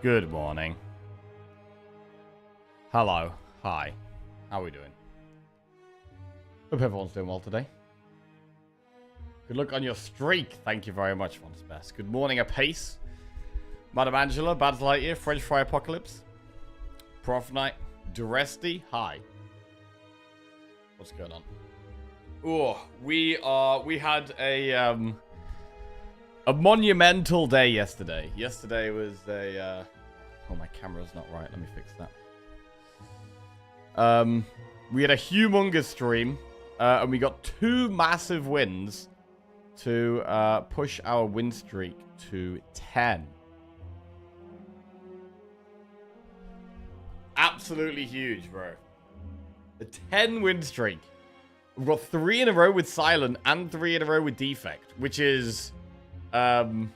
Good morning. Hello. Hi. How are we doing? Hope everyone's doing well today. Good luck on your streak. Thank you very much, Fon's Best. Good morning, Apace. Madam Angela, Bad Lightyear, French Fry Apocalypse. Prof Knight, Duresti. Hi. What's going on? Oh, we had a monumental day yesterday. Yesterday was a oh, my camera's not right. Let me fix that. We had a humongous stream, and we got 2 massive wins to push our win streak to 10. Absolutely huge, bro. A 10 win streak. We've got 3 in a row with Silent and 3 in a row with Defect, which is, well,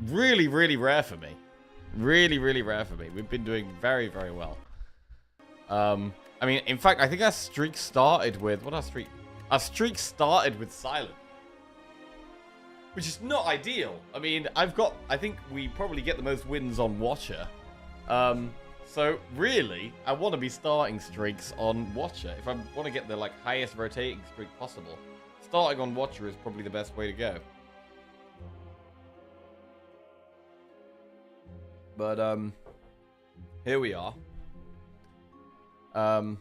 really, really rare for me. Really, really rare for me. We've been doing very, very well. I mean, in fact, I think our streak started with... What our streak? Our streak started with Silent. Which is not ideal. I mean, I think we probably get the most wins on Watcher. So, really, I want to be starting streaks on Watcher. If I want to get the, like, highest rotating streak possible, starting on Watcher is probably the best way to go. But, here we are. And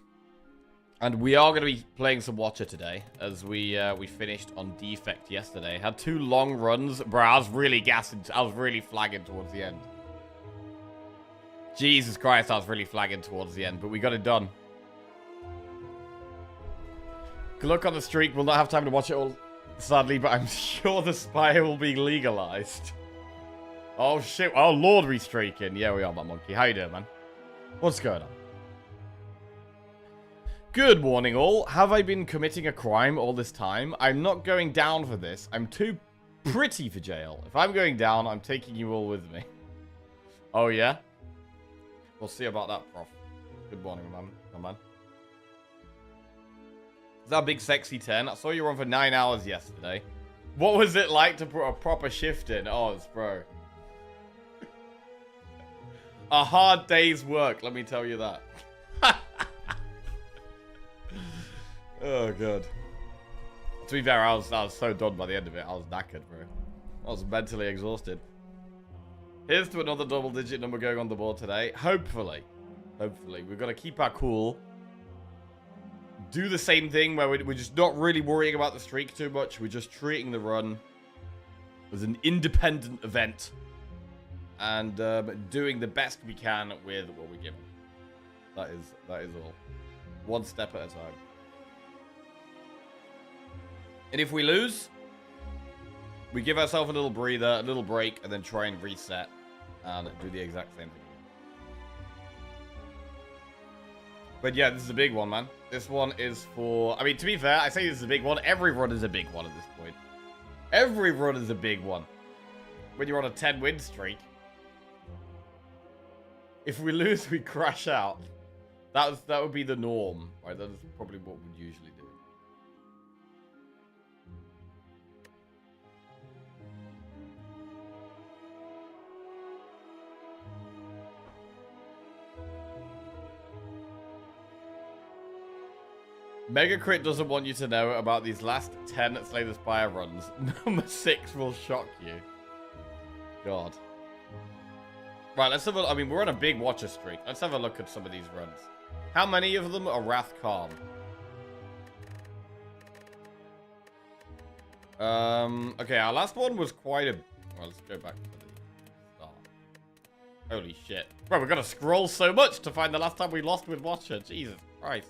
we are going to be playing some Watcher today, as we finished on Defect yesterday. Had 2 long runs. Bro, I was really gassing. I was really flagging towards the end. Jesus Christ, I was really flagging towards the end, but we got it done. Good luck on the streak. We'll not have time to watch it all, sadly, but I'm sure the Spire will be legalized. Oh, shit. Oh, Lord, we streaking. Yeah, we are, my monkey. How you doing, man? What's going on? Good morning, all. Have I been committing a crime all this time? I'm not going down for this. I'm too pretty for jail. If I'm going down, I'm taking you all with me. Oh, yeah? We'll see about that, Prof. Good morning, my man. Is that a big sexy 10? I saw you were on for 9 hours yesterday. What was it like to put a proper shift in? Oh, it's bro. A hard day's work, let me tell you that. Oh, God. To be fair, I was so done by the end of it. I was knackered, bro. I was mentally exhausted. Here's to another double-digit number going on the board today. Hopefully. Hopefully. We've got to keep our cool. Do the same thing where we're just not really worrying about the streak too much. We're just treating the run as an independent event. And doing the best we can with what we're given. That is all. One step at a time. And if we lose, we give ourselves a little breather, a little break, and then try and reset and do the exact same thing. But yeah, this is a big one, man. This one is for... I mean, to be fair, I say this is a big one. Every run is a big one at this point. Every run is a big one. When you're on a 10-win streak. If we lose, we crash out. That would be the norm. Right? That is probably what we'd usually do. Mega Crit doesn't want you to know about these last 10 Slay the Spire runs. Number 6 will shock you. God. Right, let's have a... I mean, we're on a big Watcher streak. Let's have a look at some of these runs. How many of them are Wrath Calm? Okay, our last one was quite a... Well, let's go back to the start. Holy shit. Bro, we've got to scroll so much to find the last time we lost with Watcher. Jesus Christ.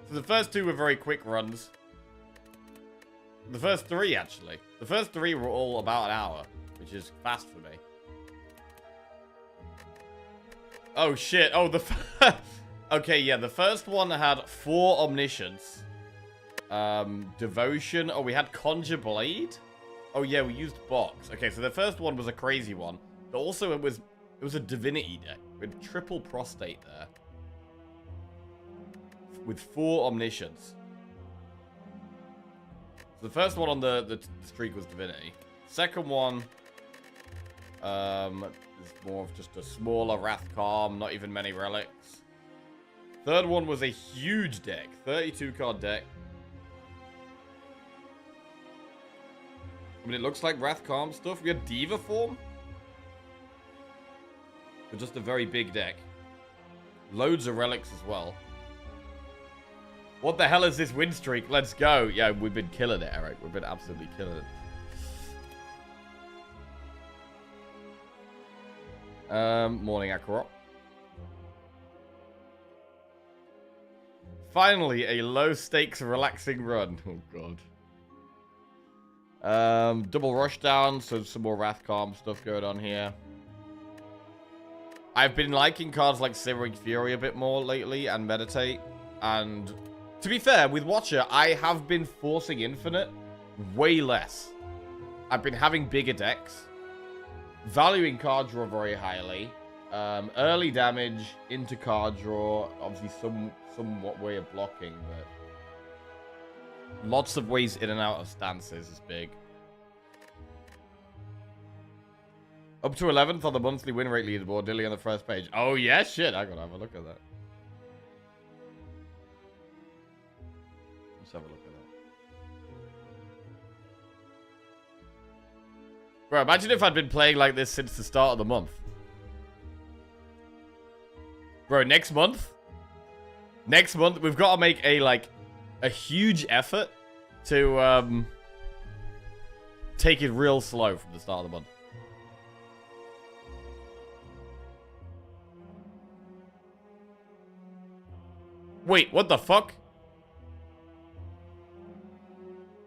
So the first 2 were very quick runs. The first 3, actually. The first 3 were all about an hour, which is fast for me. Oh, shit. Oh, the... Okay, yeah, the first one had 4 Omniscience. Devotion. Oh, we had Conjure Blade. Oh, yeah, we used Box. Okay, so the first one was a crazy one. But also, it was a Divinity deck. With triple Prostate there. With 4 Omniscience. So the first one on the streak was Divinity. Second one There's more of just a smaller Wrath Calm, not even many relics. Third one was a huge deck, 32 card deck. I mean, it looks like Wrath Calm stuff. We had Diva form. But just a very big deck. Loads of relics as well. What the hell is this win streak? Let's go. Yeah, we've been killing it, Eric. We've been absolutely killing it. Morning, Akrop. Finally, a low-stakes, relaxing run. Oh, God. Double rushdown, so some more Wrath Calm stuff going on here. I've been liking cards like Simmering Fury a bit more lately, and Meditate. And to be fair, with Watcher, I have been forcing Infinite way less. I've been having bigger decks, valuing card draw very highly, early damage into card draw, obviously somewhat way of blocking, but lots of ways in and out of stances is big. Up to 11th on the monthly win rate leaderboard, nearly on the first page. Oh yeah, shit, I gotta have a look at that. Let's have a look at that. Bro, imagine if I'd been playing like this since the start of the month. Bro, next month we've got to make a huge effort to take it real slow from the start of the month. Wait, what the fuck?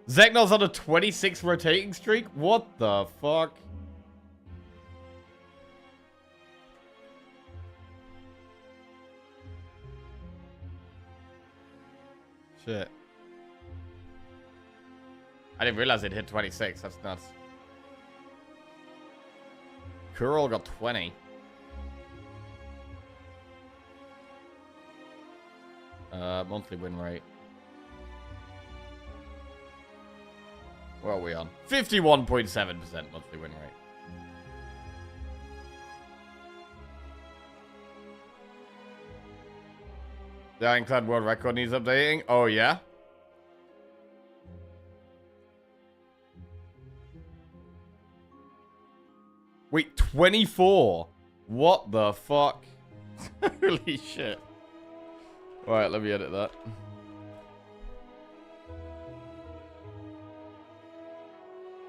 Zeknar's on a 26 rotating streak? What the fuck? Shit. I didn't realize it hit 26. That's nuts. Kurl got 20. Monthly win rate. What are we on? 51.7% monthly win rate. The Ironclad world record needs updating. Oh, yeah? Wait, 24? What the fuck? Holy shit. Alright, let me edit that.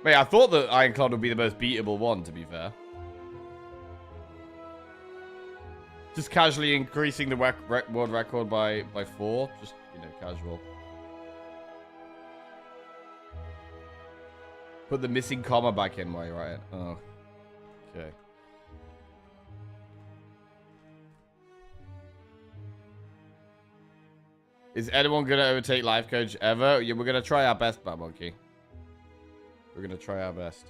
Mate, I thought that Ironclad would be the most beatable one, to be fair. Just casually increasing the world record by 4. Just, you know, casual. Put the missing comma back in while you're at it. Oh. Okay. Is anyone going to overtake Life Coach ever? Yeah, we're going to try our best, Bat Monkey. We're going to try our best.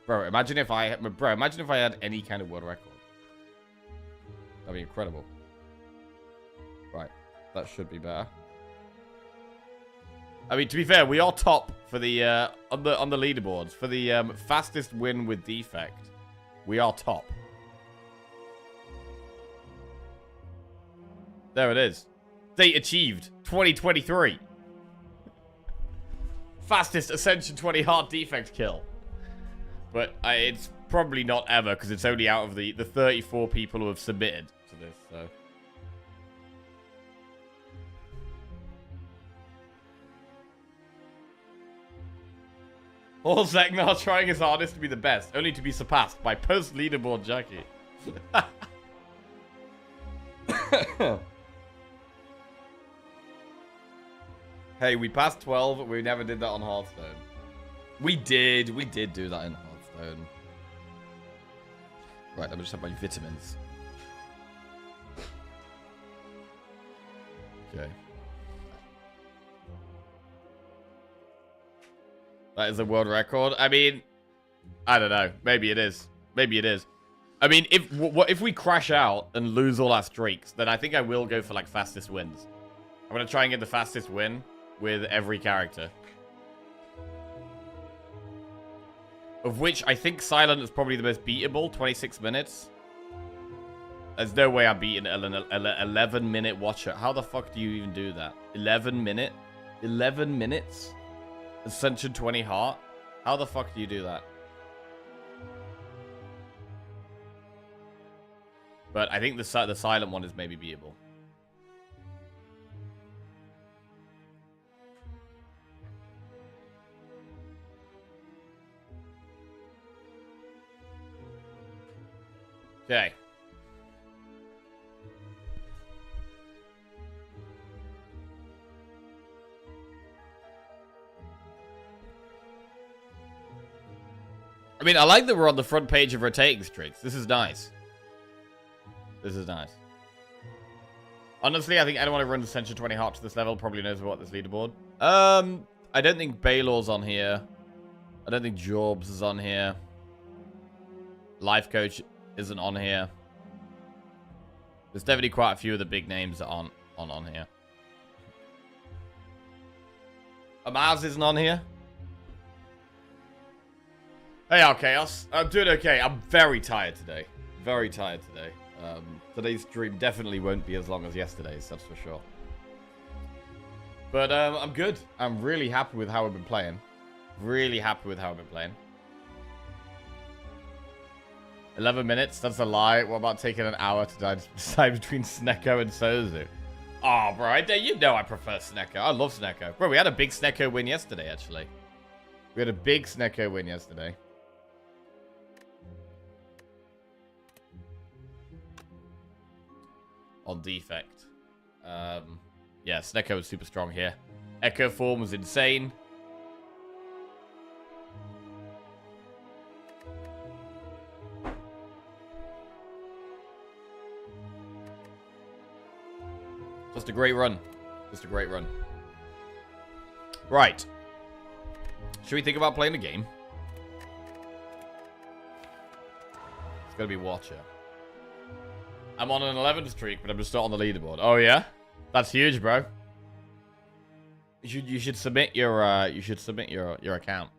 Bro, imagine if I had any kind of world record. That'd be incredible. Right. That should be better. I mean, to be fair, we are top for the on the leaderboards for the fastest win with defect. We are top. There it is. Date achieved. 2023. Fastest Ascension 20 hard defect kill. But it's probably not ever, because it's only out of the 34 people who have submitted to this, so. All Zeknar trying his hardest to be the best, only to be surpassed by post-leaderboard Jackie. Hey, we passed 12, but we never did that on Hearthstone. We did do that in Hearthstone. Right, let me just have my vitamins. Okay. That is a world record. I mean, I don't know. Maybe it is. Maybe it is. I mean, if we crash out and lose all our streaks, then I think I will go for, like, fastest wins. I'm going to try and get the fastest win with every character. Of which I think Silent is probably the most beatable, 26 minutes. There's no way I'm beating an 11-minute watcher. How the fuck do you even do that? 11 minutes? Ascension 20 heart? How the fuck do you do that? But I think the Silent one is maybe beatable. Okay. I mean, I like that we're on the front page of rotating streaks. This is nice. This is nice. Honestly, I think anyone who runs Ascension 20 Heart to this level probably knows about this leaderboard. I don't think Baylor's on here. I don't think Jorbs is on here. Life Coach isn't on here. There's definitely quite a few of the big names that aren't on here. Amaz isn't on here. Hey, Chaos. I'm doing okay. I'm very tired today. Very tired today. Today's stream definitely won't be as long as yesterday's, that's for sure. But I'm good. I'm really happy with how I've been playing. Really happy with how I've been playing. 11 minutes? That's a lie. What about taking an hour to decide between Snecko and Sozu? Oh, bro. You know I prefer Snecko. I love Snecko. Bro, we had a big Snecko win yesterday, actually. We had a big Snecko win yesterday. On defect. Yeah, Snecko was super strong here. Echo form was insane. Just a great run. Just a great run. Right. Should we think about playing a game? It's gonna be Watcher. I'm on an 11 streak, but I'm just not on the leaderboard. Oh yeah? That's huge, bro. You should submit your account.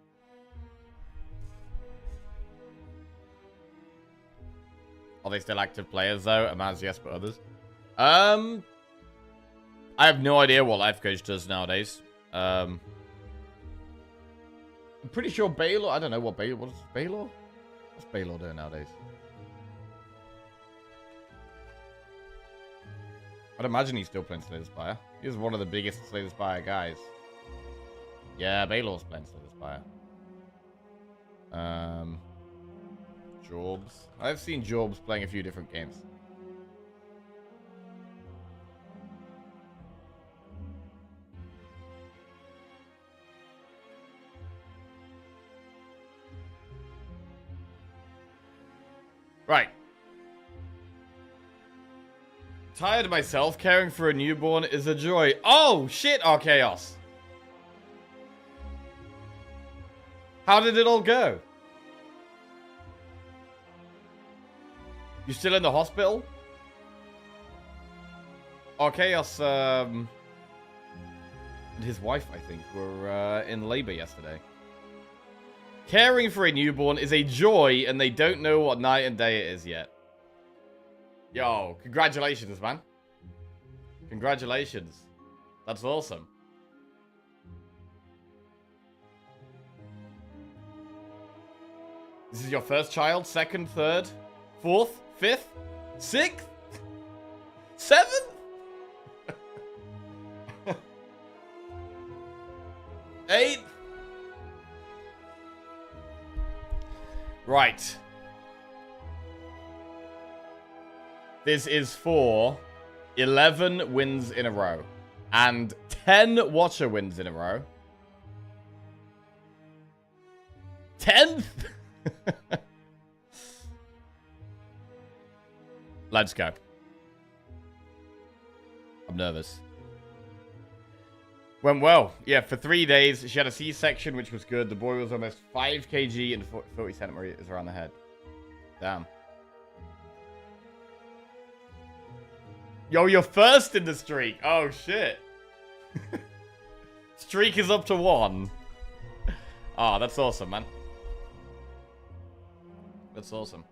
Are they still active players though? Amaz, yes, but others. I have no idea what Life Coach does nowadays. I'm pretty sure Baylor. I don't know what Baylor. What's Baylor? What's Baylor doing nowadays? I'd imagine he's still playing Slay the Spire. He's one of the biggest Slay the Spire guys. Yeah, Baylor's playing Slay the Spire. Jorbs. I've seen Jorbs playing a few different games. Right. Tired myself. Caring for a newborn is a joy. Oh, shit, Chaos. How did it all go? You still in the hospital? Chaos, and his wife, I think, were in labor yesterday. Caring for a newborn is a joy, and they don't know what night and day it is yet. Yo, congratulations, man. Congratulations. That's awesome. This is your first child? Second, third, fourth, fifth, sixth, seventh? Eighth? Right. This is for 11 wins in a row. And 10 Watcher wins in a row. 10th? Let's go. I'm nervous. Went well. Yeah, for 3 days. She had a C-section, which was good. The boy was almost 5 kg and 40 centimeters around the head. Damn. Yo, you're first in the streak. Oh, shit. Streak is up to 1. Oh, that's awesome, man. That's awesome.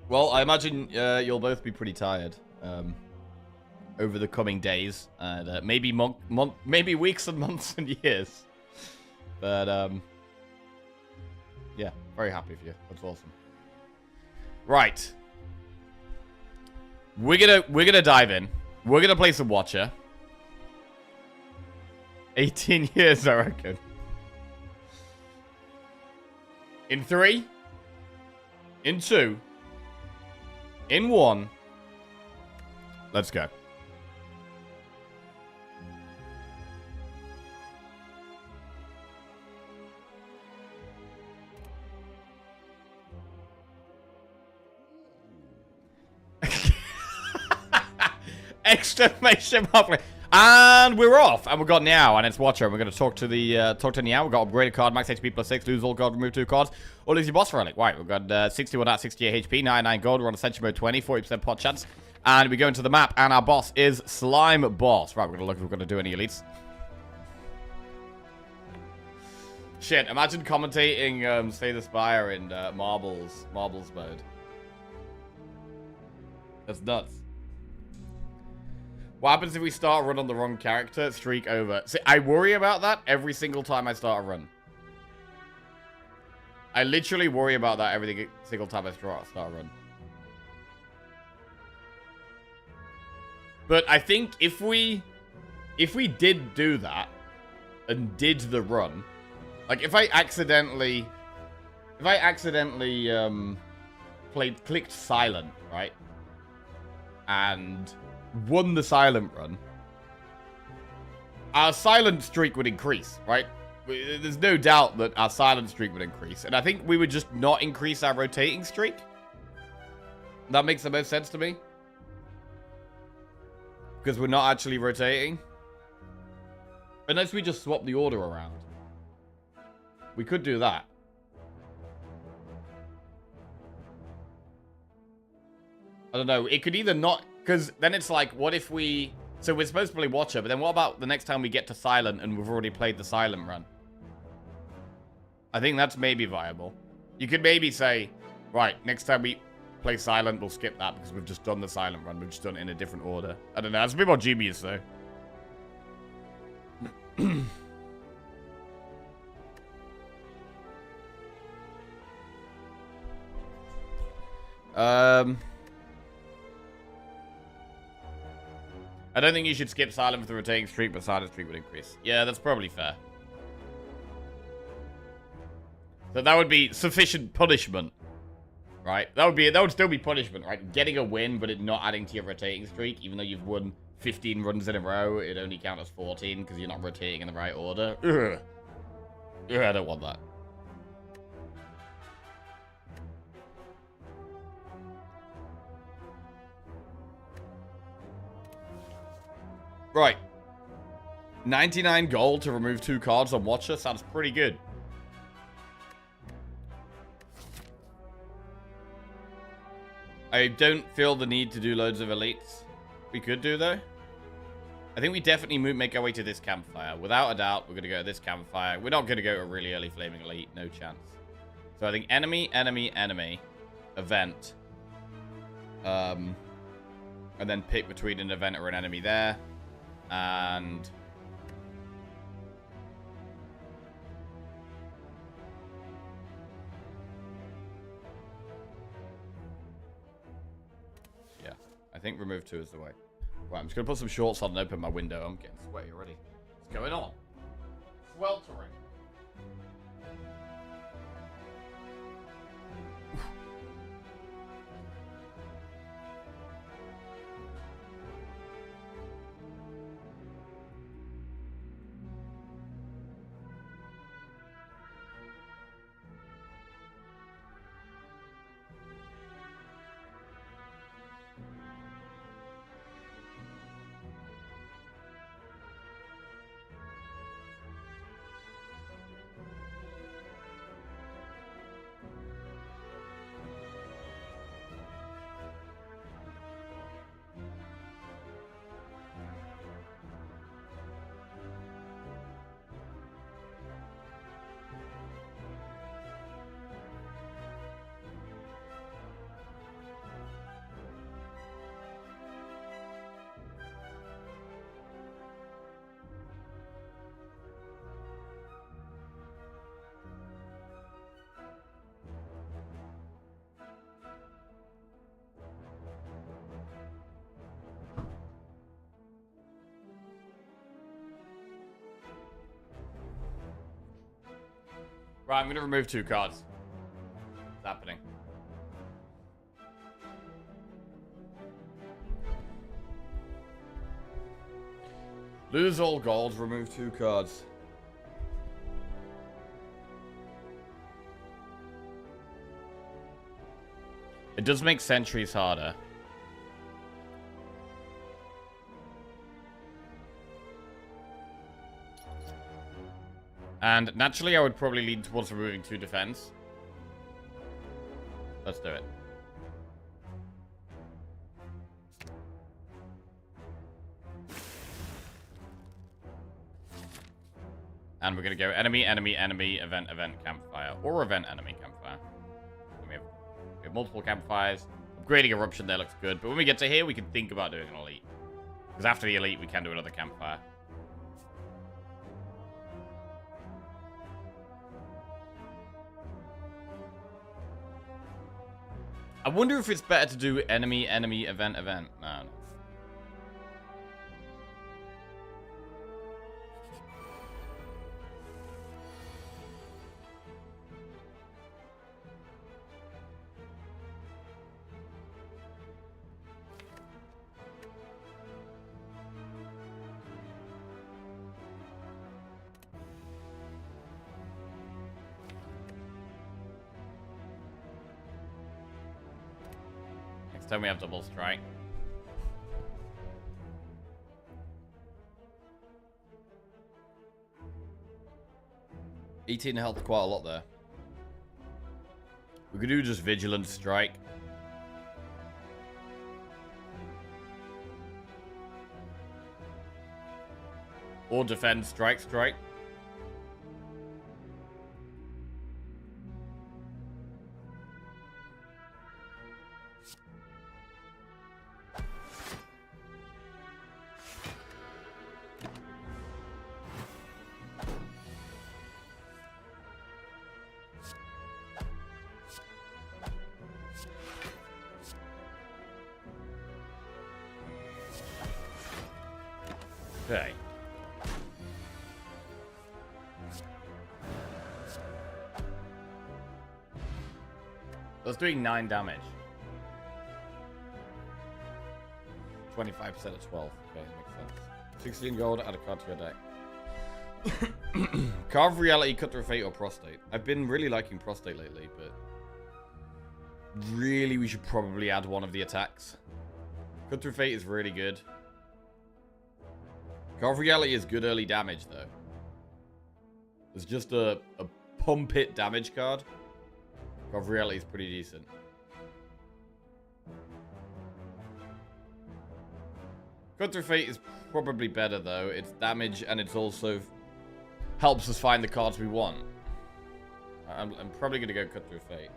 Well, I imagine you'll both be pretty tired over the coming days, and maybe maybe weeks and months and years. But yeah, very happy for you. That's awesome. Right, we're gonna dive in. We're gonna play some Watcher. 18 years, I reckon. In 3, in 2, in 1, let's go. Exclamation mark. And we're off. And we've got Niao, and it's Watcher. And we're going to talk to Niao. We've got upgraded card, max HP +6, lose all gold, remove 2 cards, or lose your boss relic. Right, we've got 61 out, 68 HP, 99 gold. We're on Ascension mode 20, 40% pot chance. And we go into the map, and our boss is Slime Boss. Right, we're going to look if we're going to do any elites. Shit, imagine commentating Stay the Spire in Marbles mode. That's nuts. What happens if we start a run on the wrong character? Streak over. See, I worry about that every single time I start a run. I literally worry about that every single time I start a run. But I think if we did do that and did the run, like if I accidentally clicked silent, right? And won the silent run, our silent streak would increase, right? There's no doubt that our silent streak would increase. And I think we would just not increase our rotating streak. That makes the most sense to me. Because we're not actually rotating. Unless we just swap the order around. We could do that. I don't know. It could either not... Because then it's like, what if we... So we're supposed to play Watcher, but then what about the next time we get to Silent and we've already played the Silent run? I think that's maybe viable. You could maybe say, right, next time we play Silent, we'll skip that because we've just done the Silent run. We've just done it in a different order. I don't know. It's a bit more dubious, though. I don't think you should skip Silent for the rotating streak, but Silent streak would increase. Yeah, that's probably fair. So that would be sufficient punishment, right? That would still be punishment, right? Getting a win, but it not adding to your rotating streak, even though you've won 15 runs in a row, it only counts as 14 because you're not rotating in the right order. Ugh. Ugh, I don't want that. Right. 99 gold to remove 2 cards on Watcher sounds pretty good. I don't feel the need to do loads of elites. We could do, though. I think we definitely make our way to this campfire. Without a doubt, we're going to go to this campfire. We're not going to go to a really early flaming elite. No chance. So I think enemy, event. And then pick between an event or an enemy there. And yeah, I think remove 2 is the way. Right, I'm just gonna put some shorts on and open my window. I'm getting sweaty already. What's going on? Sweltering. Right, I'm going to remove 2 cards. What's happening? Lose all gold, remove 2 cards. It does make sentries harder. And naturally, I would probably lean towards removing 2 defense. Let's do it. And we're going to go enemy, enemy, enemy, event, event, campfire. Or event, enemy, campfire. And we have multiple campfires. Upgrading eruption there looks good. But when we get to here, we can think about doing an elite. Because after the elite, we can do another campfire. I wonder if it's better to do enemy, enemy, event, event. No. Then we have double strike. $18 health, quite a lot there. We could do just vigilant strike. Or defend strike, strike. Okay. That's doing 9 damage. 25% of 12. Okay, makes sense. 16 gold, add a card to your deck. Carve Reality, Cut Through Fate, or Prostate. I've been really liking Prostate lately, but really we should probably add one of the attacks. Cut Through Fate is really good. Carve Reality is good early damage, though. It's just a pump it damage card. Carve Reality is pretty decent. Cut Through Fate is probably better, though. It's damage, and it's also helps us find the cards we want. I'm probably going to go Cut Through Fate.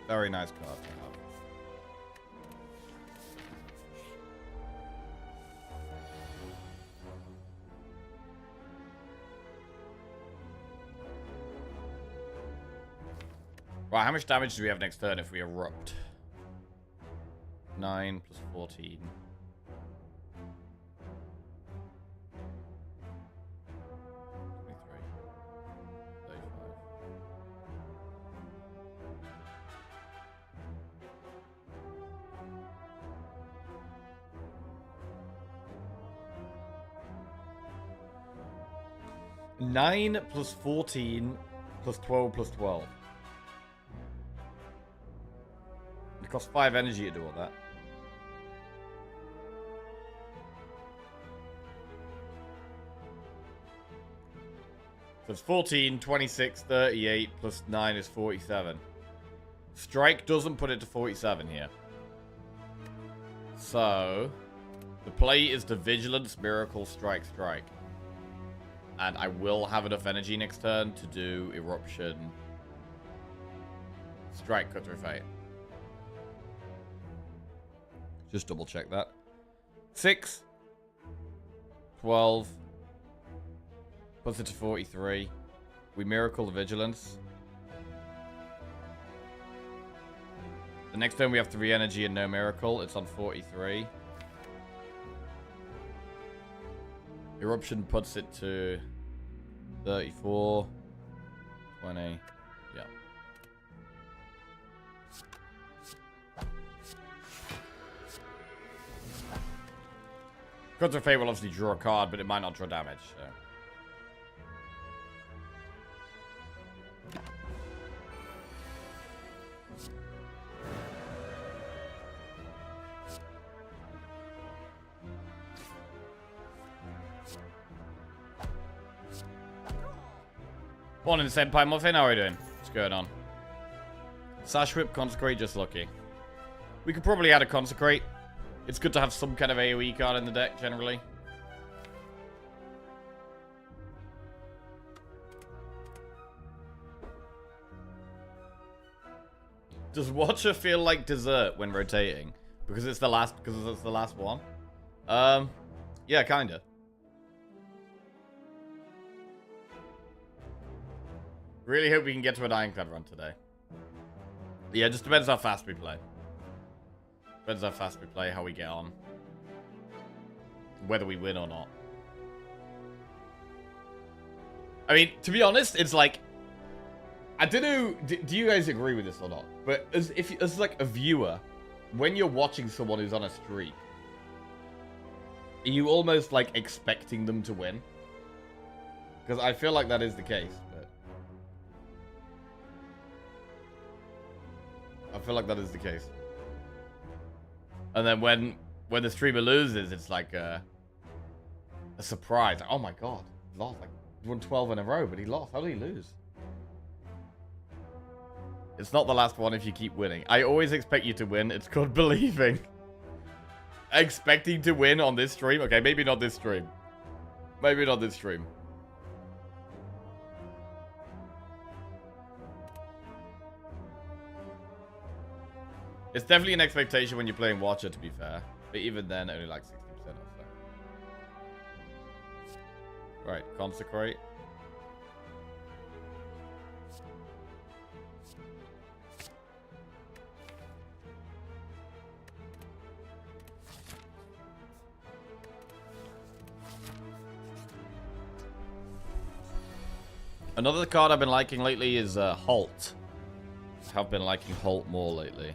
Very nice card to have. Right, how much damage do we have next turn if we erupt? 9 plus 14. 9 plus 14 plus 12 plus 12. It costs 5 energy to do all that. So it's 14, 26, 38 plus 9 is 47. Strike doesn't put it to 47 here. So the play is the Vigilance, Miracle, Strike, Strike. And I will have enough energy next turn to do Eruption, Strike, Cut Through Fate. Just double check that. 6, 12, puts it to 43. We Miracle the Vigilance. The next turn we have 3 energy and no Miracle. It's on 43. Eruption puts it to 34, 20. Yeah. Cards of Fate will obviously draw a card, but it might not draw damage. So. Morning, Senpai Muffin. How are we doing? What's going on? Sash Whip, Consecrate, just lucky. We could probably add a Consecrate. It's good to have some kind of AoE card in the deck, generally. Does Watcher feel like dessert when rotating? Because it's the last one? Yeah, kinda. Really hope we can get to an Ironclad run today. Yeah, just depends how fast we play. Depends how fast we play, how we get on. Whether we win or not. I mean, to be honest, it's like... I don't know, do you guys agree with this or not? But as like a viewer, when you're watching someone who's on a streak, are you almost like expecting them to win? Because I feel like that is the case. I feel like that is the case. And then when the streamer loses, it's like a surprise. Like, oh my god, he lost. Like, he won 12 in a row, but he lost. How did he lose? It's not the last one if you keep winning. I always expect you to win. It's called believing. Expecting to win on this stream? Okay, maybe not this stream. Maybe not this stream. It's definitely an expectation when you're playing Watcher, to be fair. But even then, only like 60% or so. Right, Consecrate. Another card I've been liking lately is Halt. I've been liking Halt more lately.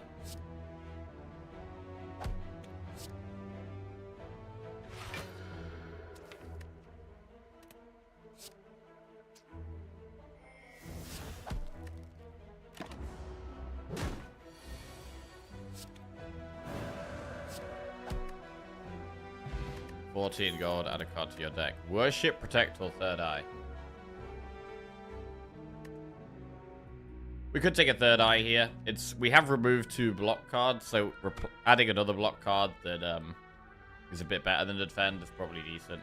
$14 add a card to your deck. Worship, Protect, or Third Eye. We could take a Third Eye here. We have removed 2 block cards, so adding another block card that is a bit better than the Defend is probably decent.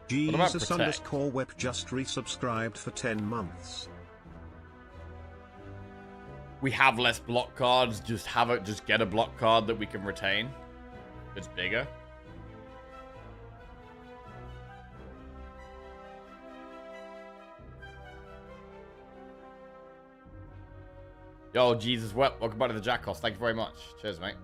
Jesus_Web just resubscribed for 10 months. We have less block cards. Just get a block card that we can retain. It's bigger. Yo, Jesus, welcome back to the Jackals. Thank you very much. Cheers, mate.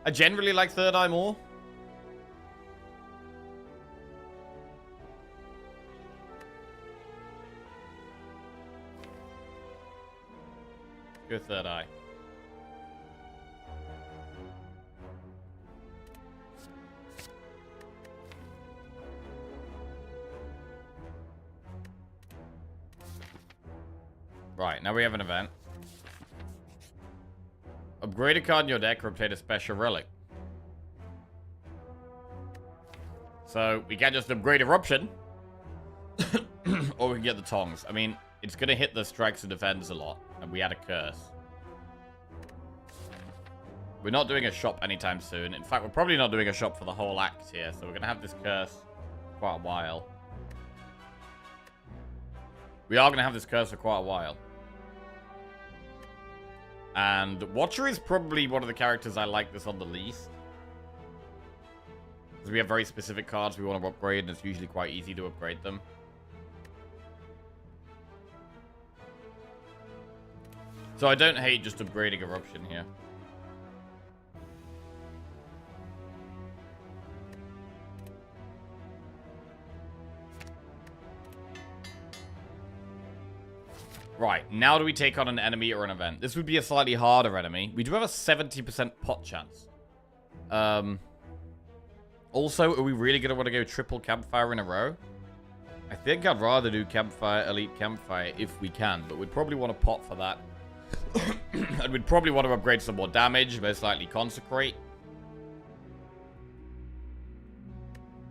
I generally like Third Eye more. Go Third Eye. Right, now we have an event. Upgrade a card in your deck or obtain a special relic. So, we can't just upgrade Eruption. Or we can get the tongs. I mean, it's going to hit the strikes and defends a lot. And we had a curse. We're not doing a shop anytime soon. In fact, we're probably not doing a shop for the whole act here. So we're going to have this curse for quite a while. We are going to have this curse for quite a while. And Watcher is probably one of the characters I like this on the least. Because we have very specific cards we want to upgrade, and it's usually quite easy to upgrade them. So I don't hate just upgrading Eruption here. Right, now do we take on an enemy or an event? This would be a slightly harder enemy. We do have a 70% pot chance. Also, are we really going to want to go triple campfire in a row? I think I'd rather do campfire, elite campfire if we can, but we'd probably want to pot for that. And we'd probably want to upgrade some more damage, most likely consecrate.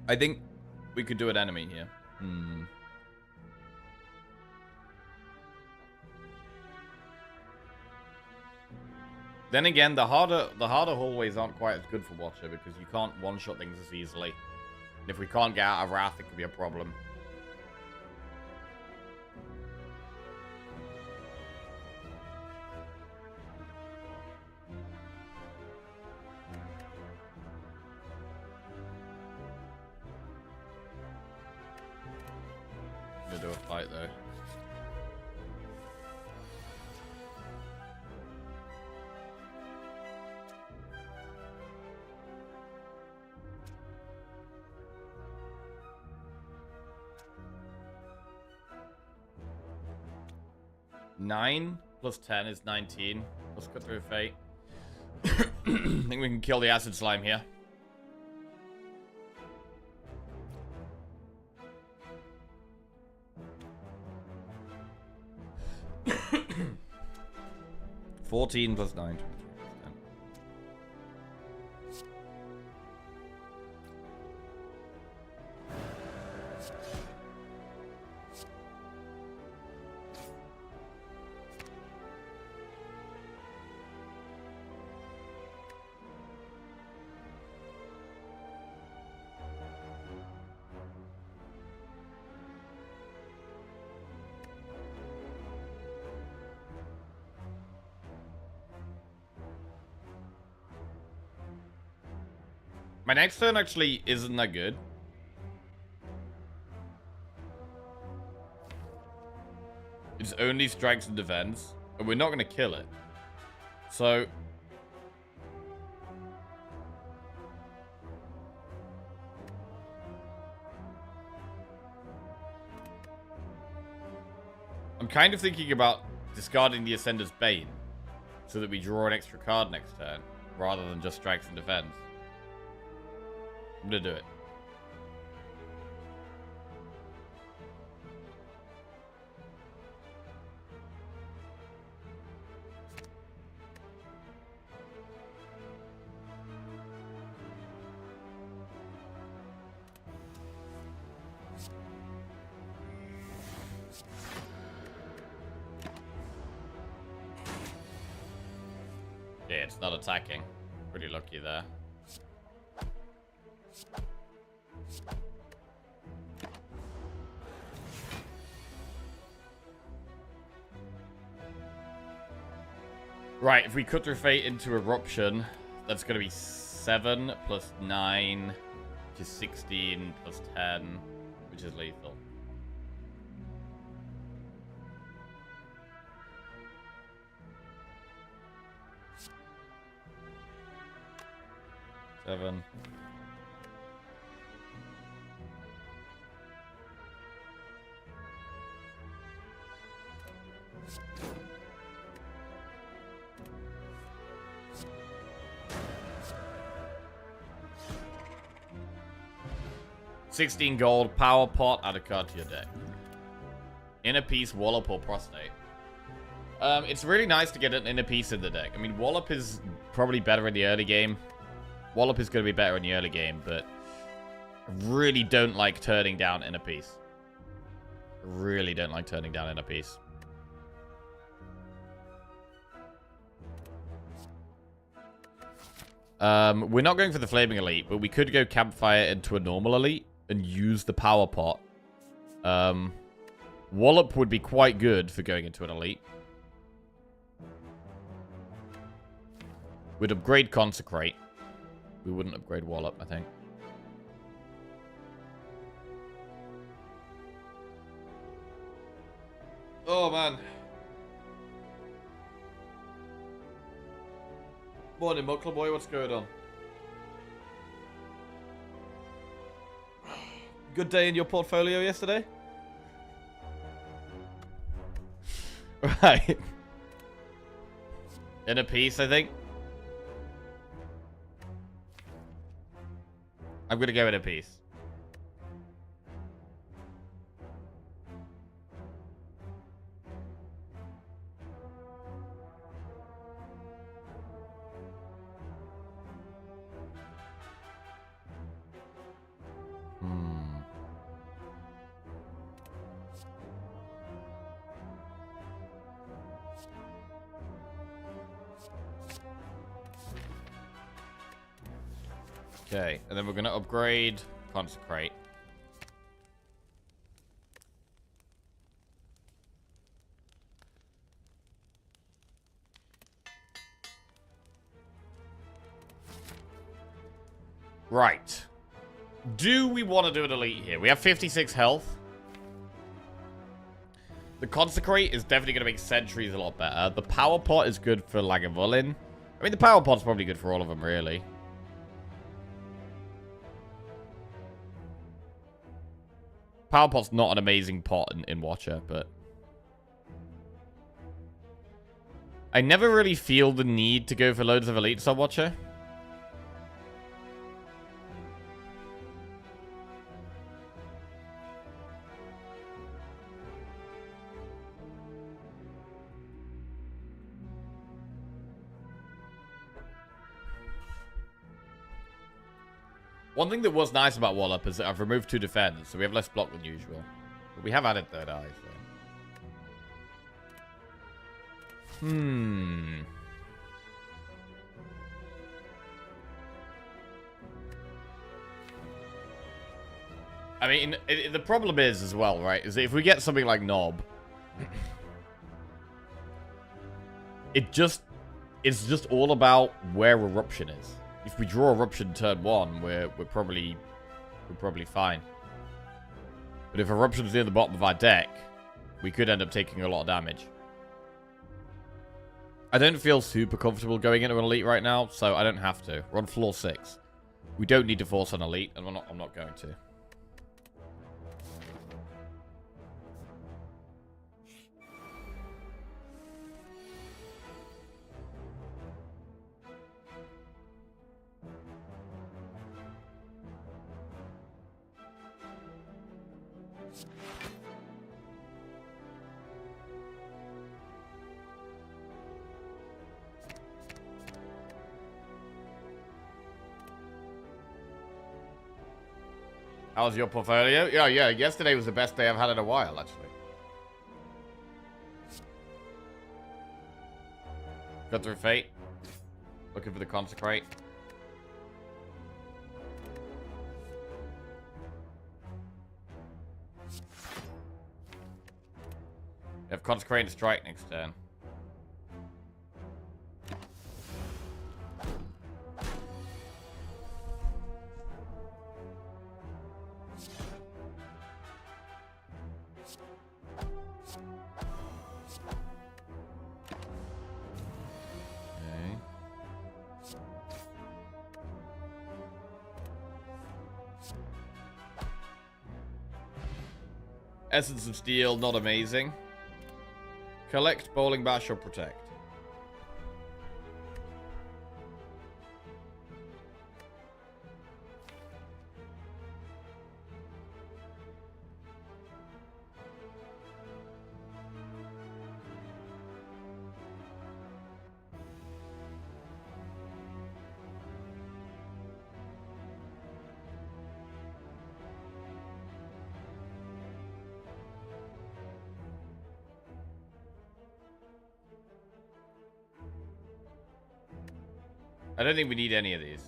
I think we could do an enemy here. Then again, the harder hallways aren't quite as good for Watcher because you can't one-shot things as easily. And if we can't get out of Wrath, it could be a problem. I'm gonna do a fight though. Nine plus 10 is 19. Let's cut through fate. I think we can kill the acid slime here. $14 plus 9. My next turn actually isn't that good. It's only strikes and defense, and we're not going to kill it. So I'm kind of thinking about discarding the Ascender's Bane so that we draw an extra card next turn rather than just strikes and defense. I'm gonna do it. Yeah, it's not attacking. Pretty lucky there. Right, if we cut through fate into eruption, that's going to be 7 plus 9, which is 16 plus 10, which is lethal. Seven. $16 gold, power pot, add a card to your deck. Inner piece, Wallop, or Prostate. It's really nice to get an inner piece in the deck. I mean, Wallop is probably better in the early game. Wallop is going to be better in the early game, but I really don't like turning down inner piece. Really don't like turning down inner peace. We're not going for the Flaming Elite, but we could go Campfire into a normal Elite and use the Power Pot. Wallop would be quite good for going into an Elite. We'd upgrade Consecrate. We wouldn't upgrade Wallop, I think. Oh, man. Morning, Muckle Boy. What's going on? Good day in your portfolio yesterday? Right. In a piece, I think. I'm going to go in a piece. Okay, and then we're going to upgrade Consecrate. Right. Do we want to do an elite here? We have 56 health. The Consecrate is definitely going to make Sentries a lot better. The Power Pot is good for Lagavulin. I mean, the Power Pot's probably good for all of them, really. Power Pot's not an amazing pot in Watcher, but... I never really feel the need to go for loads of elites on Watcher. One thing that was nice about Wallop is that I've removed 2 defense, so we have less block than usual. But we have added third eye, so... I mean, the problem is as well, right, is that if we get something like Knob, it's just all about where Eruption is. If we draw Eruption turn 1, we're probably fine. But if Eruption's near the bottom of our deck, we could end up taking a lot of damage. I don't feel super comfortable going into an elite right now, so I don't have to. We're on floor 6. We don't need to force an elite, and I'm not going to. How was your portfolio? Yeah, yesterday was the best day I've had in a while, actually. Got through Fate. Looking for the Consecrate. We have Consecrate and Strike next turn. Essence of Steel, not amazing. Collect, Bowling Bash, or Protect. I don't think we need any of these.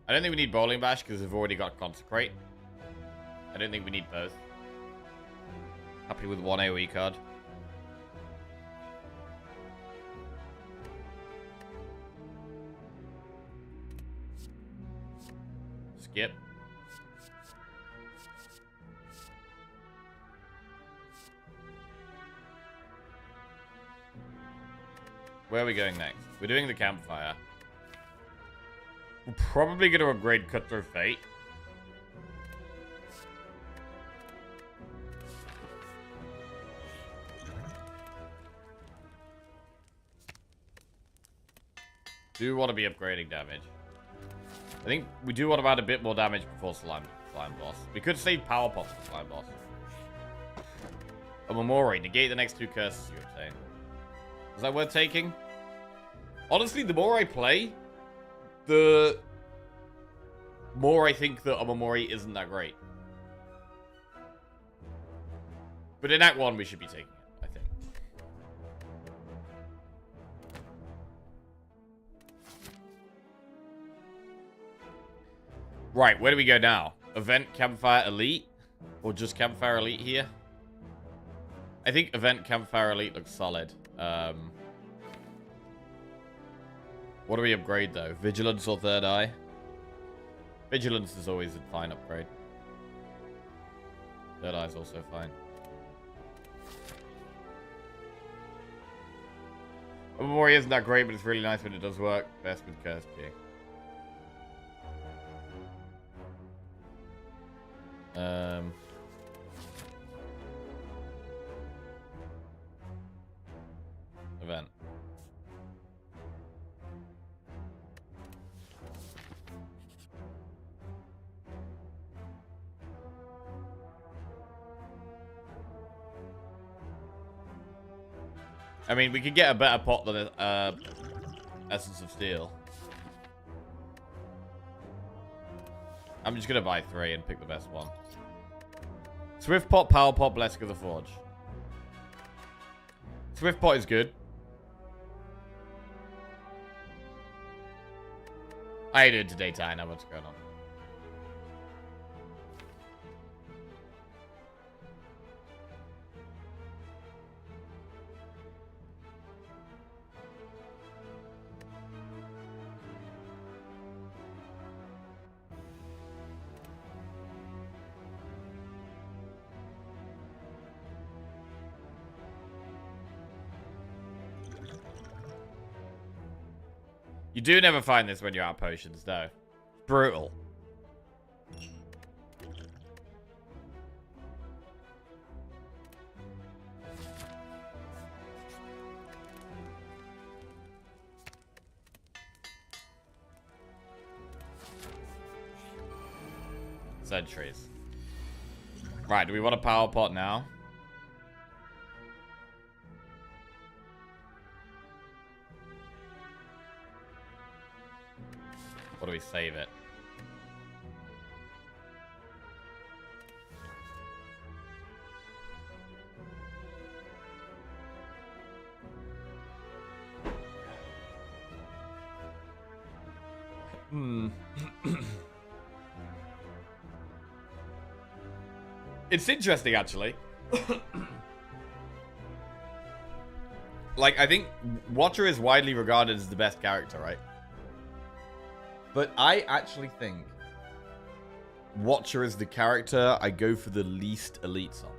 I don't think we need Bowling Bash because we've already got Consecrate. I don't think we need both. Happy with one AoE card. Skip. Where are we going next? We're doing the campfire. We're probably going to upgrade Cutthroat Fate. Do want to be upgrading damage. I think we do want to add a bit more damage before slime boss. We could save power pop for slime boss. A Momori, negate the next two curses you obtain. Is that worth taking? Honestly, the more I play, the more I think that a Momori isn't that great. But in Act 1, we should be taking it, I think. Right, where do we go now? Event Campfire Elite? Or just Campfire Elite here? I think Event Campfire Elite looks solid. What do we upgrade, though? Vigilance or Third Eye? Vigilance is always a fine upgrade. Third Eye is also fine. Memori isn't that great, but it's really nice when it does work. Best with Cursed Key. Event. I mean, we could get a better pot than Essence of Steel. I'm just gonna buy 3 and pick the best one. Swift Pot, Power Pot, Blessing of the Forge. Swift Pot is good. How you doing today, Ty? I know what's going on. You do never find this when you're out potions, though. Brutal. Sentries. Right, do we want a power pot now? Or do we save it? It's interesting, actually. Like, I think Watcher is widely regarded as the best character, right? But I actually think Watcher is the character I go for the least elites on.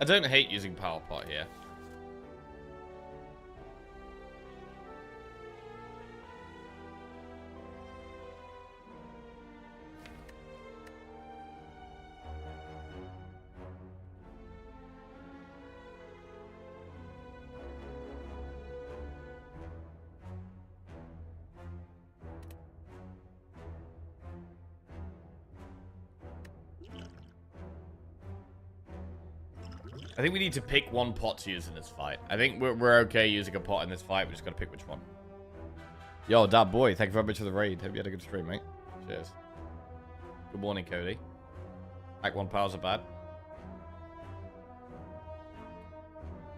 I don't hate using Power Pot here. I think we need to pick one pot to use in this fight. I think we're okay using a pot in this fight. We just gotta pick which one. Yo, that boy, thank you very much for the raid. Hope you had a good stream, mate. Cheers. Good morning, Cody. Act 1 powers are bad.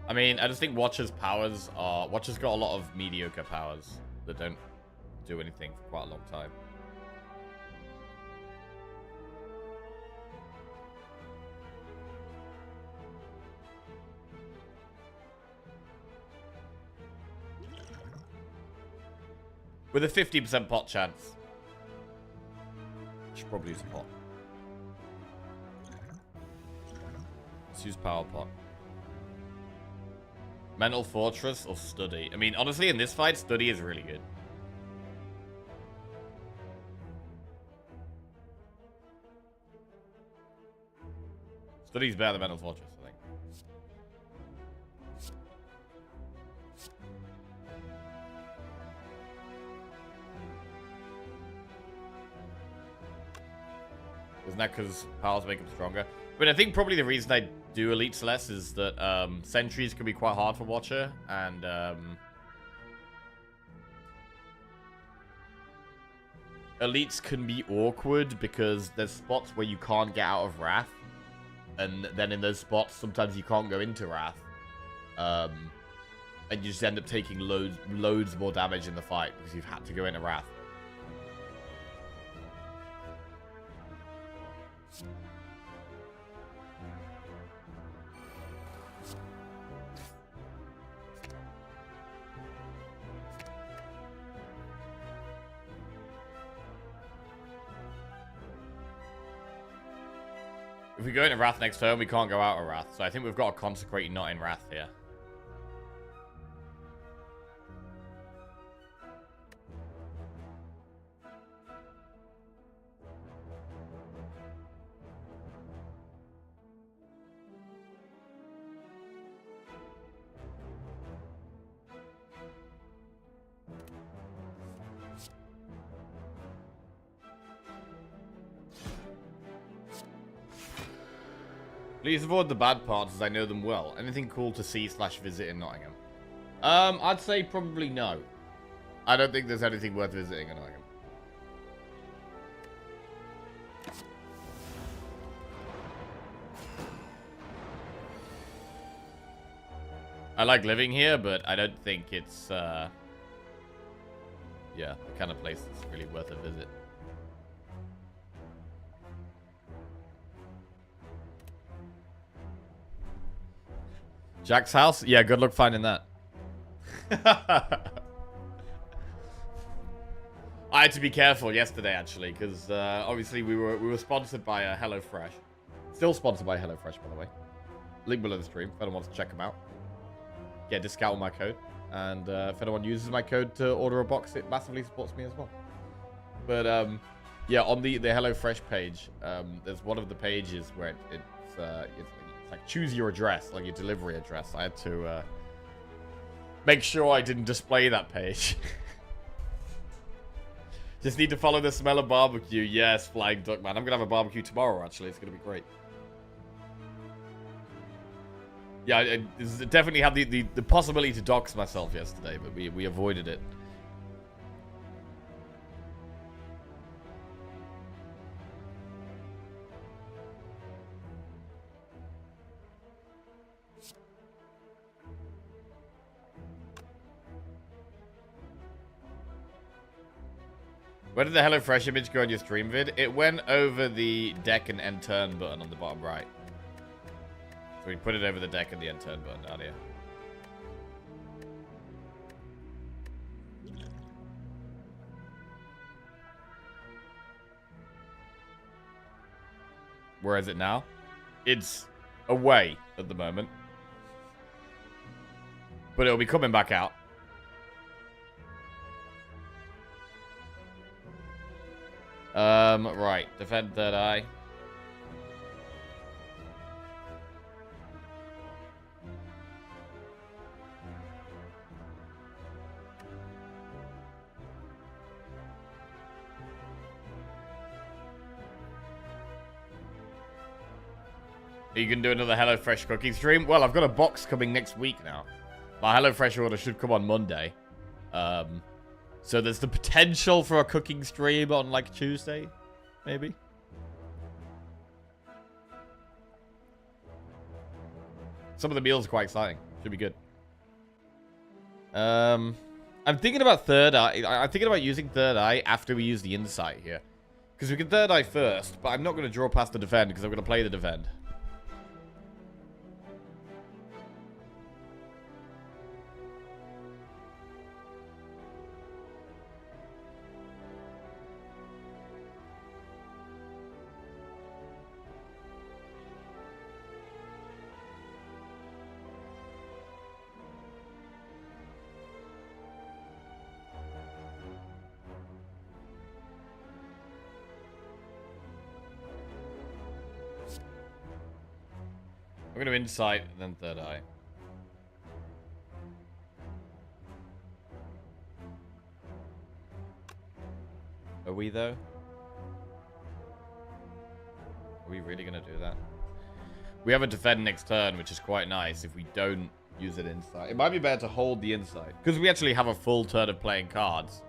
I mean, I just think Watcher's powers are... Watcher's got a lot of mediocre powers that don't do anything for quite a long time. With a 50% pot chance. Should probably use a pot. Let's use power pot. Mental Fortress or Study? I mean, honestly, in this fight, Study is really good. Study's better than Mental Fortress, I think. Isn't that because powers make them stronger? But I think probably the reason I do elites less is that sentries can be quite hard for Watcher, and elites can be awkward because there's spots where you can't get out of Wrath, and then in those spots sometimes you can't go into Wrath, and you just end up taking loads more damage in the fight because you've had to go into Wrath. If we go into Wrath next turn, we can't go out of Wrath. So I think we've got a Consecrating not in Wrath here. Please avoid the bad parts as I know them well. Anything cool to see/visit in Nottingham? I'd say probably no. I don't think there's anything worth visiting in Nottingham. I like living here, but I don't think it's, yeah, the kind of place that's really worth a visit. Jack's house? Yeah, good luck finding that. I had to be careful yesterday, actually, because obviously we were sponsored by HelloFresh. Still sponsored by HelloFresh, by the way. Link below the stream if anyone wants to check them out. Get a discount on my code. And if anyone uses my code to order a box, it massively supports me as well. But yeah, on the HelloFresh page, there's one of the pages where it's like choose your address, like your delivery address. I had to make sure I didn't display that page. Just need to follow the smell of barbecue. Yes, Flying Duck, man. I'm going to have a barbecue tomorrow, actually. It's going to be great. Yeah, I definitely had the possibility to dox myself yesterday, but we avoided it. Where did the HelloFresh image go in your stream vid? It went over the deck and end turn button on the bottom right. So we put it over the deck and the end turn button down here. Where is it now? It's away at the moment. But it'll be coming back out. Right. Defend third eye. Are you going to do another HelloFresh cooking stream? Well, I've got a box coming next week now. My HelloFresh order should come on Monday. So there's the potential for a cooking stream on, like, Tuesday, maybe. Some of the meals are quite exciting. Should be good. I'm thinking about Third Eye. I'm thinking about using Third Eye after we use the Insight here. Because we can Third Eye first, but I'm not going to draw past the Defend because I'm going to play the Defend. I'm going to Insight and then Third Eye. Are we, though? Are we really going to do that? We have a Defend next turn, which is quite nice if we don't use an Insight. It might be better to hold the Insight. Because we actually have a full turn of playing cards.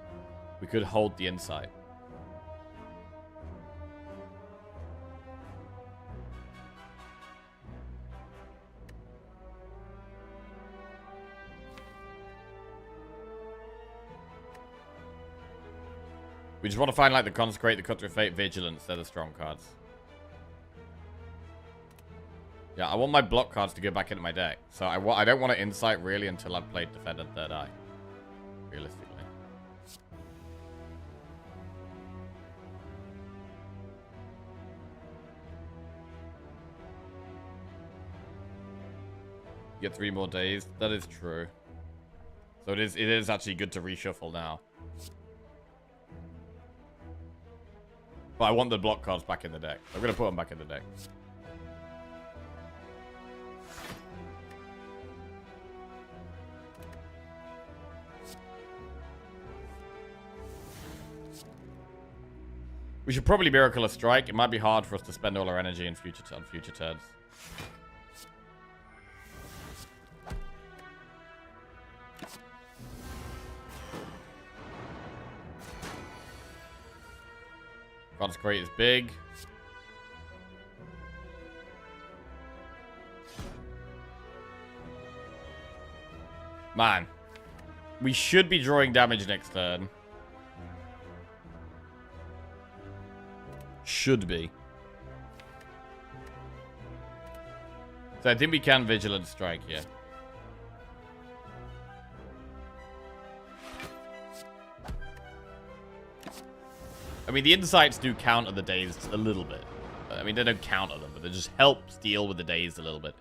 We could hold the Insight. We just want to find, like, the Consecrate, the Cut Through Fate, Vigilance. They're the strong cards. Yeah, I want my block cards to go back into my deck. So I don't want to Insight, really, until I've played Defend and Third Eye. Realistically. You get 3 more days. That is true. So it is actually good to reshuffle now. But I want the block cards back in the deck. I'm going to put them back in the deck. We should probably Miracle a Strike. It might be hard for us to spend all our energy in on future turns. Consecrate is big. Man. We should be drawing damage next turn. Should be. So I think we can Vigilant Strike here. I mean, the Insights do counter the dazed a little bit. I mean, they don't counter them, but they just help deal with the dazed a little bit.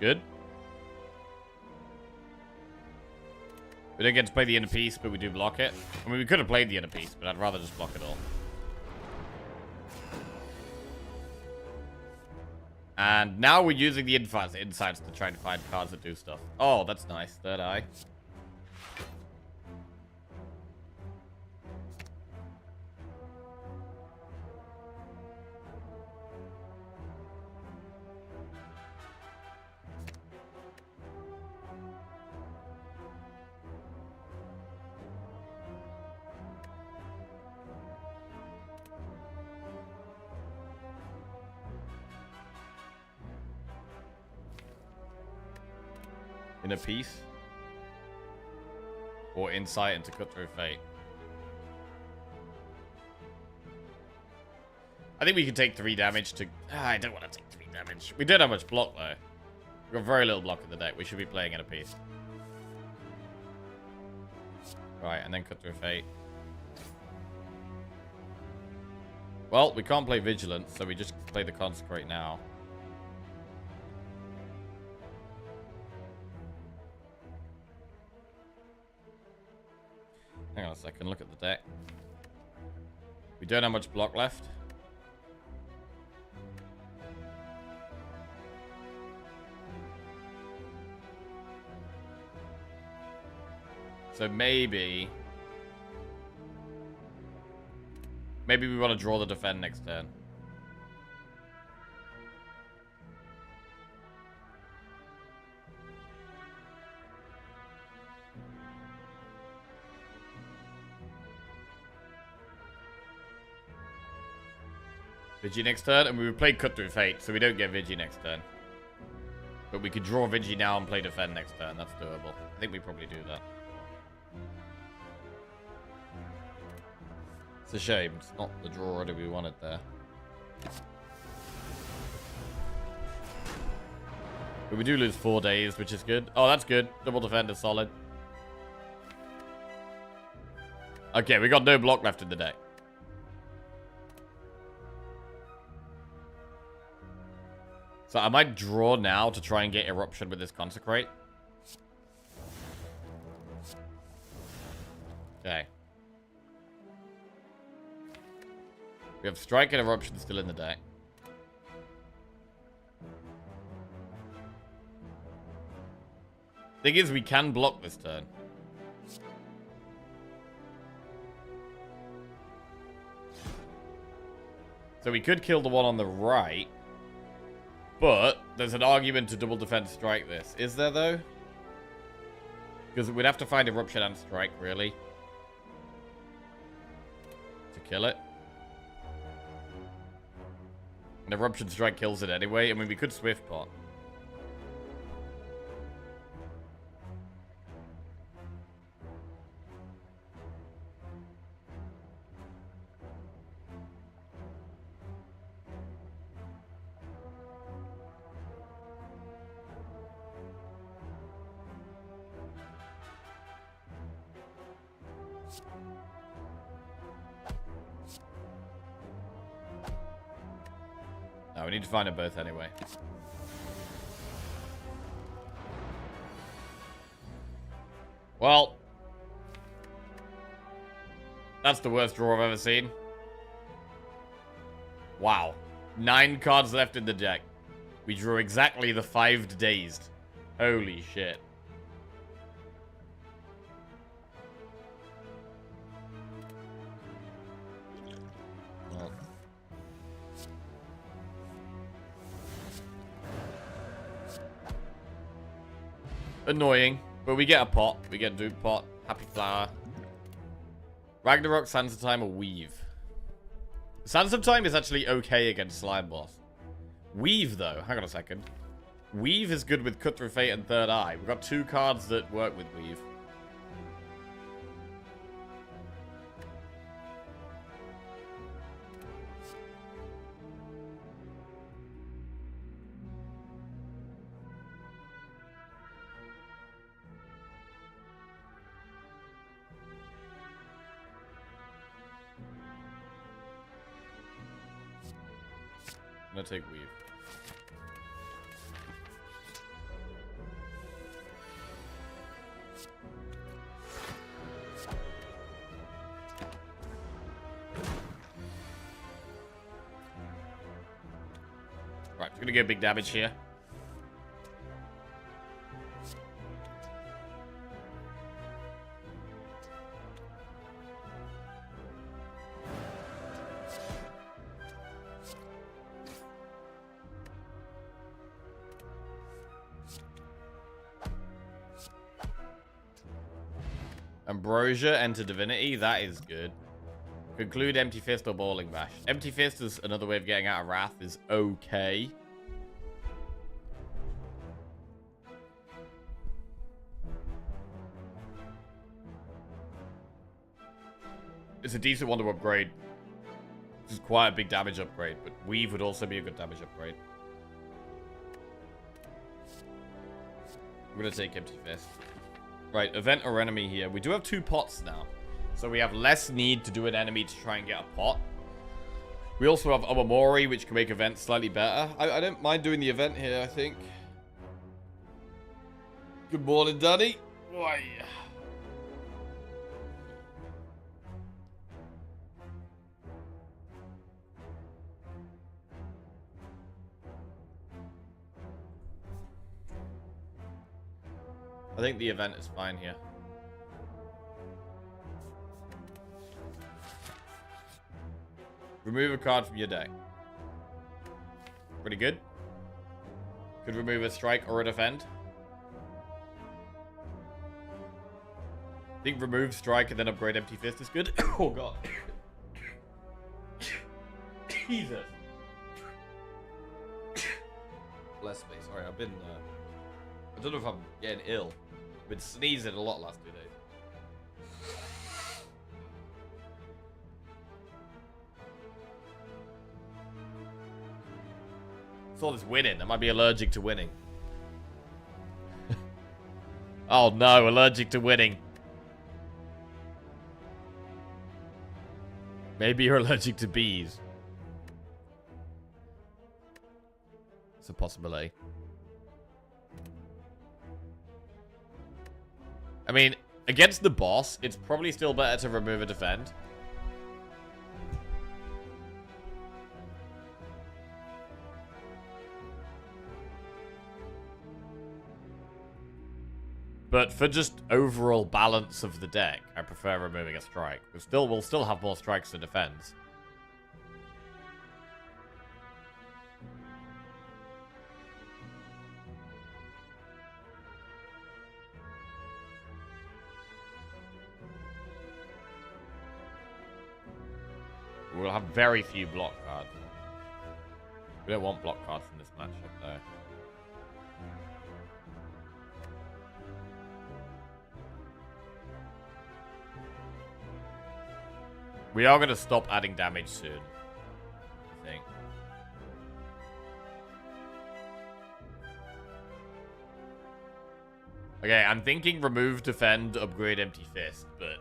Good. We don't get to play the inner piece, but we do block it. I mean, we could have played the inner piece, but I'd rather just block it all. And now we're using the insights to try to find cards that do stuff. Oh, that's nice. Third Eye. In a piece, or Insight into Cut Through Fate. I think we can take 3 damage to... I don't want to take 3 damage. We don't have much block, though. We've got very little block in the deck. We should be playing in a piece. Right, and then Cut Through Fate. Well, we can't play Vigilance, so we just play the Consecrate now. Hang on a second, look at the deck. We don't have much block left. So maybe we want to draw the defend next turn. Vigi next turn, and we would play Cut Through Fate, so we don't get Vigi next turn. But we could draw Vigi now and play defend next turn. That's doable. I think we probably do that. It's a shame. It's not the draw order we wanted there. But we do lose 4 days, which is good. Oh, that's good. Double defend is solid. Okay, we got no block left in the deck. So I might draw now to try and get Eruption with this Consecrate. Okay. We have Strike and Eruption still in the deck. Thing is, we can block this turn. So we could kill the one on the right. But there's an argument to double defense strike this. Is there, though? Because we'd have to find Eruption and Strike, really. To kill it. And Eruption Strike kills it anyway. I mean, we could Swift Pot. No, we need to find them both anyway. Well, that's the worst draw I've ever seen. Wow. 9 cards left in the deck. We drew exactly the 5 Dazed. Holy shit. Well. Annoying, but we get a pot. We get Dupe Pot, Happy Flower. Ragnarok, Sands of Time, or Weave. Sands of Time is actually okay against Slime Boss. Weave, though, hang on a second. Weave is good with Cut Through Fate and Third Eye. We've got 2 cards that work with Weave. I'm gonna take Weave. Right, we're gonna get big damage here. Ambrosia, Enter Divinity, that is good. Conclude Empty Fist or Bowling Bash. Empty Fist is another way of getting out of Wrath, is okay. It's a decent one to upgrade. This is quite a big damage upgrade, but Weave would also be a good damage upgrade. I'm gonna take Empty Fist. Right, event or enemy here. We do have 2 pots now. So we have less need to do an enemy to try and get a pot. We also have Omamori, which can make events slightly better. I don't mind doing the event here, I think. Good morning, Danny. Why? I think the event is fine here. Remove a card from your deck. Pretty good. Could remove a strike or a defend. I think remove strike and then upgrade empty fist is good. Oh god. Jesus. Bless me. Sorry, I've been I don't know if I'm getting ill. I've been sneezing a lot last 2 days. It's all this winning. I might be allergic to winning. Oh no, allergic to winning. Maybe you're allergic to bees. It's a possibility. I mean, against the boss, it's probably still better to remove a defend. But for just overall balance of the deck, I prefer removing a strike. We'll still have more strikes than defends. We'll have very few block cards. We don't want block cards in this matchup, though. We are going to stop adding damage soon, I think. Okay, I'm thinking remove, defend, upgrade, empty fist, but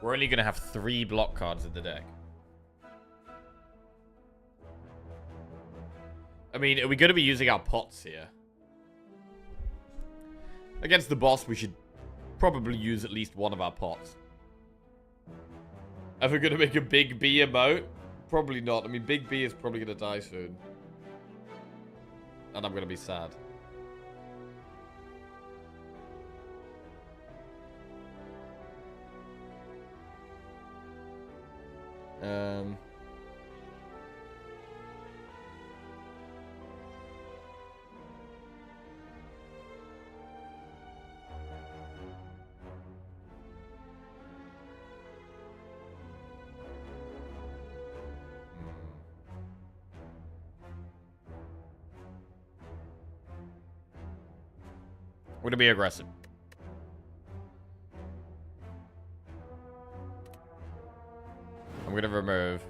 we're only going to have 3 block cards in the deck. I mean, are we going to be using our pots here? Against the boss, we should probably use at least one of our pots. Are we going to make a Big B emote? Probably not. I mean, Big B is probably going to die soon. And I'm going to be sad. We're going to be aggressive. I'm going to remove.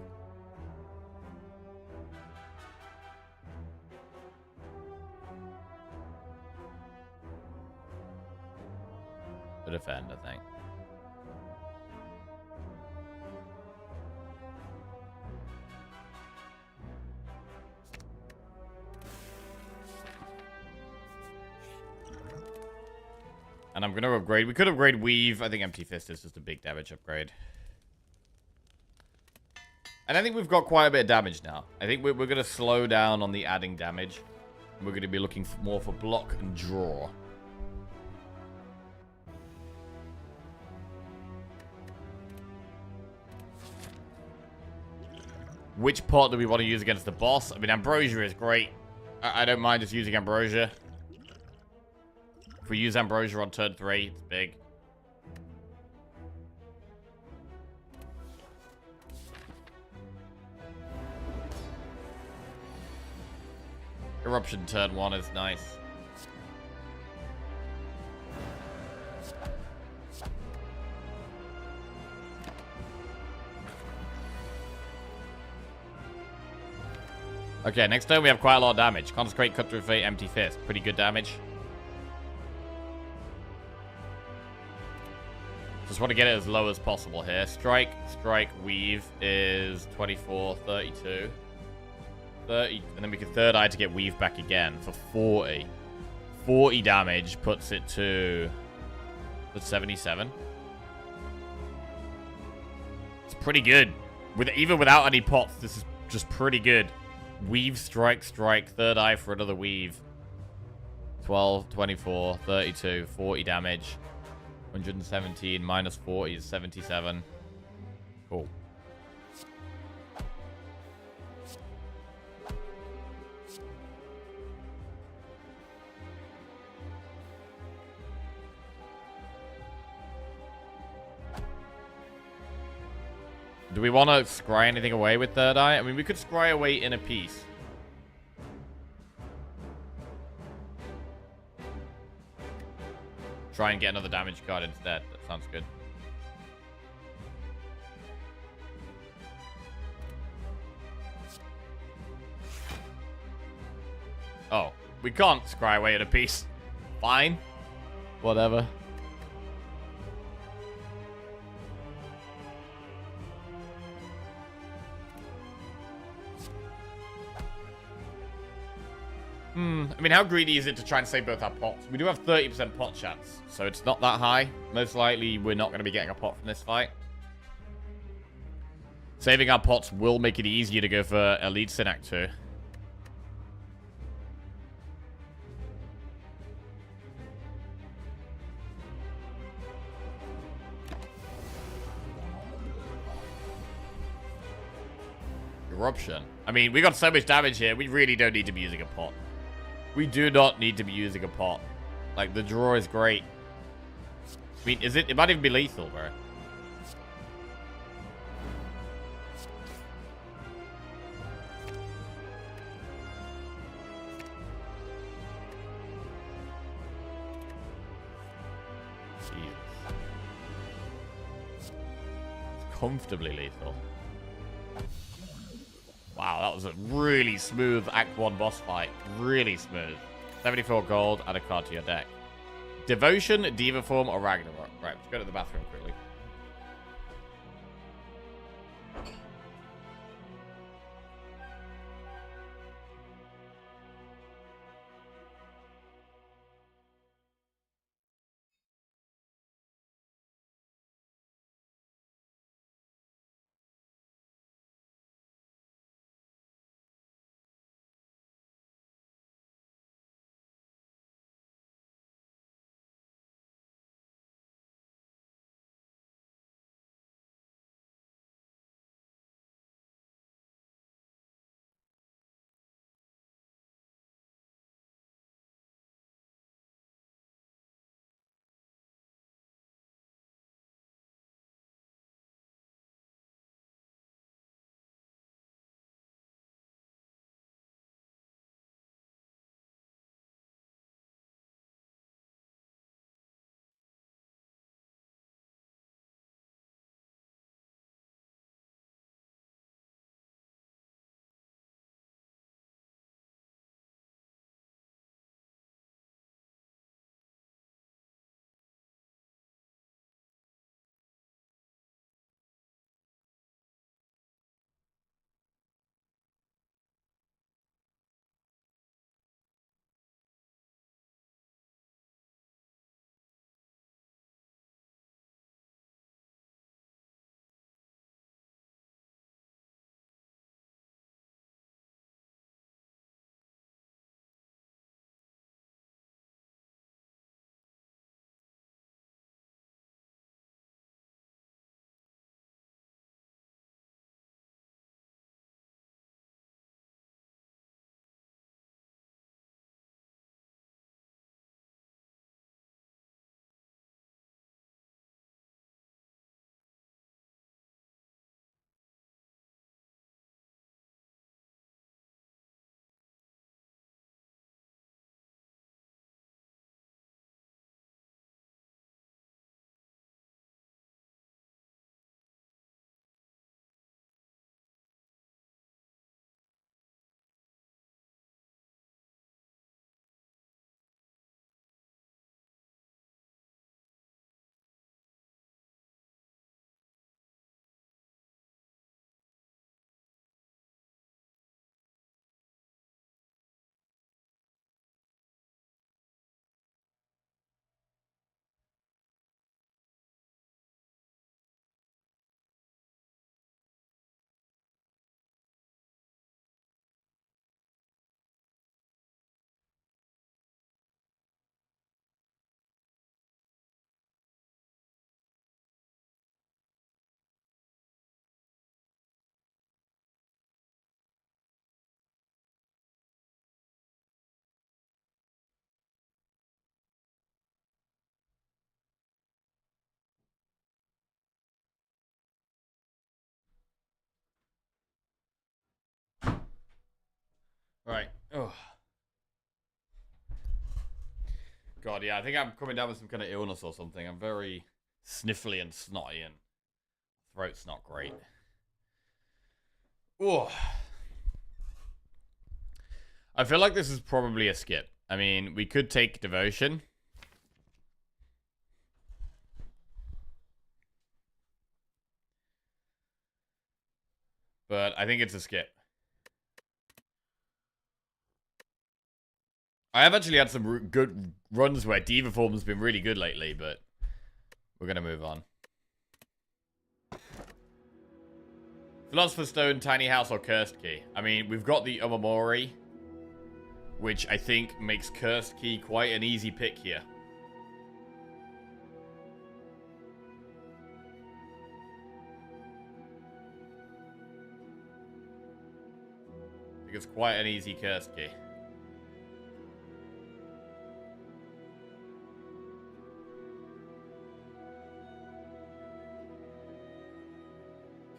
The defend, I think. And I'm going to upgrade. We could upgrade Weave. I think Empty Fist is just a big damage upgrade. And I think we've got quite a bit of damage now. I think we're going to slow down on the adding damage. We're going to be looking more for block and draw. Which pot do we want to use against the boss? I mean, Ambrosia is great. I don't mind just using Ambrosia. If we use Ambrosia on turn 3, it's big. Eruption turn 1 is nice. Okay, next turn we have quite a lot of damage. Consecrate, Cut Through Fate, Empty Fist. Pretty good damage. Just want to get it as low as possible here. Strike, weave is 24, 32. 30, and then we can third eye to get weave back again for 40. 40 damage puts it to 77. It's pretty good. Even without any pots, this is just pretty good. Weave, strike, third eye for another weave. 12, 24, 32, 40 damage. 117 minus 40 is 77. Cool. Do we want to scry anything away with third eye? I mean, we could scry away in a piece. Try and get another damage card instead. That sounds good. Oh, we can't scry away in a piece. Fine. Whatever. I mean, how greedy is it to try and save both our pots? We do have 30% pot chance, so it's not that high. Most likely, we're not going to be getting a pot from this fight. Saving our pots will make it easier to go for Elites in Act 2. Eruption. I mean, we got so much damage here, we really don't need to be using a pot. We do not need to be using a pot. Like, the draw is great. I mean, it might even be lethal, bro. Jesus. It's comfortably lethal. Wow, that was a really smooth Act 1 boss fight. Really smooth. 74 gold, add a card to your deck. Devotion, Diva Form, or Ragnarok. Right, let's go to the bathroom quickly. Right. Oh. God, yeah, I think I'm coming down with some kind of illness or something. I'm very sniffly and snotty, and throat's not great. Oh. I feel like this is probably a skip. I mean, we could take devotion. But I think it's a skip. I have actually had some good runs where Diva form's been really good lately, but we're going to move on. Philosopher's Stone, Tiny House, or Cursed Key? I mean, we've got the Omamori, which I think makes Cursed Key quite an easy pick here. I think it's quite an easy Cursed Key.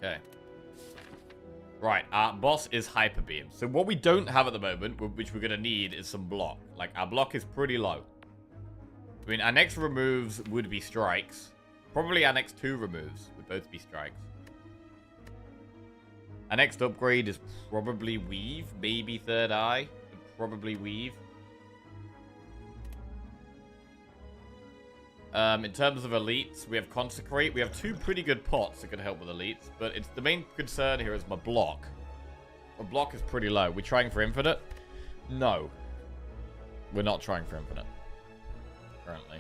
Okay. Right, our boss is Hyper Beam. So what we don't have at the moment, which we're going to need, is some block. Like, our block is pretty low. I mean, our next removes would be strikes. Probably our next two removes would both be strikes. Our next upgrade is probably Weave. Maybe Third Eye. But probably Weave. In terms of elites, we have Consecrate. We have two pretty good pots that can help with elites. But it's the main concern here is my block. My block is pretty low. We're trying for Infinite? No. We're not trying for Infinite. Currently.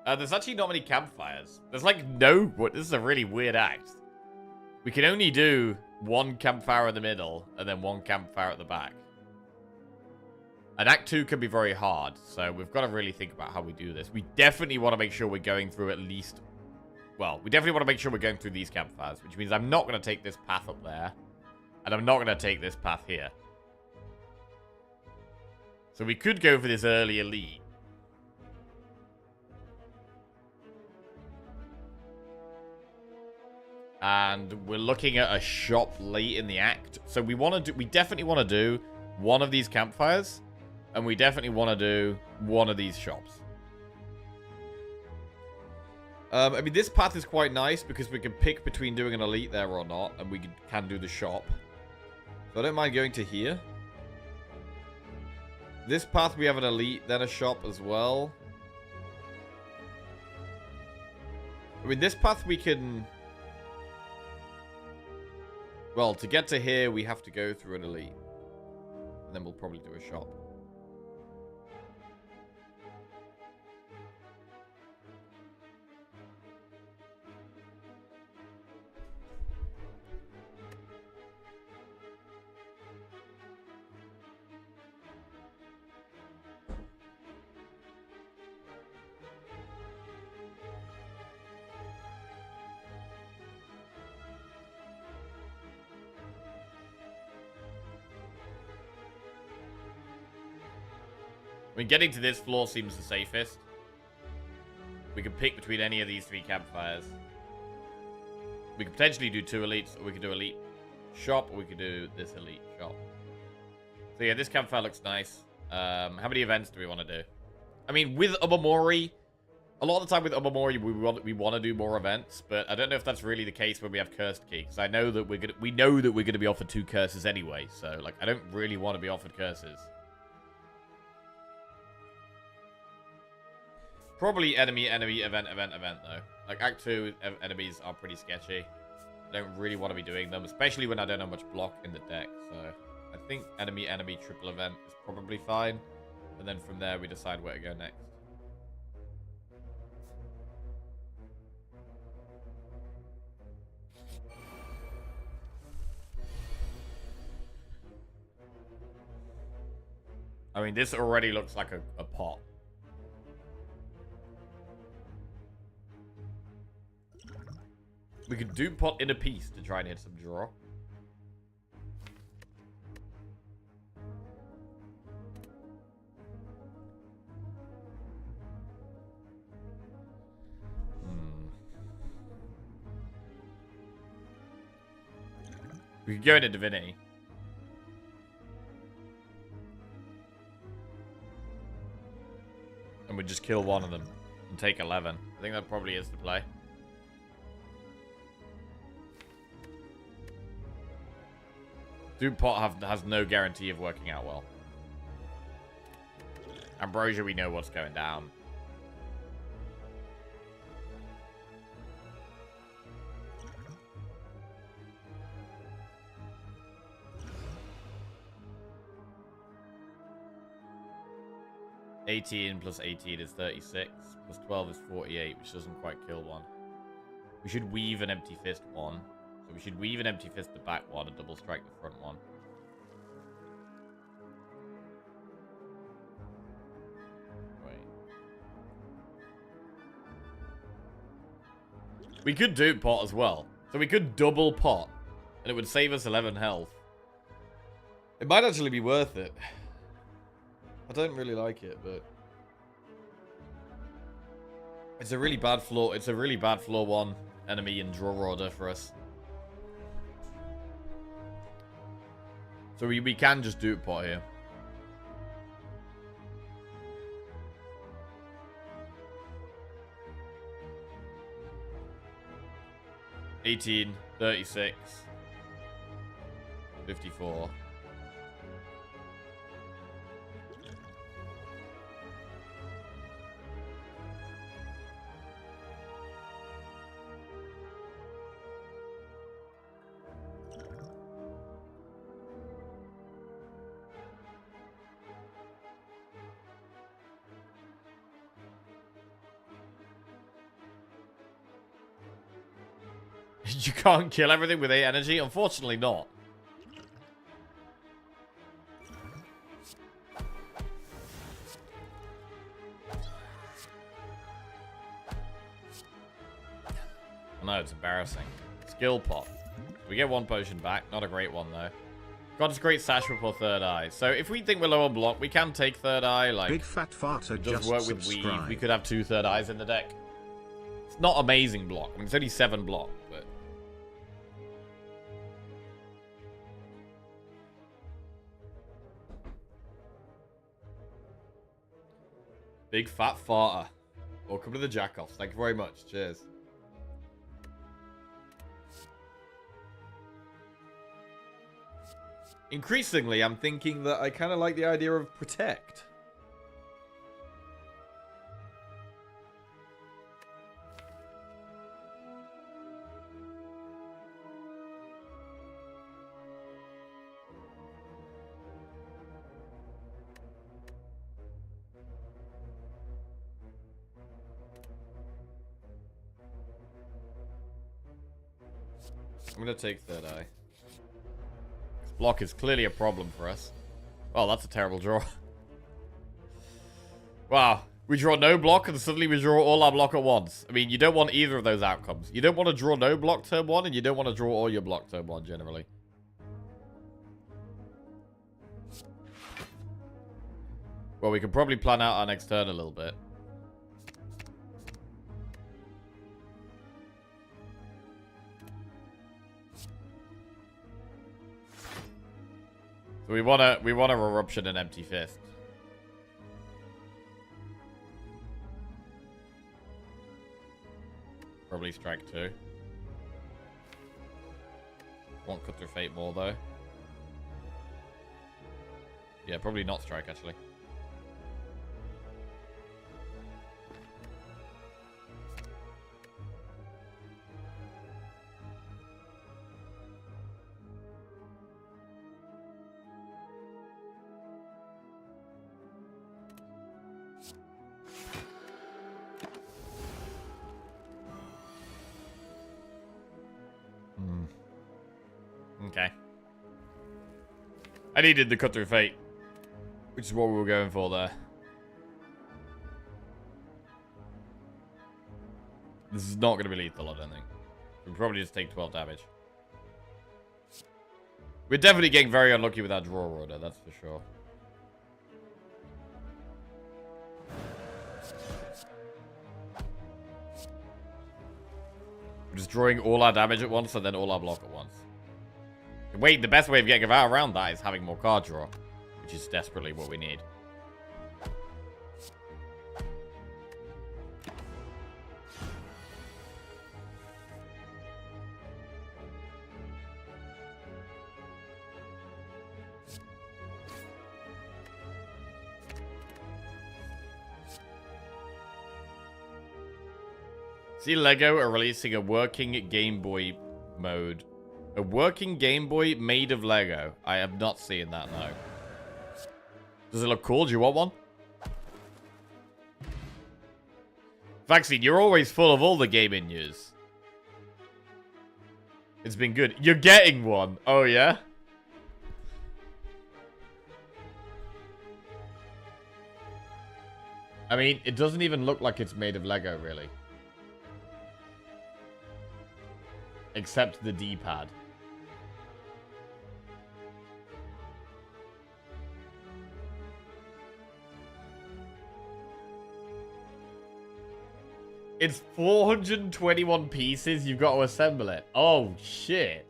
There's actually not many campfires. There's like no... This is a really weird act. We can only do one campfire in the middle and then one campfire at the back. And Act 2 can be very hard, so we've got to really think about how we do this. We definitely want to make sure we're going through at least... Well, we definitely want to make sure we're going through these campfires, which means I'm not going to take this path up there. And I'm not going to take this path here. So we could go for this early elite. And we're looking at a shop late in the act. So we want to do... We definitely want to do one of these campfires. And we definitely want to do one of these shops. I mean, this path is quite nice because we can pick between doing an elite there or not. And we can do the shop. So I don't mind going to here. This path we have an elite, then a shop as well. I mean, this path we can... Well, to get to here, we have to go through an elite. And then we'll probably do a shop. I mean, getting to this floor seems the safest. We can pick between any of these three campfires. We could potentially do two elites, or we could do elite shop, or we could do this elite shop. So yeah, this campfire looks nice. How many events do we want to do? I mean, with Omamori, a lot of the time with Omamori, we want to do more events, but I don't know if that's really the case when we have Cursed Key, because I know that we know that we're gonna be offered 2 curses anyway. So like, I don't really want to be offered curses. Probably enemy, event, though. Like, Act 2 enemies are pretty sketchy. I don't really want to be doing them, especially when I don't have much block in the deck. So, I think enemy, triple event is probably fine. And then from there, we decide where to go next. I mean, this already looks like a pot. We could do pot in a piece to try and hit some draw. We could go into Divinity. And we'd just kill one of them and take 11. I think that probably is the play. Dude Pot has no guarantee of working out well. Ambrosia, we know what's going down. $18 plus 18 is 36. Plus 12 is 48, which doesn't quite kill one. We should weave an Empty Fist one. So we should weave an Empty Fist the back one and double strike the front one. We could do Pot as well. So we could double Pot. And it would save us 11 health. It might actually be worth it. I don't really like it, but... It's a really bad floor. It's a really bad floor 1 enemy in draw order for us. So we can just do Pot here. $18, 36, 54. You can't kill everything with 8 energy? Unfortunately not. I know, it's embarrassing. Skill Pot. We get 1 potion back. Not a great one, though. Got a great sash before Third Eye. So if we think we're low on block, we can take Third Eye. Like, Big Fat Farter it does just work with subscribe. Weave. We could have 2 Third Eyes in the deck. It's not amazing block. I mean, it's only 7 block, but... Big Fat Farter. Welcome to the Jackoffs. Thank you very much. Cheers. Increasingly, I'm thinking that I kind of like the idea of Protect. I'm going to take Third Eye. This block is clearly a problem for us. Oh, that's a terrible draw. Wow. We draw no block and suddenly we draw all our block at once. I mean, you don't want either of those outcomes. You don't want to draw no block turn 1 and you don't want to draw all your block turn 1 generally. Well, we can probably plan out our next turn a little bit. So we want to Eruption and Empty Fist. Probably strike 2. Won't cut through Fate more though. Yeah, probably not strike actually. Okay. I needed the cut through Fate, which is what we were going for there. This is not going to be lethal, I don't think. We'll probably just take 12 damage. We're definitely getting very unlucky with our draw order, that's for sure. We're just drawing all our damage at once and then all our block at once. Wait, the best way of getting around that is having more card draw, which is desperately what we need. See, Lego are releasing a working Game Boy mode. A working Game Boy made of Lego. I have not seen that, no. Does it look cool? Do you want one? Vaccine, you're always full of all the gaming news. It's been good. You're getting one. Oh, yeah? I mean, it doesn't even look like it's made of Lego, really. Except the D-pad. It's 421 pieces. You've got to assemble it. Oh, shit.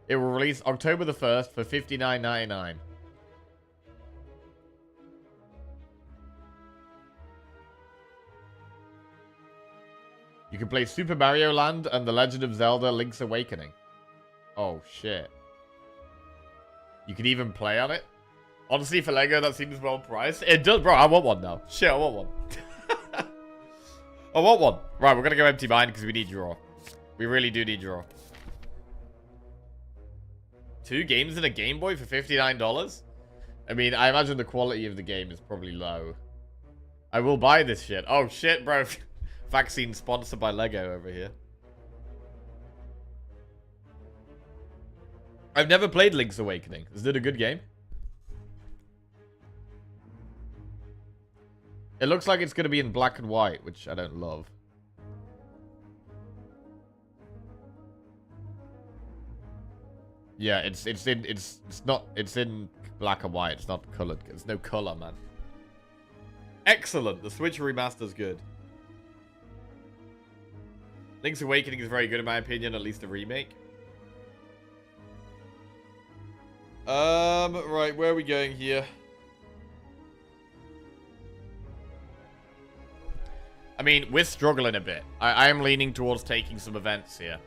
It will release October the 1st for $59.99. You can play Super Mario Land and The Legend of Zelda Link's Awakening. Oh, shit. You can even play on it? Honestly, for Lego, that seems well priced. It does, bro. I want one now. Shit, I want one. I want one. Right, we're going to go empty mind because we need draw. We really do need draw. 2 games in a Game Boy for $59? I mean, I imagine the quality of the game is probably low. I will buy this shit. Oh, shit, bro. Vaccine sponsored by Lego over here. I've never played Link's Awakening. Is it a good game? It looks like it's going to be in black and white, which I don't love. Yeah, it's in black and white. It's not colored. There's no color, man. Excellent. The Switch remaster's good. Link's Awakening is very good in my opinion, at least the remake. Right, where are we going here? I mean, we're struggling a bit. I am leaning towards taking some events here.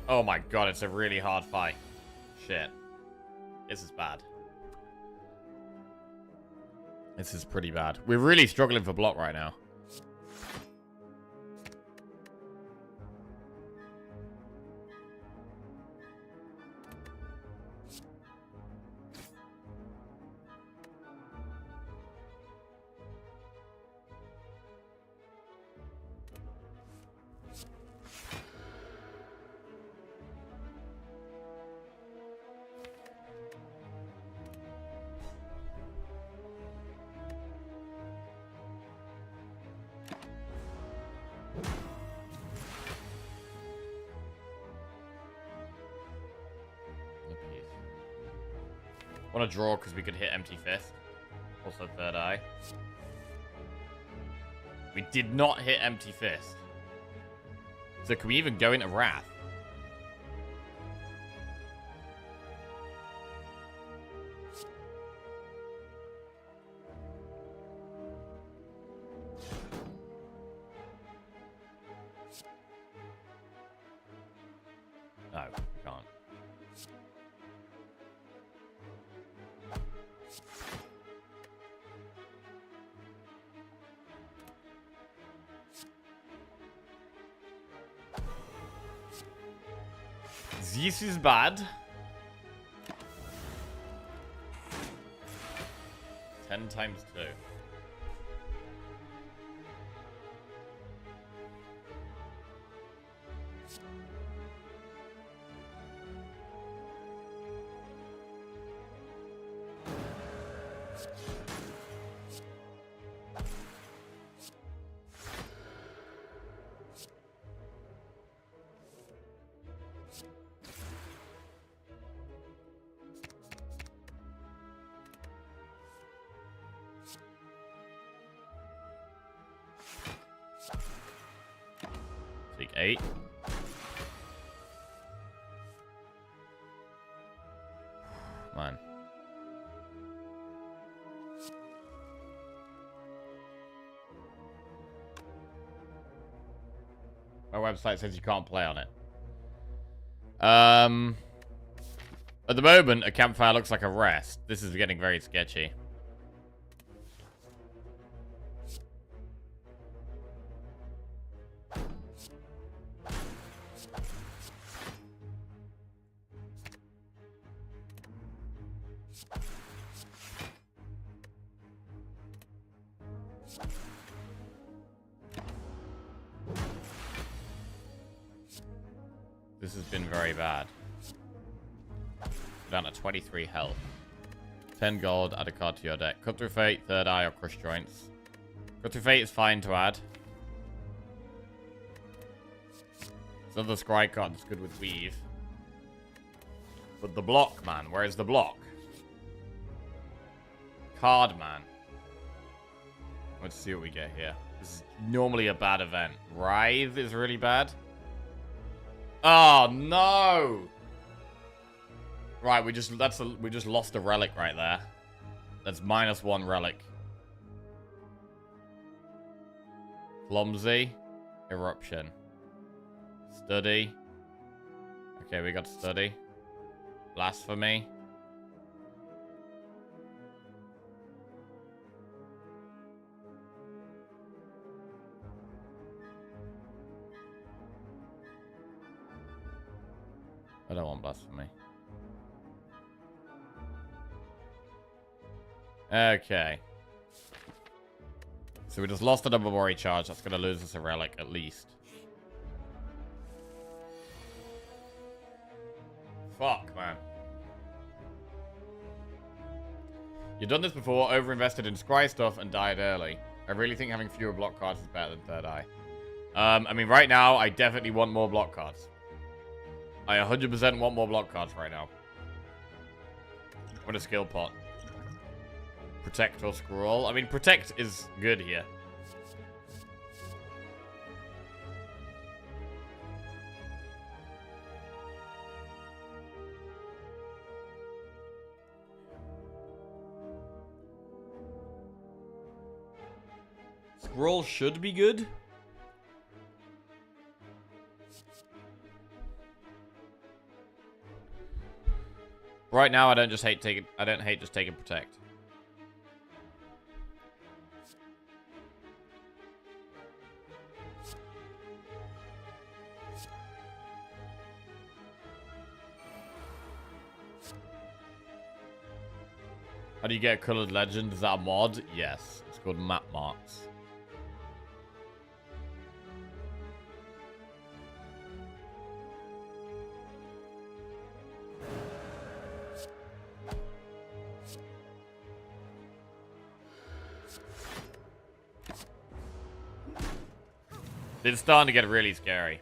Oh my god, it's a really hard fight. Shit. This is bad. This is pretty bad. We're really struggling for block right now. Want to draw because we could hit empty fist. Also third eye. We did not hit empty fist. So can we even go into wrath? No, we can't. This is bad. 10 times 2. 8. Man. My website says you can't play on it. At the moment, a campfire looks like a rest. This is getting very sketchy. This has been very bad. Down to 23 health. 10 gold, add a card to your deck. Cut through fate, third eye, or crush joints. Cut through fate is fine to add. This other scry card is good with weave. But the block, man. Where is the block? Card, man. Let's see what we get here. This is normally a bad event. Writhe is really bad. Oh, no! Right, we just lost a relic right there. That's -1 relic. Clumsy. Eruption. Study. Okay, we got study. Blasphemy. I don't want blasphemy. Okay. So we just lost a double worry charge. That's going to lose us a relic, at least. Fuck, man. You've done this before, overinvested in scry stuff, and died early. I really think having fewer block cards is better than third eye. I mean, right now, I definitely want more block cards. I 100% want more block cards right now. What a skill pot. Protect or scroll. I mean, protect is good here. Scroll should be good. Right now, I don't hate just taking protect. How do you get a colored legend? Is that a mod? Yes. It's called map marks. It's starting to get really scary.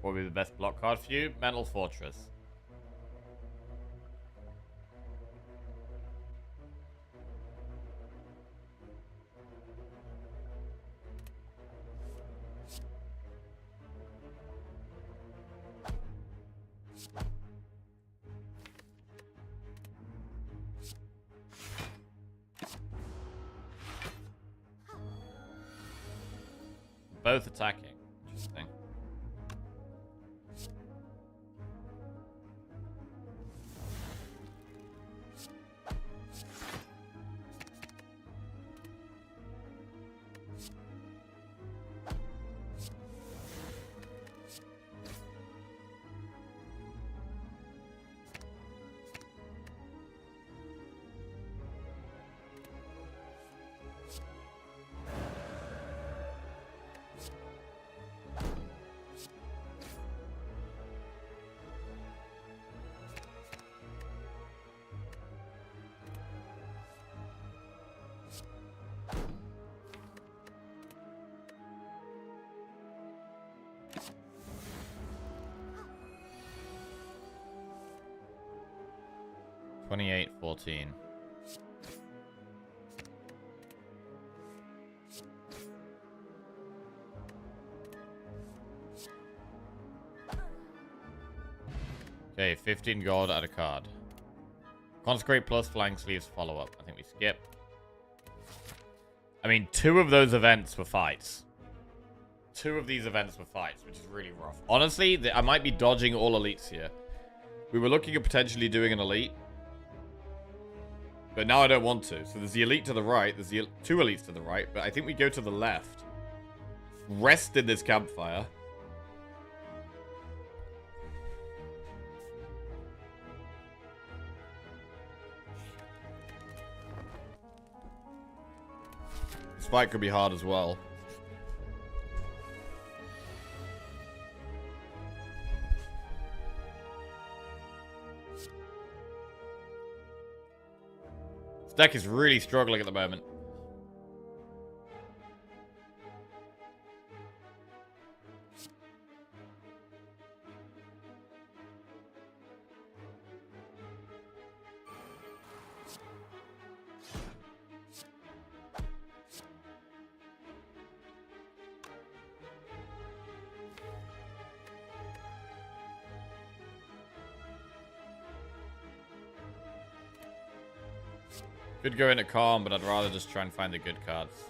What would be the best block card for you? Mental Fortress. Both attacking. Interesting. 28, 14. Okay, 15 gold, add a card. Consecrate plus flying sleeves follow-up. I think we skip. I mean, 2 of those events were fights. 2 of these events were fights, which is really rough. Honestly, I might be dodging all elites here. We were looking at potentially doing an elite. But now I don't want to. So there's the elite to the right. There's the 2 elites to the right. But I think we go to the left. Rest in this campfire. This fight could be hard as well. This deck is really struggling at the moment. Could go into calm, but I'd rather just try and find the good cards.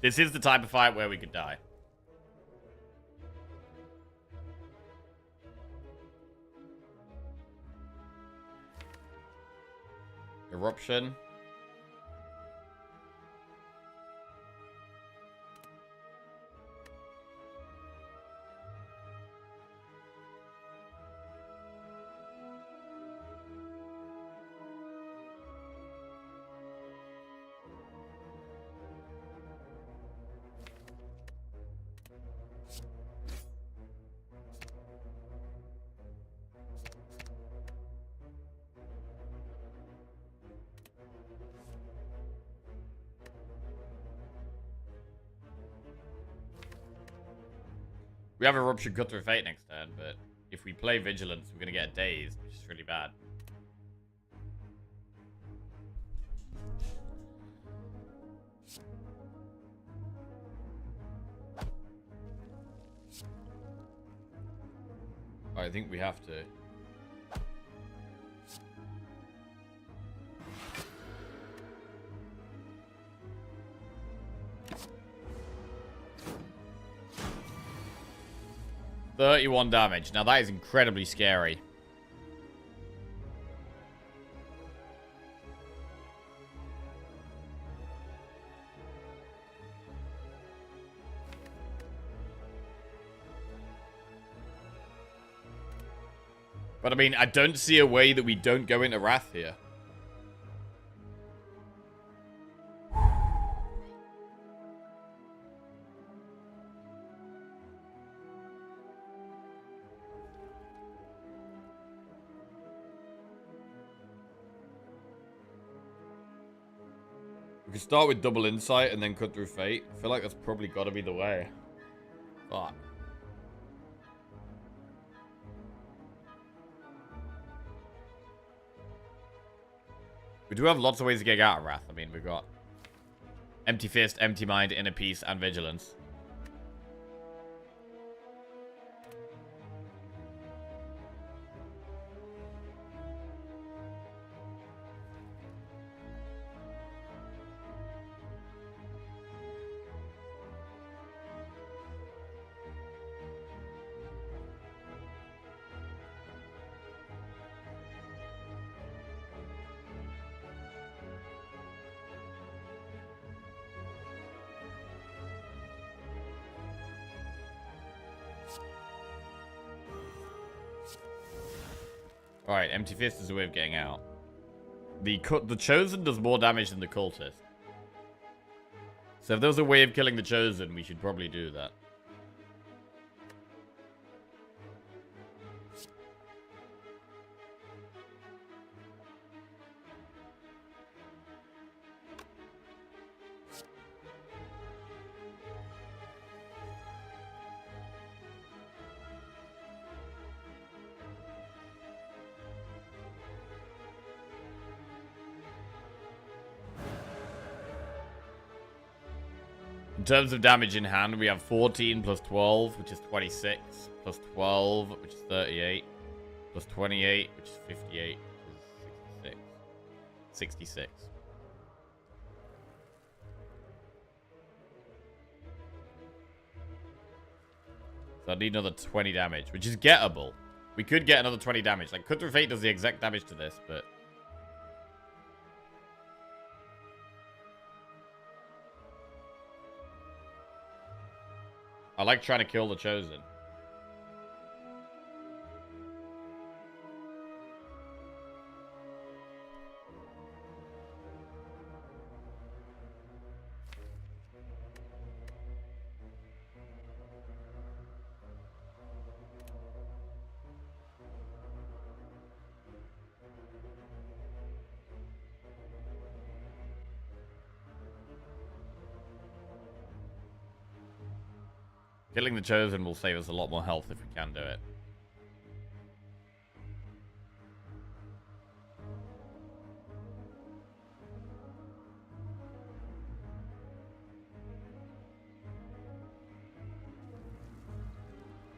This is the type of fight where we could die. Eruption. We have Eruption Cut Through Fate next turn, but if we play Vigilance, we're going to get Dazed, which is really bad. I think we have to. $31 damage. Now that is incredibly scary. But I mean, I don't see a way that we don't go into Wrath here. We could start with double insight and then cut through fate. I feel like that's probably got to be the way. Fuck. We do have lots of ways to get out of Wrath. I mean, we've got Empty Fist, Empty Mind, Inner Peace, and Vigilance. Alright, Empty Fist is a way of getting out. The Chosen does more damage than the Cultist. So if there was a way of killing the Chosen, we should probably do that. In terms of damage in hand, we have 14 plus 12, which is 26, plus 12, which is 38, plus 28, which is 58, which is 66. So I need another 20 damage, which is gettable. We could get another 20 damage. Like, Cutthroat Fate does the exact damage to this, but... I like trying to kill the Chosen. Killing the Chosen will save us a lot more health if we can do it.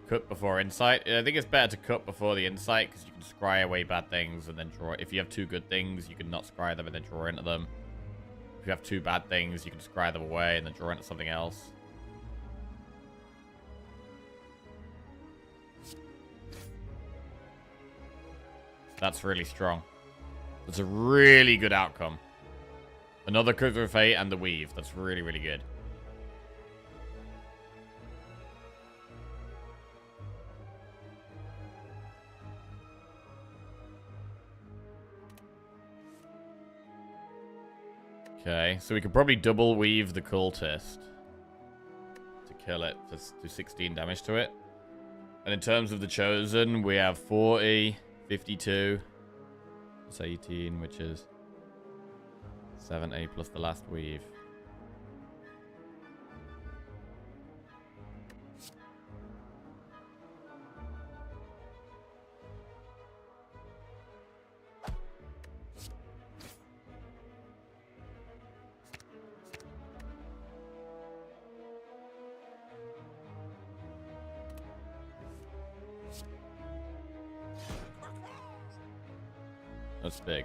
Cut before insight. I think it's better to cut before the insight because you can scry away bad things and then draw. If you have two good things, you can not scry them and then draw into them. If you have two bad things, you can scry them away and then draw into something else. That's really strong. That's a really good outcome. Another Cutthroat Fate and the Weave. That's really, really good. Okay, so we could probably double weave the cultist to kill it, to do 16 damage to it. And in terms of the Chosen, we have 40, 52, that's 18, which is 70 plus the last weave. That's big.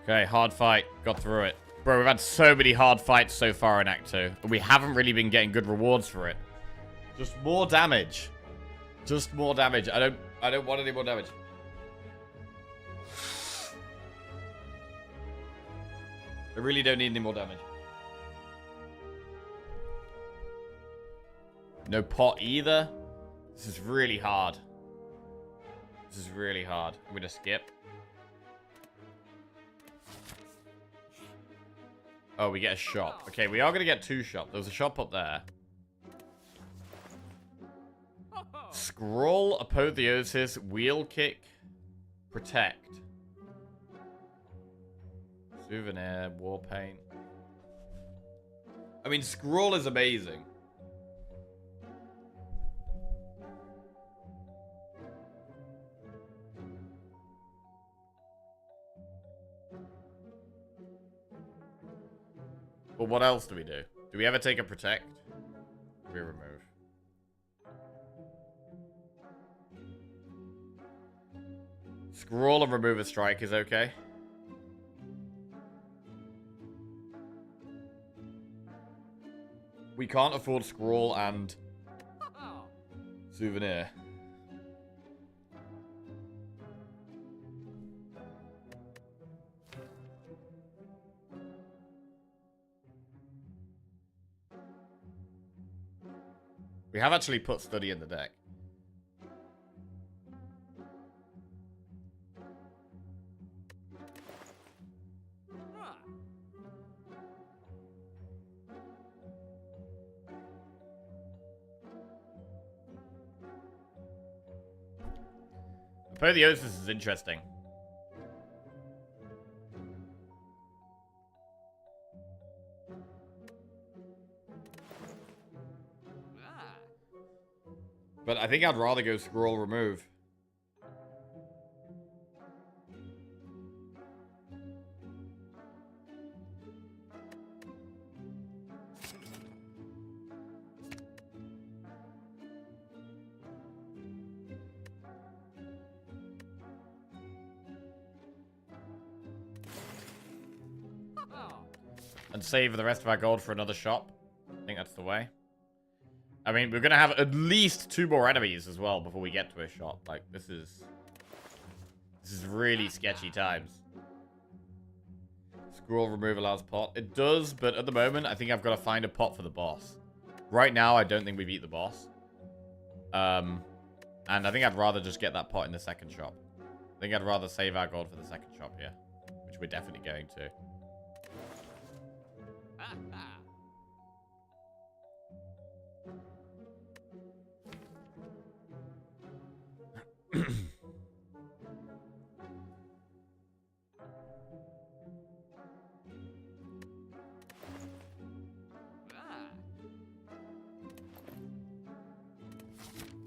Okay, hard fight. Got through it. Bro, we've had so many hard fights so far in Act 2. But we haven't really been getting good rewards for it. Just more damage. Just more damage. I don't want any more damage. I really don't need any more damage. No pot either. This is really hard. This is really hard. I'm gonna skip. Oh, we get a shop. Okay, we are gonna get two shops. There's a shop up there. Scroll, Apotheosis, Wheel Kick, Protect. Souvenir, War Paint. I mean, Scroll is amazing. But what else do we do? Do we ever take a Protect? We remove. Scroll and remove a strike is okay. We can't afford Scroll and Souvenir. We have actually put Study in the deck. Apotheosis is interesting. But I think I'd rather go Scroll Remove. and save the rest of our gold for another shop. I think that's the way. I mean, we're going to have at least 2 more enemies as well before we get to a shop. Like, this is really sketchy times. Scroll remove allows pot. It does, but at the moment, I think I've got to find a pot for the boss. Right now, I don't think we beat the boss. And I think I'd rather just get that pot in the second shop. I think I'd rather save our gold for the second shop here. Which we're definitely going to.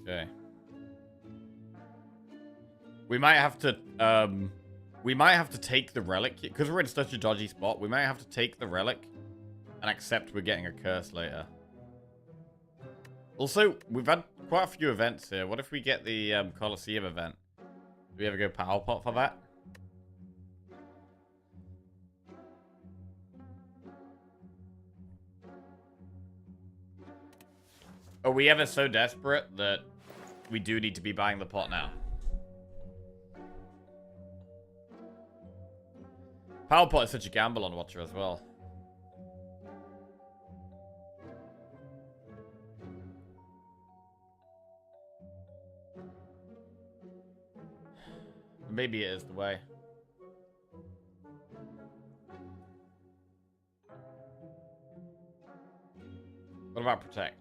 Okay. We might have to take the relic because we're in such a dodgy spot. We might have to take the relic and accept we're getting a curse later. Also, we've had quite a few events here. What if we get the Colosseum event? Do we ever go power pot for that? Are we ever so desperate that we do need to be buying the pot now? Power pot is such a gamble on Watcher as well. Maybe it is the way. What about protect?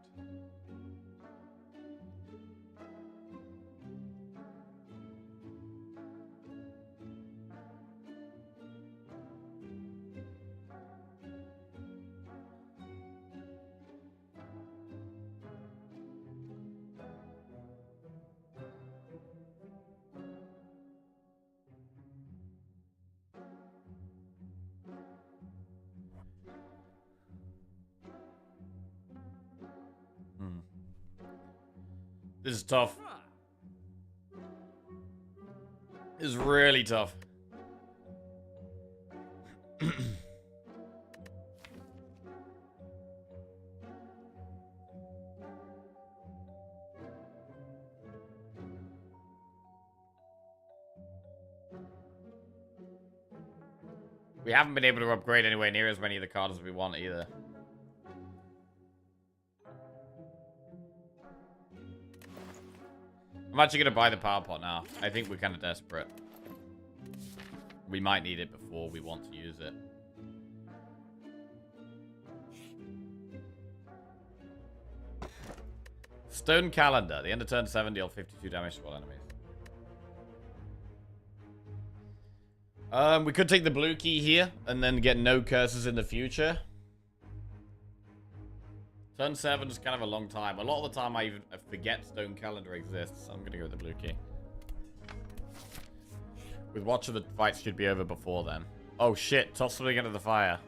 This is tough. This is really tough. We haven't been able to upgrade anywhere near as many of the cards as we want either. I'm actually going to buy the power pot now. I think we're kind of desperate. We might need it before we want to use it. Stone Calendar. The end of turn 7 deal 52 damage to all enemies. We could take the blue key here and then get no curses in the future. Turn 7 is kind of a long time. A lot of the time I forget Stone Calendar exists. So I'm going to go with the blue key. With Watcher, the fight should be over before then. Oh shit, toss something into the fire.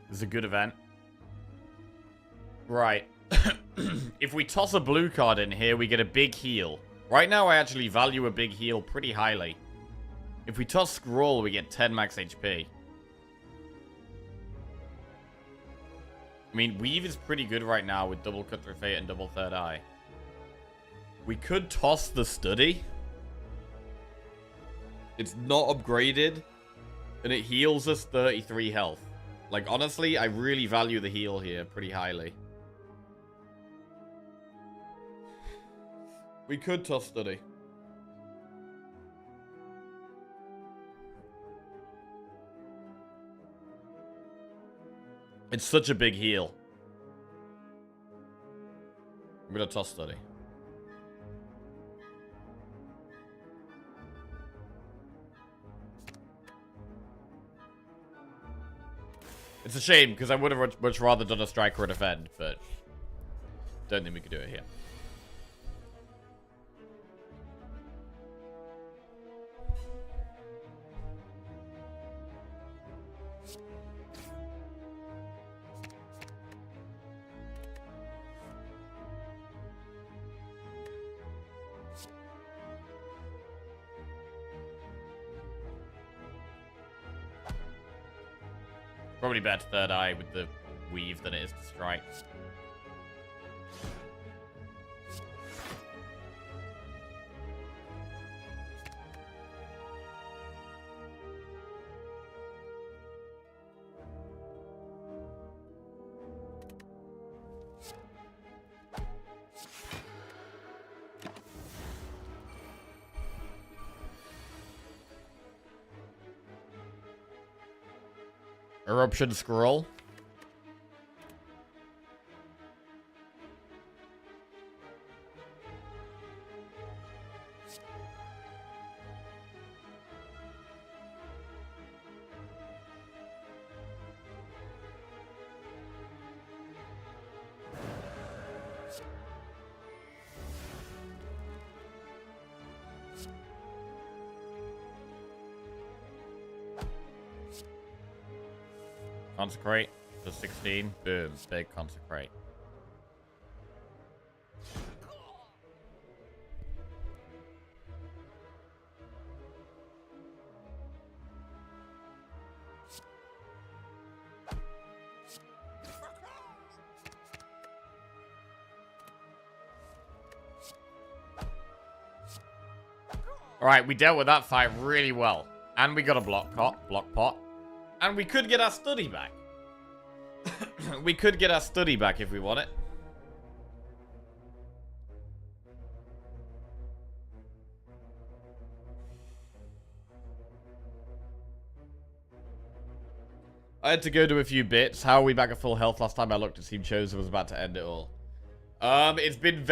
This is a good event. Right. If we toss a blue card in here, we get a big heal. Right now I actually value a big heal pretty highly. If we toss Scroll, we get 10 max HP. I mean, Weave is pretty good right now with double Cut Through Fate and double Third Eye. We could toss the Study. It's not upgraded, and it heals us 33 health. Like, honestly, I really value the heal here pretty highly. We could toss Study. It's such a big heal. I'm gonna toss Study. It's a shame, because I would have much rather done a strike or a defend, but don't think we could do it here. Probably better third eye with the weave than it is to strike. Eruption scroll. Consecrate to 16. Boom. Big consecrate. Alright, we dealt with that fight really well. And we got a block pot. And we could get our study back. We could get our study back if we want it. I had to go do a few bits. How are we back at full health? Last time I looked, it seemed Chosen was about to end it all. It's been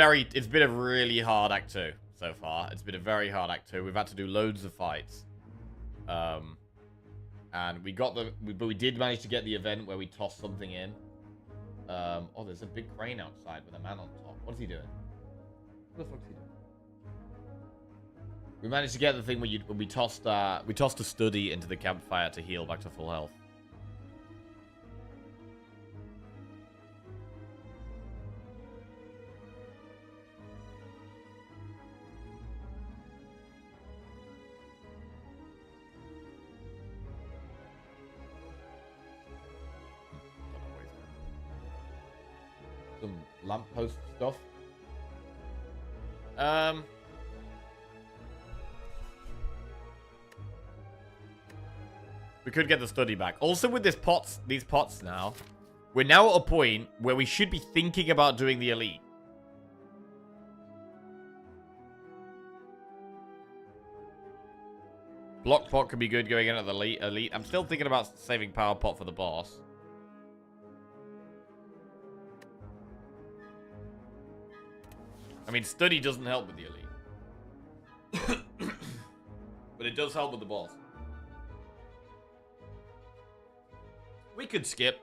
a really hard Act 2 so far. It's been a very hard Act 2. We've had to do loads of fights. And we got but we did manage to get the event where we tossed something in. Oh, there's a big crane outside with a man on top. What is he doing? What the fuck is he doing? We managed to get the thing where we tossed a study into the campfire to heal back to full health. Some lamppost stuff. We could get the study back. Also with these pots now, we're now at a point where we should be thinking about doing the elite. Block pot could be good going in at the elite. I'm still thinking about saving power pot for the boss. I mean, study doesn't help with the elite. But it does help with the boss. We could skip.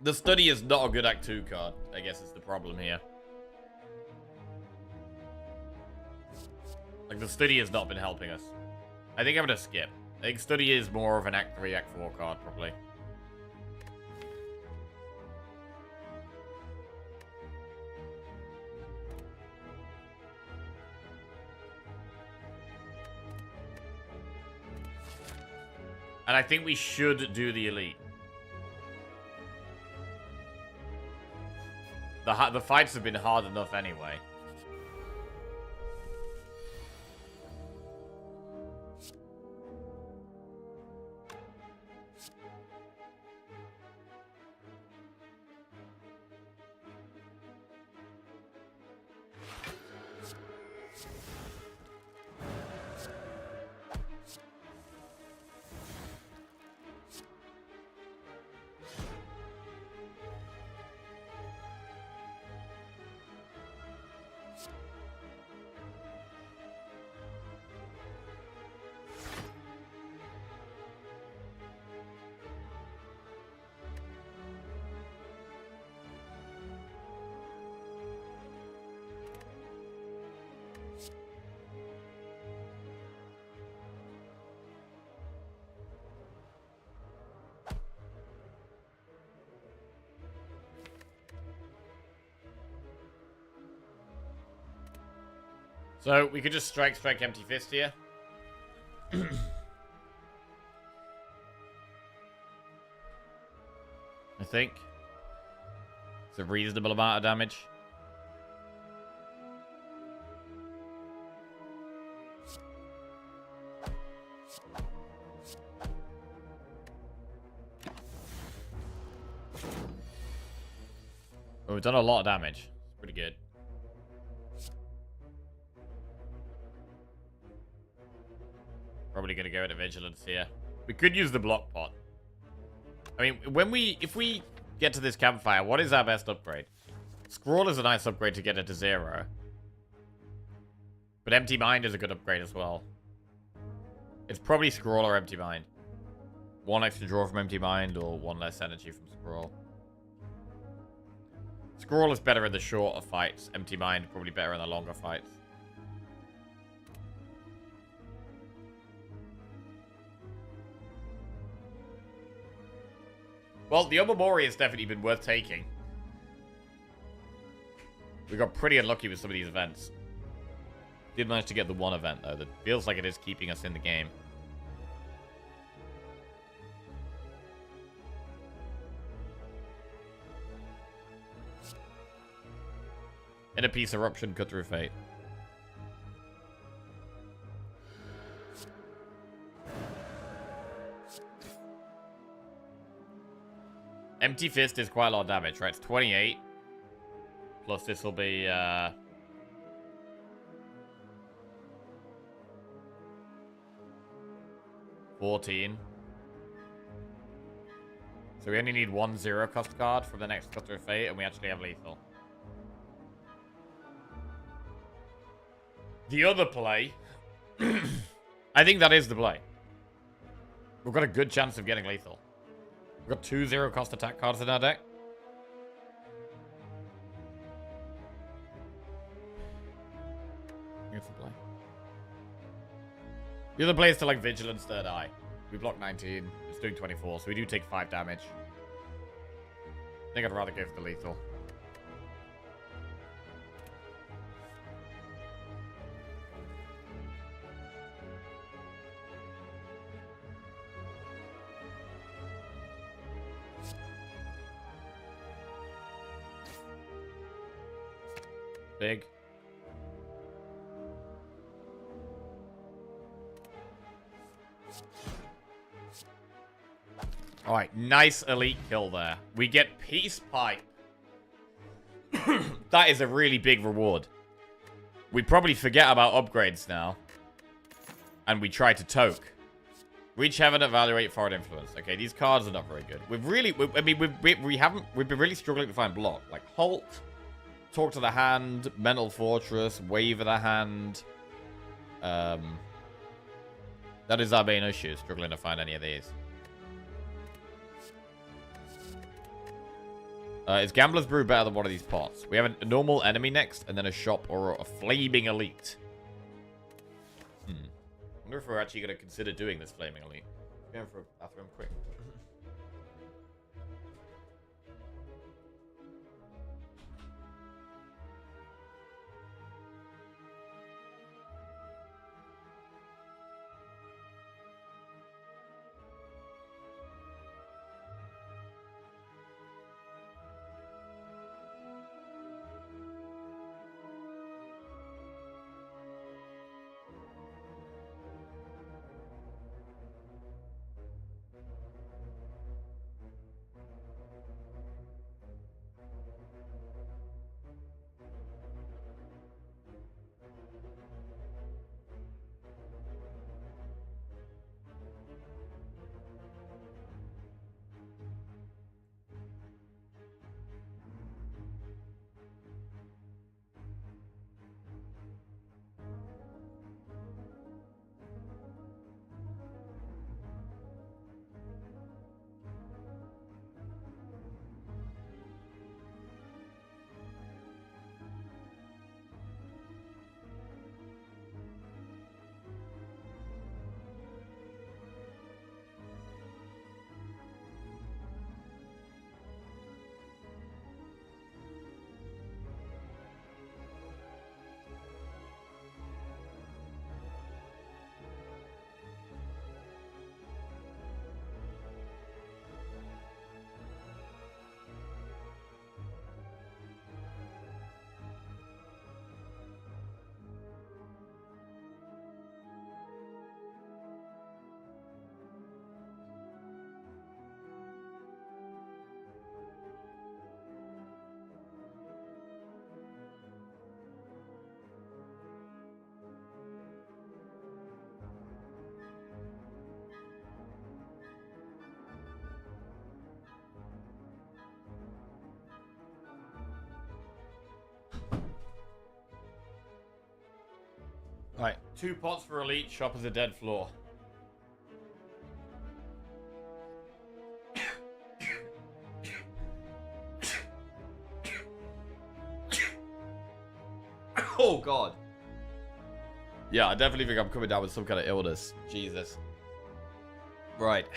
The study is not a good Act 2 card. I guess is the problem here. Like, the study has not been helping us. I think I'm gonna skip. I think study is more of an Act 3, Act 4 card, probably. And I think we should do the elite. The fights have been hard enough anyway. So, we could just strike empty fist here. think. It's a reasonable amount of damage. Oh, we've done a lot of damage. It's pretty good. Probably gonna go into vigilance here. We could use the block pot. I mean, if we get to this campfire, what is our best upgrade? Scroll is a nice upgrade to get it to 0. But Empty Mind is a good upgrade as well. It's probably Scroll or Empty Mind. 1 extra draw from Empty Mind or 1 less energy from Scroll. Scroll is better in the shorter fights. Empty Mind probably better in the longer fights. Well, the Omamori has definitely been worth taking. We got pretty unlucky with some of these events. Did manage to get the one event, though, that feels like it is keeping us in the game. Inner Peace Eruption, Cut Through Fate. Empty Fist is quite a lot of damage, right? It's 28. Plus this will be, 14. So we only need 1 0 cost card from the next Cut Through Fate, and we actually have lethal. The other play... I think that is the play. We've got a good chance of getting lethal. We've got 2 0 cost attack cards in our deck. I think it's the play. The other play is to like Vigilance, Third Eye. We block 19. It's doing 24, so we do take 5 damage. I think I'd rather go for the lethal. Big. Alright, nice elite kill there. We get Peace Pipe. That is a really big reward. We probably forget about upgrades now. And we try to toke. Reach Heaven, Evaluate, Foreign Influence. Okay, these cards are not very good. We've been really struggling to find block. Like Halt, Talk to the Hand, Mental Fortress, Wave of the Hand. That is our main issue, struggling to find any of these. Is Gambler's Brew better than one of these pots? We have a normal enemy next, and then a shop or a flaming elite. I wonder if we're actually going to consider doing this flaming elite. Going for a bathroom quick. Right, 2 pots for elite, shop as a dead floor. Oh god. Yeah, I definitely think I'm coming down with some kind of illness. Jesus. Right.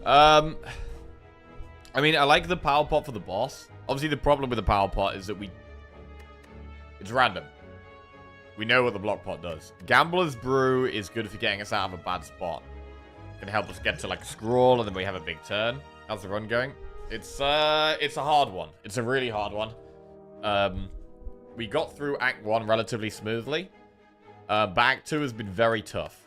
I mean, I like the power pot for the boss. Obviously, the problem with the power pot is that it's random. We know what the block pot does. Gambler's Brew is good for getting us out of a bad spot. Can help us get to, like, a scroll, and then we have a big turn. How's the run going? It's a hard one. It's a really hard one. We got through Act 1 relatively smoothly. But Act 2 has been very tough.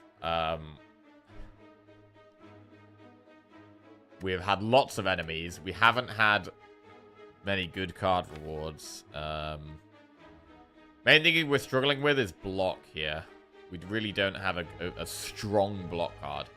We have had lots of enemies. We haven't had many good card rewards. Main thing we're struggling with is block here. We really don't have a strong block card.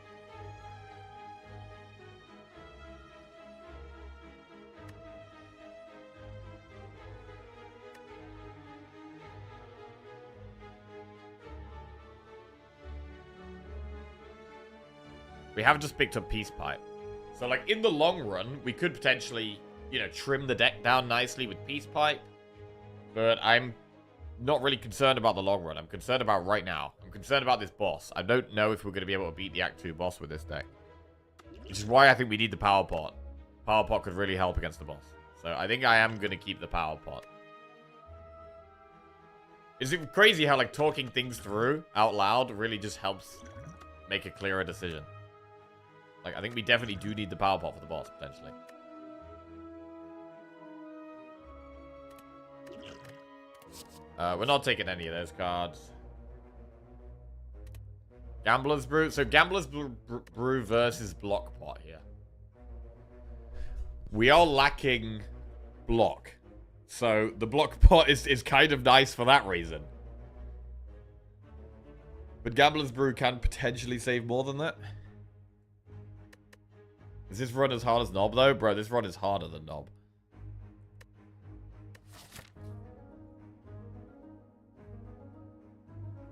We have just picked up Peace Pipe. So, like, in the long run, we could potentially, you know, trim the deck down nicely with Peace Pipe. But I'm not really concerned about the long run. I'm concerned about right now. I'm concerned about this boss. I don't know if we're going to be able to beat the Act 2 boss with this deck. Which is why I think we need the Power Pot. Power Pot could really help against the boss. So I think I am going to keep the Power Pot. Is it crazy how, like, talking things through out loud really just helps make a clearer decision? Like, I think we definitely do need the Power Pot for the boss, potentially. We're not taking any of those cards. Gambler's Brew. So, Gambler's Brew versus Block Pot here. We are lacking block. So, the Block Pot is kind of nice for that reason. But Gambler's Brew can potentially save more than that. Is this run as hard as Knob, though? Bro, this run is harder than Knob.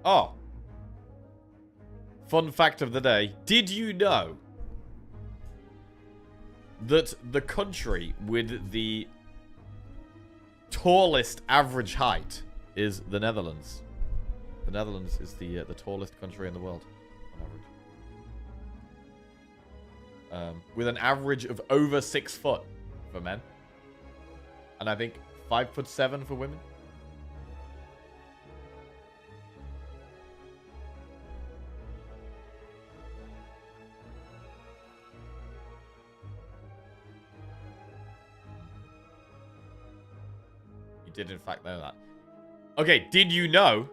Oh. Fun fact of the day. Did you know that the country with the tallest average height is the Netherlands? The Netherlands is the tallest country in the world on average. With an average of over 6 foot for men. And I think 5'7" for women. You did in fact know that. Okay, did you know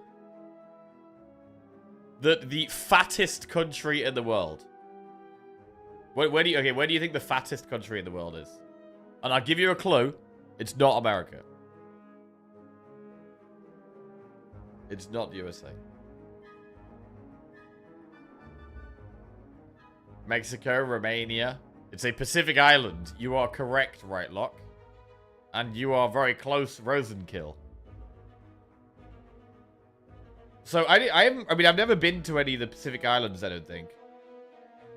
that the fattest country in the world... Where do you think the fattest country in the world is? And I'll give you a clue. It's not America. It's not the USA. Mexico, Romania. It's a Pacific island. You are correct, Right Lock. And you are very close, Rosenkill. So, I mean, I've never been to any of the Pacific Islands, I don't think.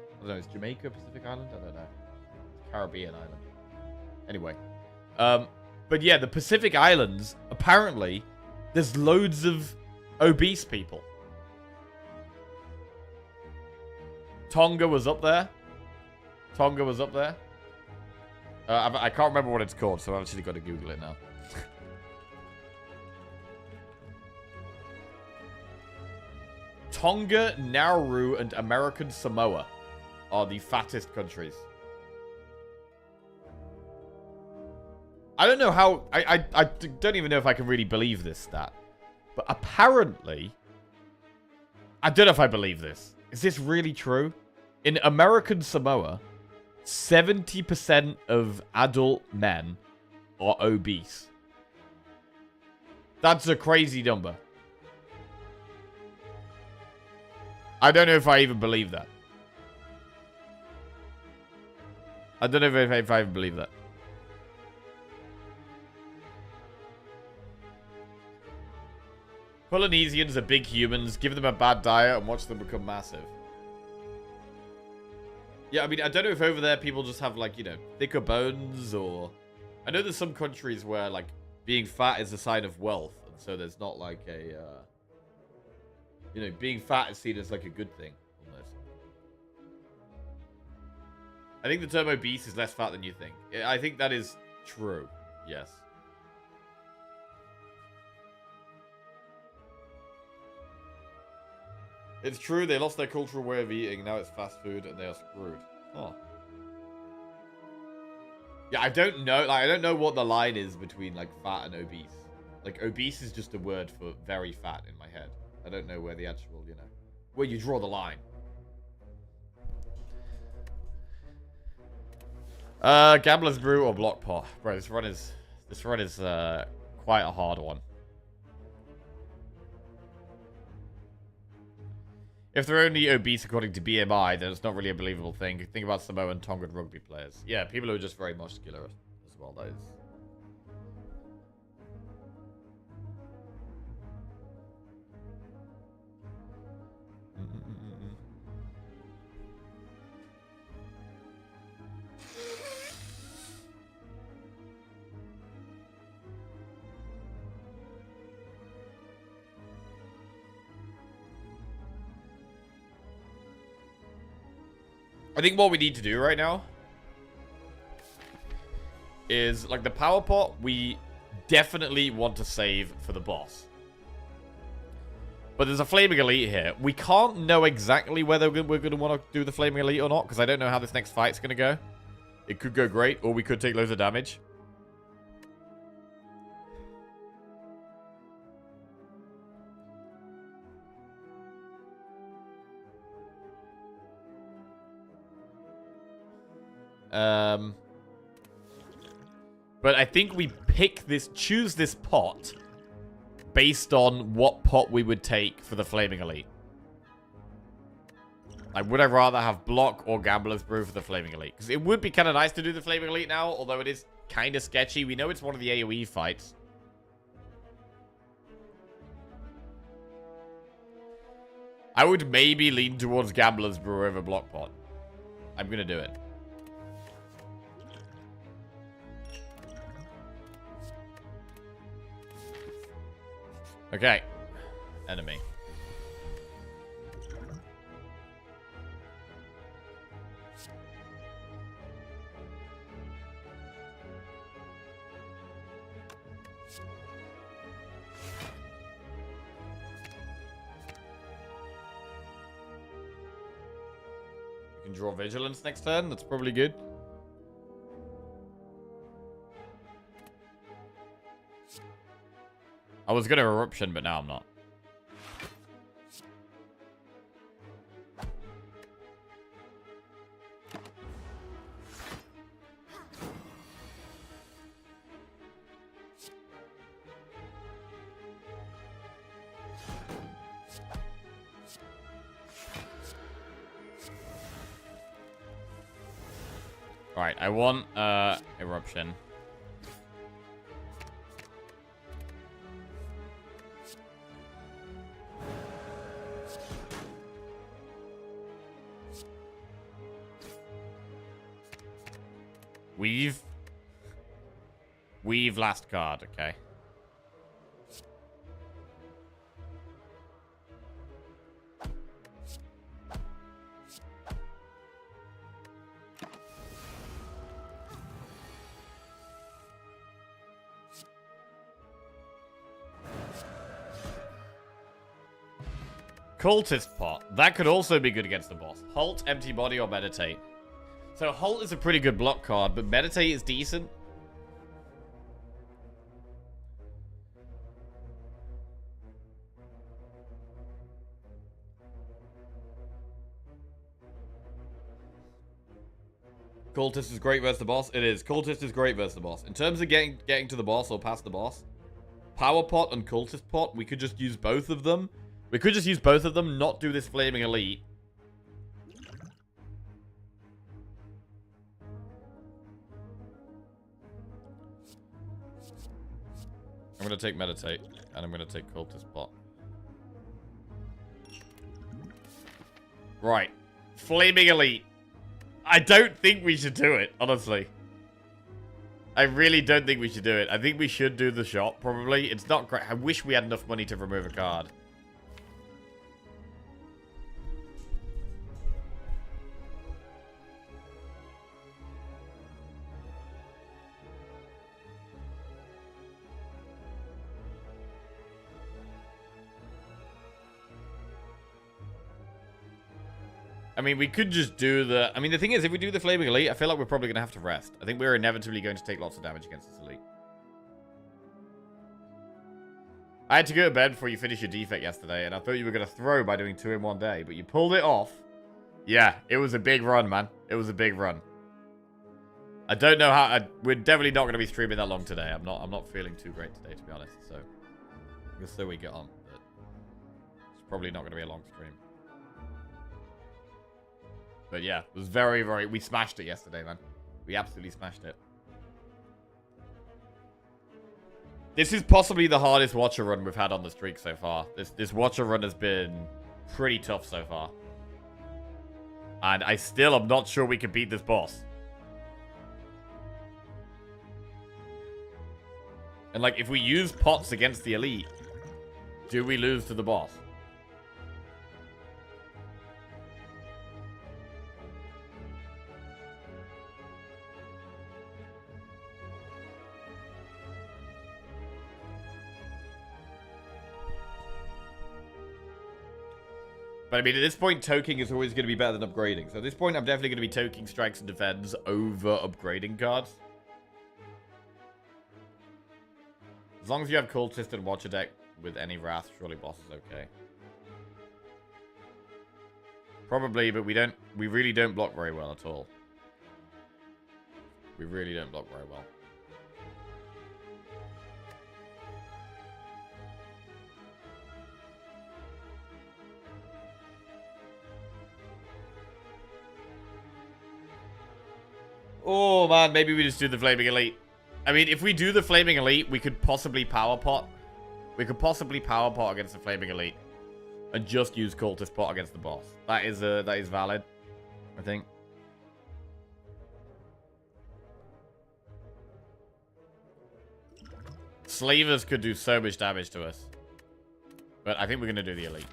I don't know, is Jamaica a Pacific Island? I don't know. It's a Caribbean island. Anyway. But yeah, the Pacific Islands, apparently, there's loads of obese people. Tonga was up there. Tonga was up there. I can't remember what it's called, so I've actually got to Google it now. Tonga, Nauru, and American Samoa are the fattest countries. I don't know how... I don't even know if I can really believe this stat. But apparently... I don't know if I believe this. Is this really true? In American Samoa, 70% of adult men are obese. That's a crazy number. I don't know if I even believe that. I don't know if I even believe that. Polynesians are big humans. Give them a bad diet and watch them become massive. Yeah, I mean, I don't know if over there people just have, like, you know, thicker bones or... I know there's some countries where, like, being fat is a sign of wealth. And so there's not, like, a... you know, being fat is seen as, like, a good thing, almost. I think the term obese is less fat than you think. I think that is true. Yes. It's true, they lost their cultural way of eating, now it's fast food, and they are screwed. Oh. Yeah, I don't know, like, I don't know what the line is between, like, fat and obese. Like, obese is just a word for very fat in my head. I don't know where the actual, you know, where you draw the line. Gambler's Brew or Block Pot? Bro, this run is quite a hard one. If they're only obese according to BMI, then it's not really a believable thing. Think about Samoan Tongan rugby players. Yeah, people who are just very muscular as well, that is. I think what we need to do right now is, like, the power pot, we definitely want to save for the boss. But there's a Flaming Elite here. We can't know exactly whether we're going to want to do the Flaming Elite or not, because I don't know how this next fight's going to go. It could go great, or we could take loads of damage. But I think we choose this pot based on what pot we would take for the Flaming Elite. Like, would I rather have Block or Gambler's Brew for the Flaming Elite? Because it would be kind of nice to do the Flaming Elite now, although it is kind of sketchy. We know it's one of the AoE fights. I would maybe lean towards Gambler's Brew over Block Pot. I'm going to do it. Okay. Enemy. We can draw Vigilance next turn. That's probably good. I was going to Eruption, but now I'm not. Alright, I want Eruption. Weave last card, okay. Cultist Pot. That could also be good against the boss. Halt, Empty Body, or Meditate. So Halt is a pretty good block card, but Meditate is decent. Cultist is great versus the boss. It is. Cultist is great versus the boss. In terms of getting to the boss or past the boss, Power Pot and Cultist Pot, we could just use both of them. We could just use both of them, not do this Flaming Elite. I'm going to take Meditate, and I'm going to take Cultist Pot. Right. Flaming Elite. I don't think we should do it, honestly. I really don't think we should do it. I think we should do the shop, probably. It's not great. I wish we had enough money to remove a card. I mean, we could just do the... I mean, the thing is, if we do the Flaming Elite, I feel like we're probably going to have to rest. I think we're inevitably going to take lots of damage against this Elite. I had to go to bed before you finished your defect yesterday, and I thought you were going to throw by doing 2 in one day, but you pulled it off. Yeah, it was a big run, man. It was a big run. I don't know how... we're definitely not going to be streaming that long today. I'm not feeling too great today, to be honest, so... Just so we get on. But it's probably not going to be a long stream. But yeah, it was very, very... We smashed it yesterday, man. We absolutely smashed it. This is possibly the hardest Watcher run we've had on the streak so far. This Watcher run has been pretty tough so far. And I still am not sure we can beat this boss. And like, if we use pots against the Elite, do we lose to the boss? But I mean, at this point, toking is always going to be better than upgrading. So at this point, I'm definitely going to be toking strikes and defends over upgrading cards. As long as you have Cultist and Watcher deck with any Wrath, surely boss is okay. Probably, but we really don't block very well at all. We really don't block very well. Oh, man, maybe we just do the Flaming Elite. I mean, if we do the Flaming Elite, we could possibly Power Pot. We could possibly Power Pot against the Flaming Elite. And just use Cultist Pot against the boss. That is valid, I think. Slavers could do so much damage to us. But I think we're going to do the Elite.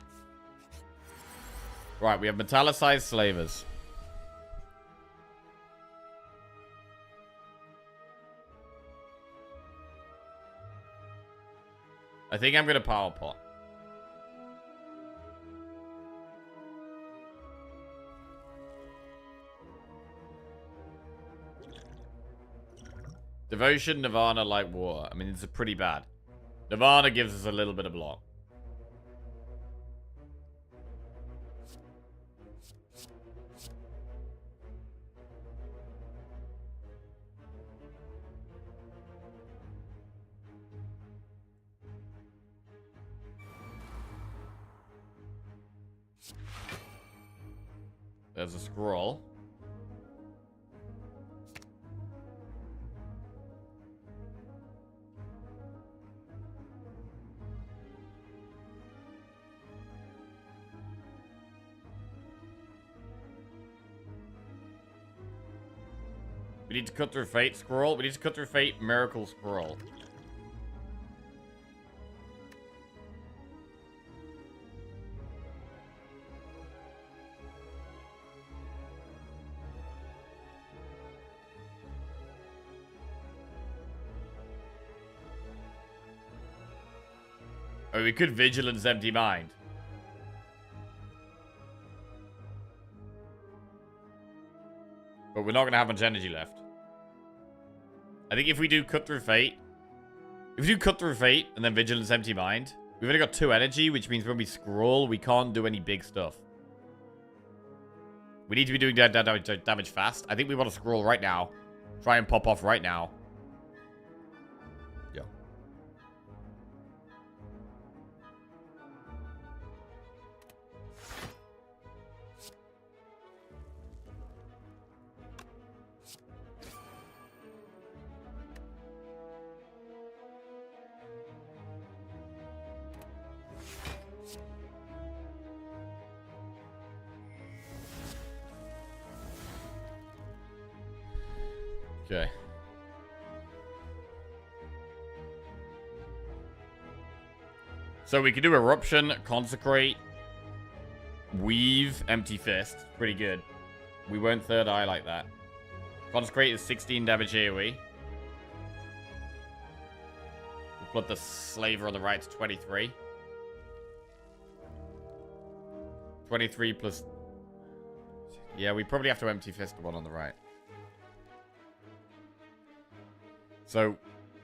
Right, we have Metallicized Slavers. I think I'm going to Power Pot. Devotion, Nirvana, Light Water. I mean, it's pretty bad. Nirvana gives us a little bit of block. There's a scroll. We need to cut through Fate scroll. We need to cut through Fate Miracle scroll. Oh, we could Vigilance Empty Mind. But we're not going to have much energy left. I think if we do Cut Through Fate... If we do Cut Through Fate and then Vigilance Empty Mind, we've only got 2 energy, which means when we scroll, we can't do any big stuff. We need to be doing damage fast. I think we want to scroll right now. Try and pop off right now. Yeah. Okay. So we can do Eruption, Consecrate, Weave, Empty Fist. Pretty good. We won't third eye like that. Consecrate is 16 damage AoE. We'll put the Slaver on the right to 23. 23 plus... Yeah, we probably have to Empty Fist the one on the right. So,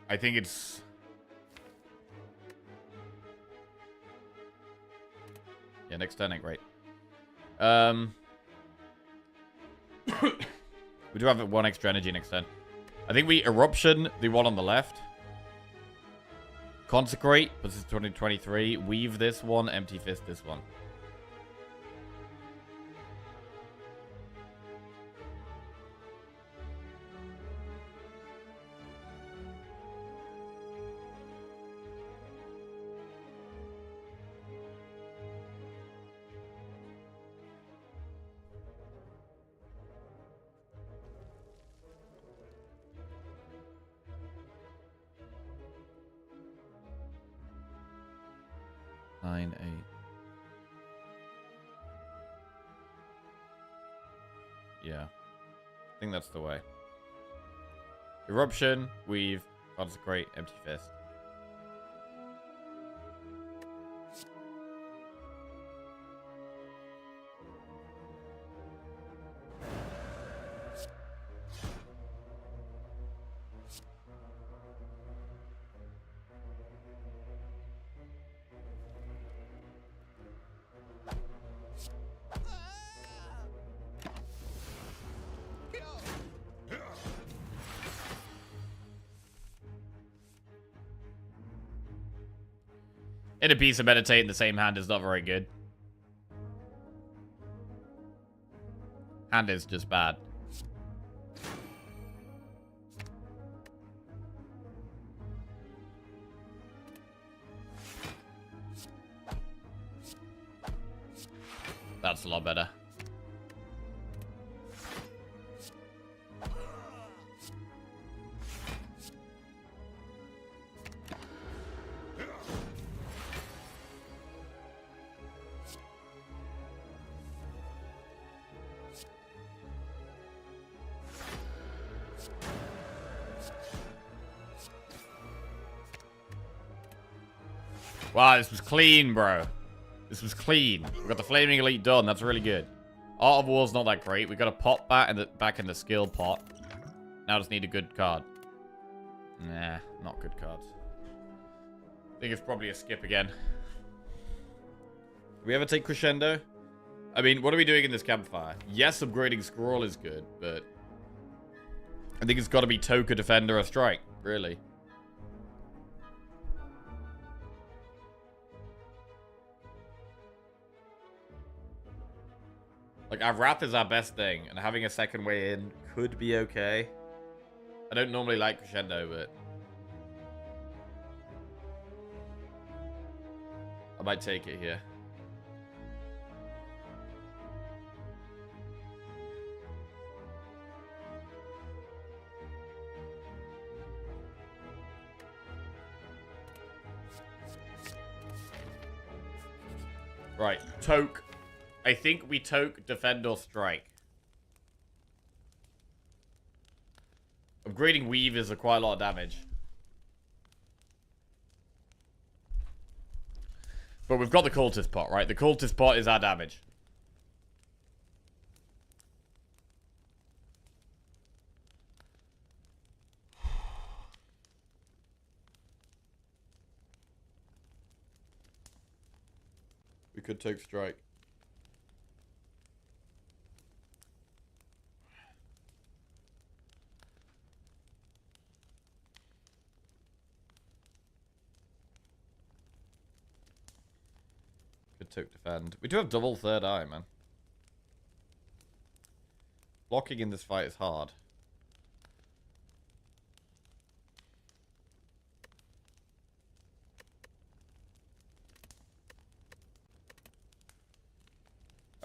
I think it's... Yeah, next turn ain't great. We do have 1 extra energy next turn. I think we Eruption the one on the left. Consecrate, puts us 2023. Weave this one, Empty Fist this one. Nine, 8. Yeah. I think that's the way. Eruption, Weave, Consecrate, Empty Fist. In a piece of Meditate in the same hand is not very good. Hand is just bad. That's a lot better. Wow, this was clean, bro. This was clean. We got the Flaming Elite done. That's really good. Art of War's not that great. We got a pot back in the skill pot. Now just need a good card. Nah, not good cards. I think it's probably a skip again. Do we ever take Crescendo? I mean, what are we doing in this campfire? Yes, upgrading Scroll is good, but I think it's got to be Toka, Defender, or Strike, really. Like, our Wrath is our best thing, and having a second way in could be okay. I don't normally like Crescendo, but I might take it here. Right, Toke. I think we Toke, Defend, or Strike. Upgrading Weave is quite a lot of damage. But we've got the Cultist Pot, right? The Cultist Pot is our damage. We could Toke Strike. Took defend. We do have double third eye, man. Blocking in this fight is hard.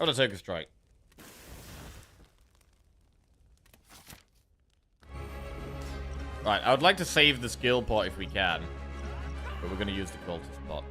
I'm gonna take a strike. Right, I would like to save the skill pot if we can. But we're going to use the cultist pot.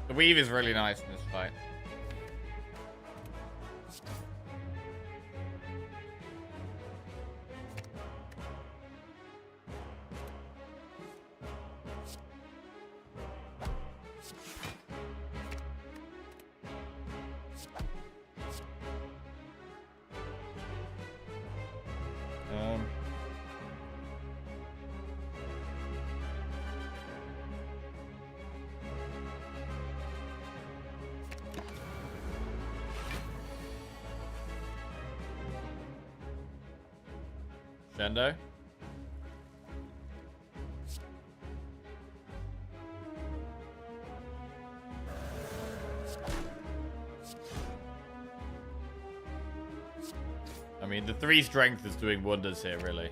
The weave is really nice in this fight. Shendo. I mean, the 3 strength is doing wonders here, really.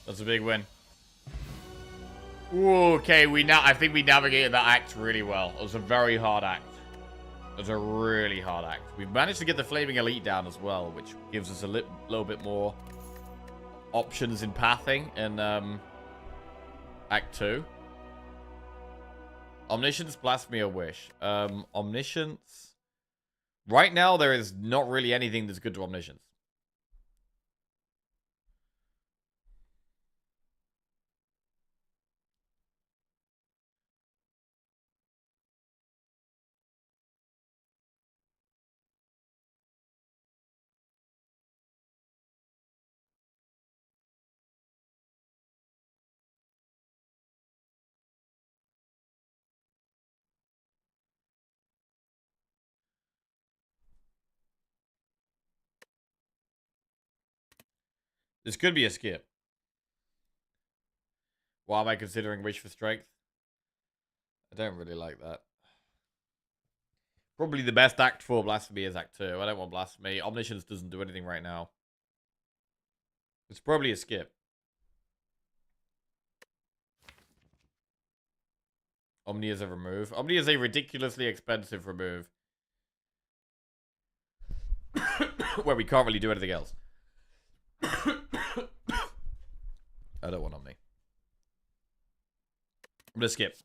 That's a big win. Ooh, okay, I think we navigated that act really well. It was a very hard act. It was a really hard act. We've managed to get the Flaming Elite down as well, which gives us a little bit more options in pathing in Act 2. Omniscience, Blasphemy, or Wish. Omniscience. Right now, there is not really anything that's good to Omniscience. This could be a skip. Why am I considering Wish for Strength? I don't really like that. Probably the best act for Blasphemy is Act 2. I don't want Blasphemy. Omniscience doesn't do anything right now. It's probably a skip. Omni is a remove. Omni is a ridiculously expensive remove. Where we can't really do anything else. I don't want Omni. I'm gonna skip.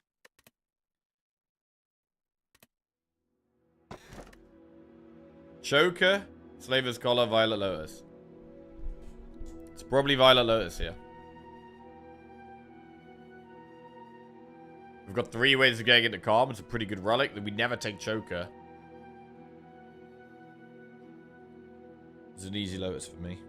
Choker, Slaver's Collar, Violet Lotus. It's probably Violet Lotus here. We've got 3 ways of getting into Calm. It's a pretty good relic. Then we never take Choker. It's an easy Lotus for me.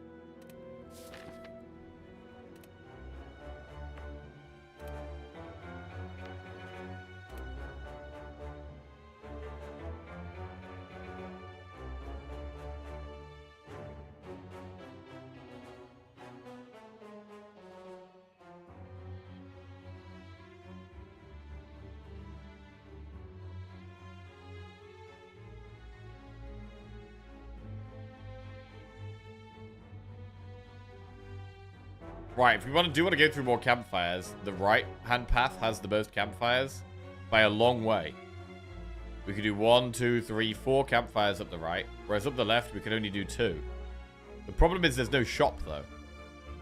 Right, if we want to go through more campfires, the right-hand path has the most campfires by a long way. We could do 1, 2, 3, 4 campfires up the right, whereas up the left we can only do 2. The problem is there's no shop, though.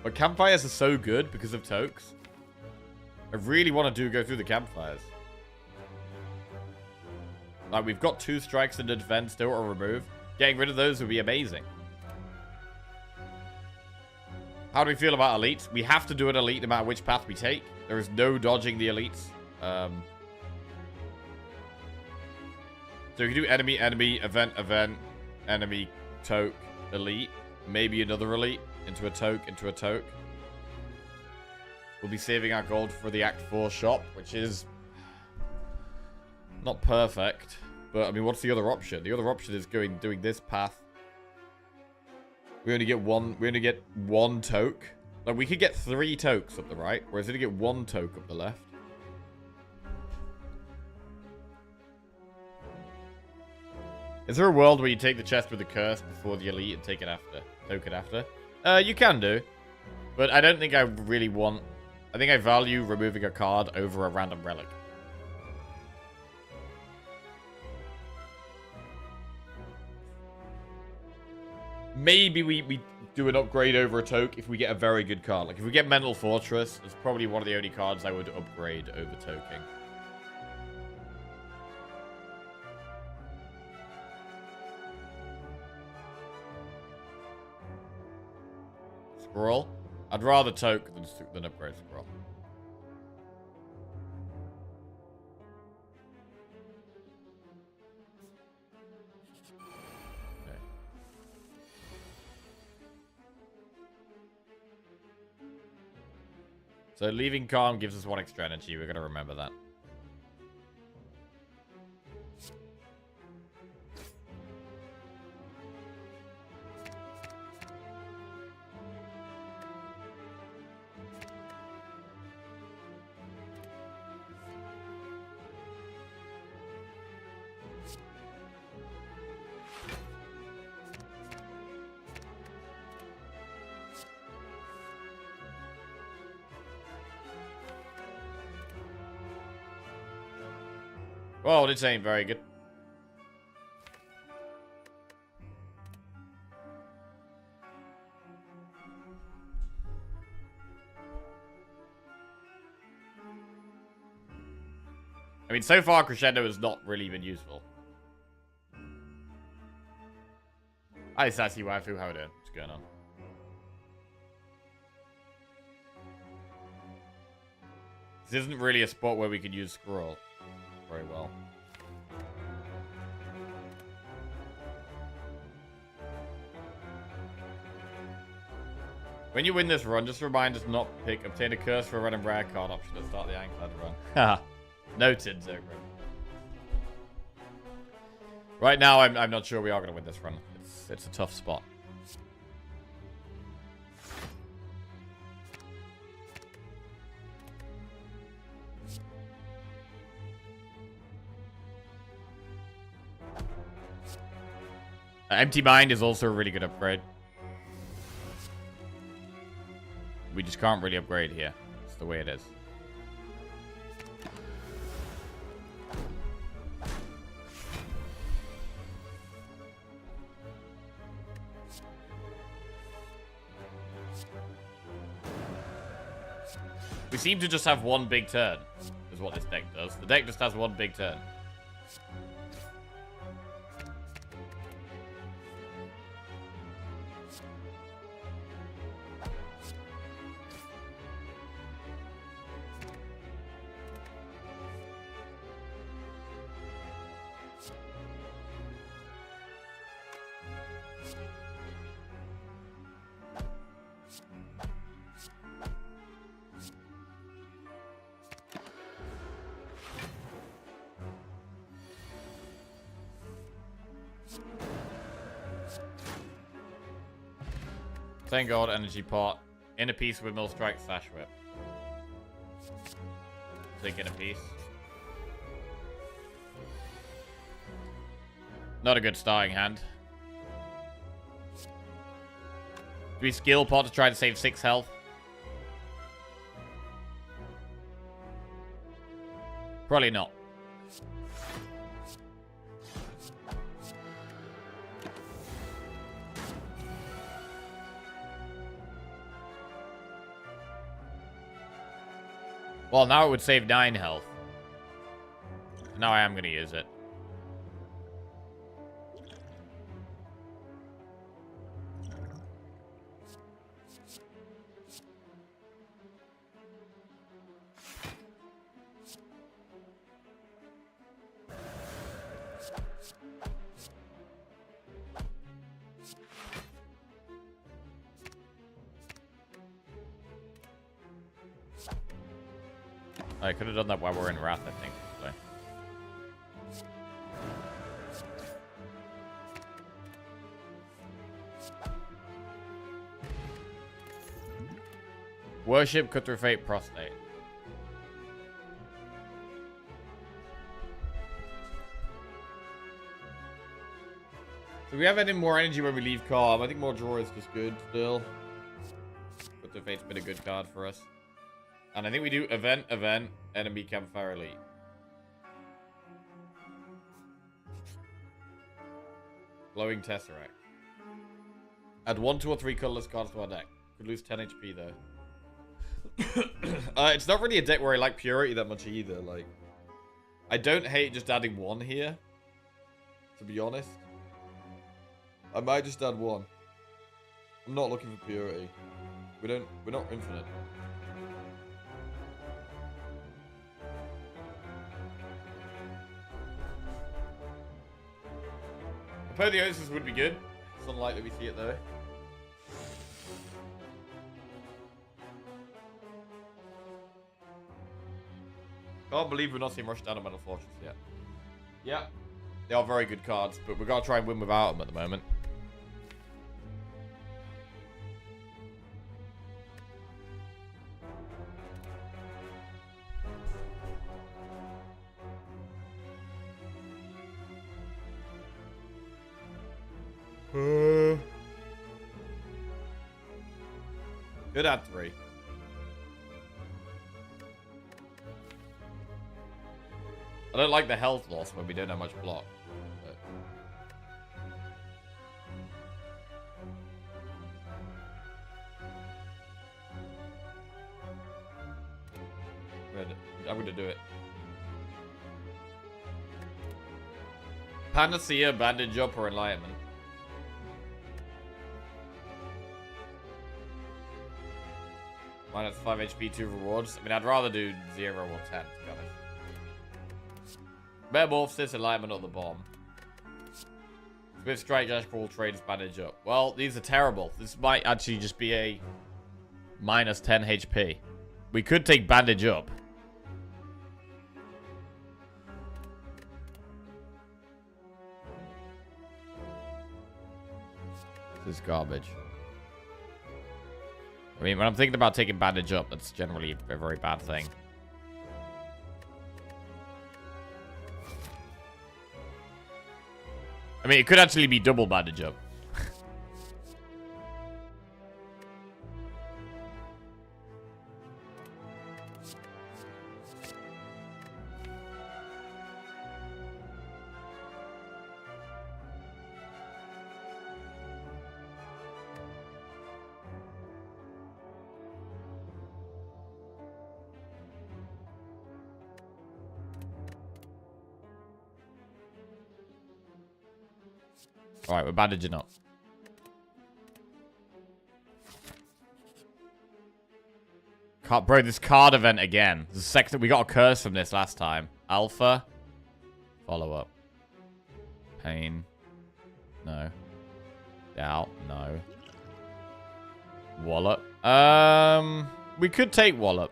But campfires are so good because of Tokes. I really want to go through the campfires. Like, we've got 2 strikes into defense, still to remove. Getting rid of those would be amazing. How do we feel about elites? We have to do an elite no matter which path we take. There is no dodging the elites. So we can do enemy, enemy, event, event, enemy, toke, elite. Maybe another elite. Into a toke, into a toke. We'll be saving our gold for the Act 4 shop, which is not perfect. But, I mean, what's the other option? The other option is doing this path. We only get one toke. Like, we could get 3 tokes up the right, whereas we only get 1 toke up the left. Is there a world where you take the chest with the curse before the elite and take it after? Toke it after? You can do. But I don't think I really want... I think I value removing a card over a random relic. Maybe we do an upgrade over a toke if we get a very good card. Like, if we get Mental Fortress, it's probably one of the only cards I would upgrade over toking. Scroll? I'd rather toke than upgrade scroll. So leaving Calm gives us 1 extra energy. We're going to remember that. Well, this ain't very good. I mean, so far, Crescendo has not really been useful. Hi, Sassy Waifu. How are you doing? What's going on? This isn't really a spot where we could use Scroll very well. When you win this run, just remind us not to obtain a curse for a random rare card option to start the Ironclad run. Haha. Noted, Zogren. Right now, I'm not sure we are going to win this run. It's a tough spot. Empty Mind is also a really good upgrade. We just can't really upgrade here. It's the way it is. We seem to just have 1 big turn, is what this deck does. The deck just has 1 big turn. 10 gold energy pot. In a piece with mill strike slash whip. Take in a piece. Not a good starting hand. Do we skill pot to try to save 6 health? Probably not. Well, now it would save 9 health. Now I am going to use it. I could have done that while we're in Wrath, I think. So. Worship, cut through fate, prostate. Do we have any more energy when we leave calm? I think more draw is just good still. Cut through fate's been a good card for us. And I think we do event, enemy campfire elite. Glowing tesseract. Add 1, 2, or 3 colorless cards to our deck. Could lose 10 HP though. It's not really a deck where I like purity that much either. Like, I don't hate just adding 1 here. To be honest, I might just add 1. I'm not looking for purity. We're not infinite. Apotheosis would be good. It's unlikely we see it though. Can't believe we're not seeing Rush Down on Metal Fortress yet. Yeah. They are very good cards, but we've got to try and win without them at the moment. Good at 3. I don't like the health loss when we don't have much block. But I'm gonna do it. Panacea, Bandage Up, or Enlightenment. Minus 5 HP, 2 rewards. I mean, I'd rather do 0 or 10, to be honest. Metamorphosis, Enlightenment, or the Bomb. Swift Strike, Dash Crawl, Trades, Bandage Up. Well, these are terrible. This might actually just be a minus 10 HP. We could take Bandage Up. This is garbage. I mean, when I'm thinking about taking Bandage Up, that's generally a very bad thing. I mean, it could actually be double Bandage Up. Alright, we're bandaging up. Bro, this card event again. This is second. We got a curse from this last time. Alpha. Follow up. Pain. No. Doubt. No. Wallop. We could take Wallop.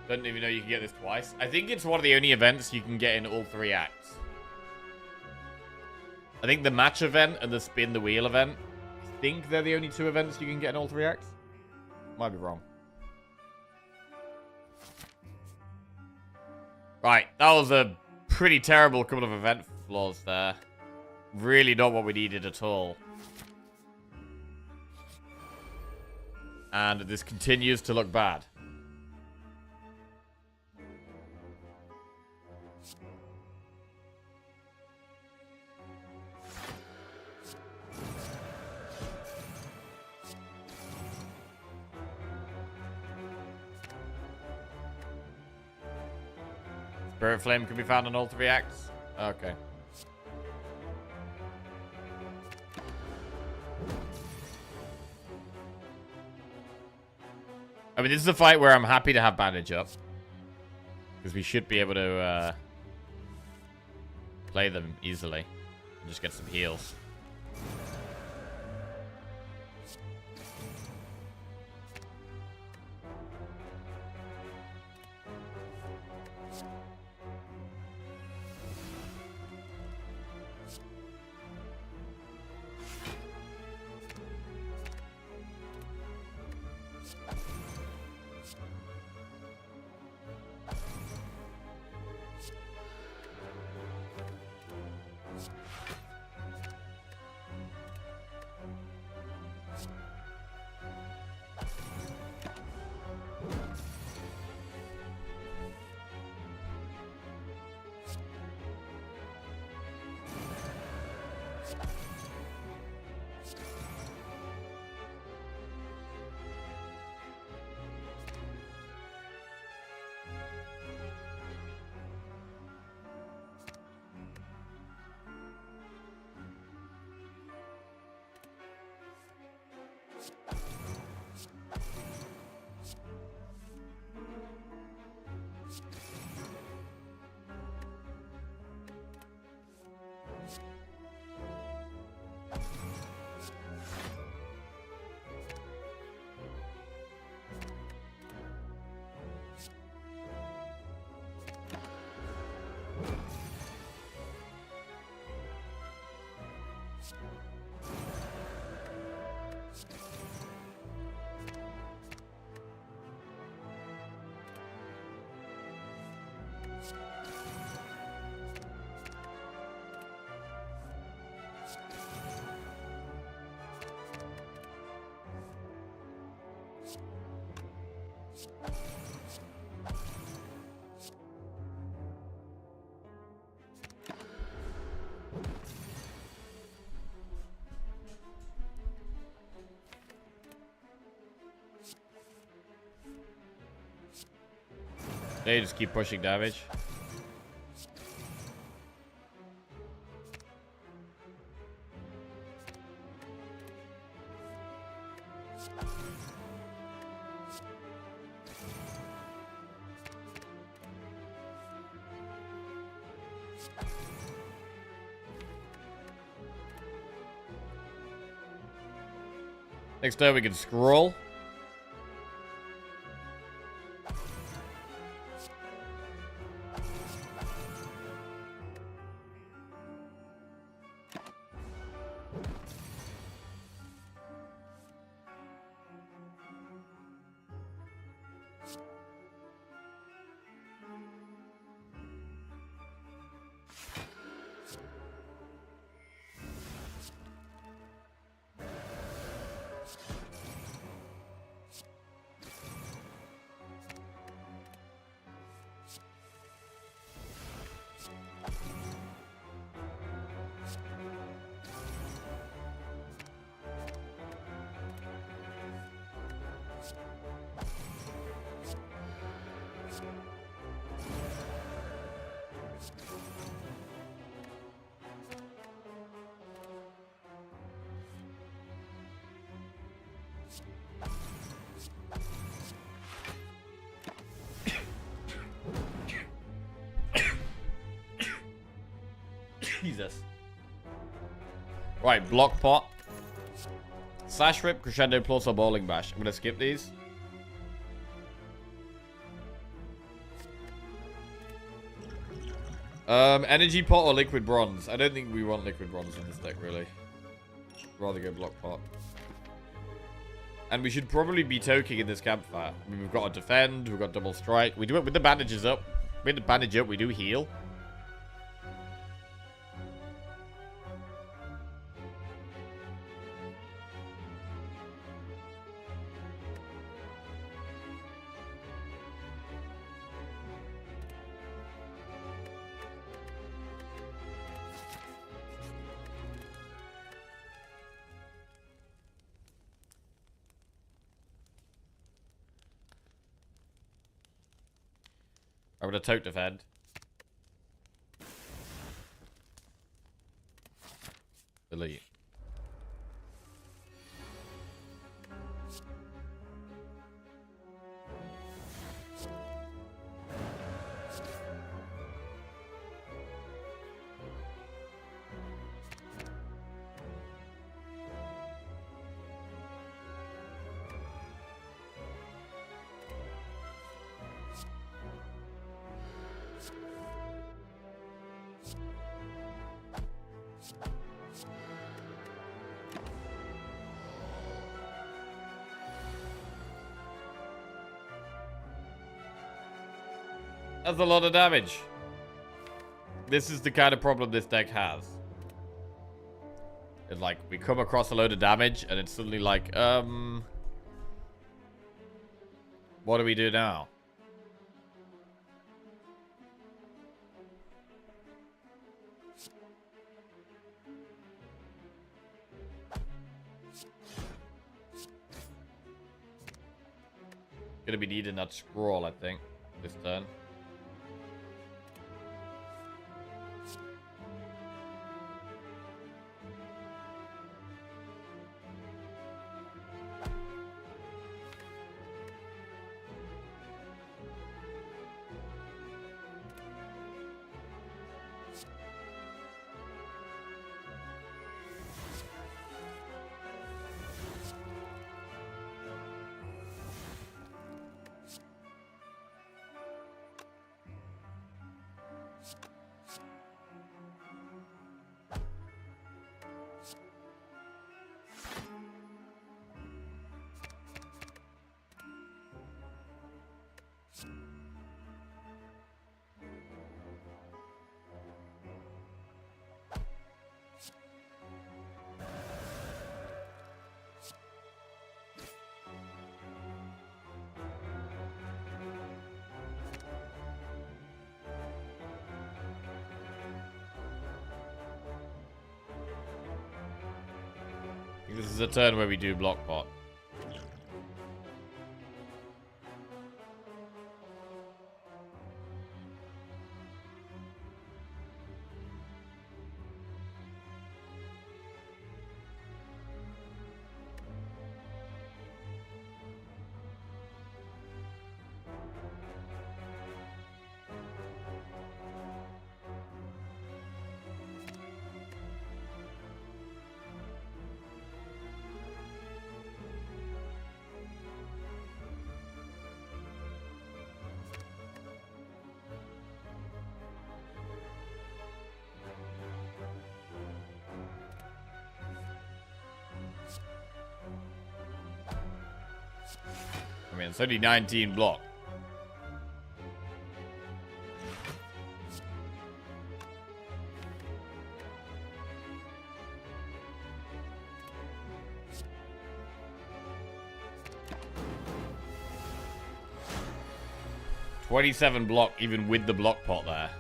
Don't even know you can get this twice. I think it's one of the only events you can get in all 3 acts. I think the match event and the spin the wheel event, I think they're the only 2 events you can get in all 3 acts. Might be wrong. Right, that was a pretty terrible couple of event flaws there. Really not what we needed at all. And this continues to look bad. Spirit Flame can be found in all 3 acts? Okay. I mean, this is a fight where I'm happy to have bandage up. Because we should be able to play them easily. And just get some heals. They just keep pushing damage. Next time we can scroll. Jesus. Right, block pot. Slash rip, crescendo plus or bowling bash. I'm gonna skip these. Energy pot or liquid bronze? I don't think we want liquid bronze in this deck, really. Rather go block pot. And we should probably be toking in this campfire. I mean, we've got to defend, we've got double strike. We do it with the bandages up. With the bandage up, we do heal. I'm gonna tote defend. Delete. That's a lot of damage. This is the kind of problem this deck has. It's like, we come across a load of damage, and it's suddenly like, what do we do now? Gonna be needing that scroll, I think, this turn. This is a turn where we do block pot. I mean, it's only 19 block. $27 block, even with the block pot there.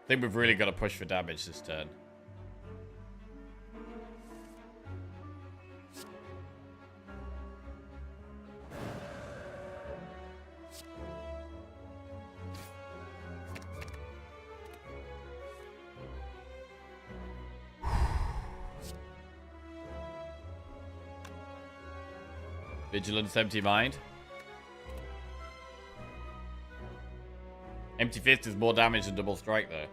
I think we've really got to push for damage this turn. Vigilance, Empty Mind. Empty Fist is more damage than Double Strike, though.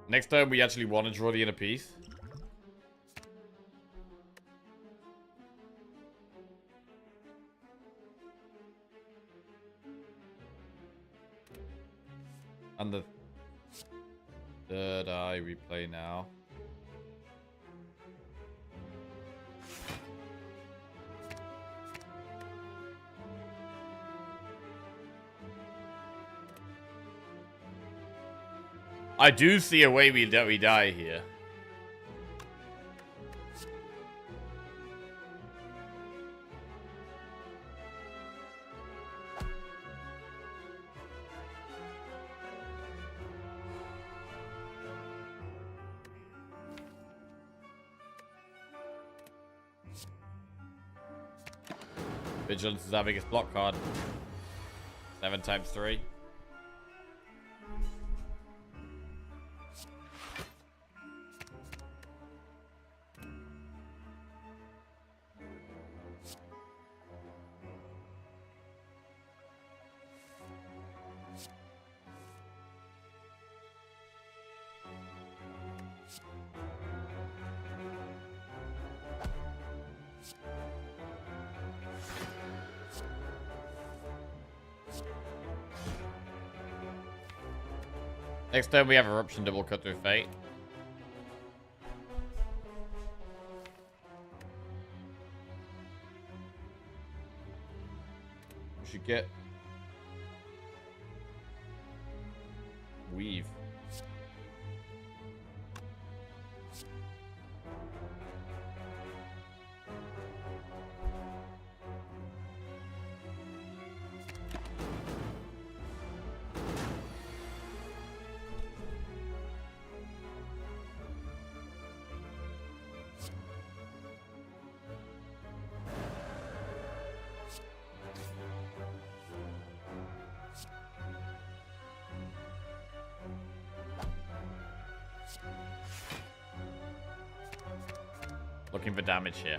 Next time we actually want to draw the inner piece. And the third eye we play now. I do see a way we die here. Vigilance is our biggest block card. 7 times 3. Next turn we have Eruption double cut through Fate. We should get Weave. Looking for damage here.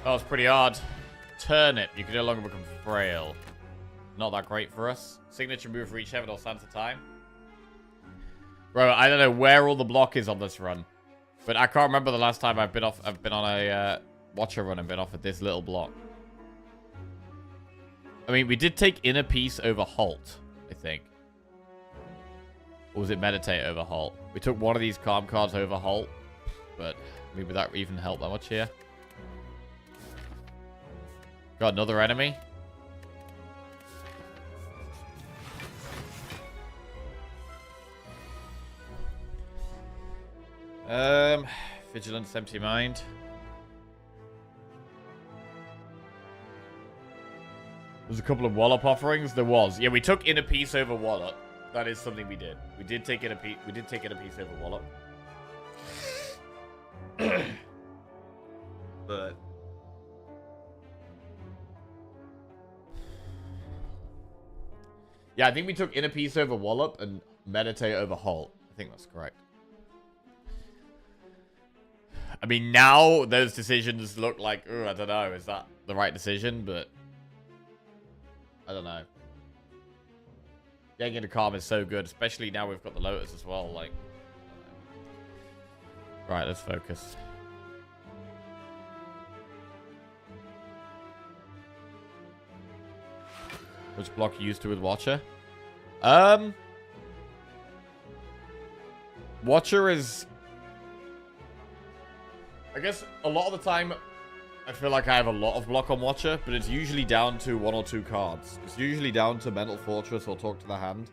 That was pretty hard. Turnip. You can no longer become frail. Not that great for us. Signature move for each heaven or Santa time. Bro, I don't know where all the block is on this run. But I can't remember the last time I've been on a Watcher run and been off at this little block. I mean, we did take Inner Peace over Halt, I think. Or was it Meditate over Halt? We took one of these Calm cards over Halt. But maybe that even help that much here. Got another enemy. Vigilance, Empty Mind. There's a couple of Wallop offerings. There was. Yeah, we took Inner Peace over Wallop. That is something we did. We did take Inner Peace. We did take Inner Peace over Wallop. But yeah, I think we took Inner Peace over Wallop and Meditate over Halt. I think that's correct. I mean, now those decisions look like, I don't know, is that the right decision? But I don't know. Getting into Calm is so good, especially now we've got the Lotus as well. Like, right, let's focus. Which block you used to with Watcher? Watcher is, I guess a lot of the time I feel like I have a lot of block on Watcher, but it's usually down to 1 or 2 cards. It's usually down to Mental Fortress or Talk to the Hand.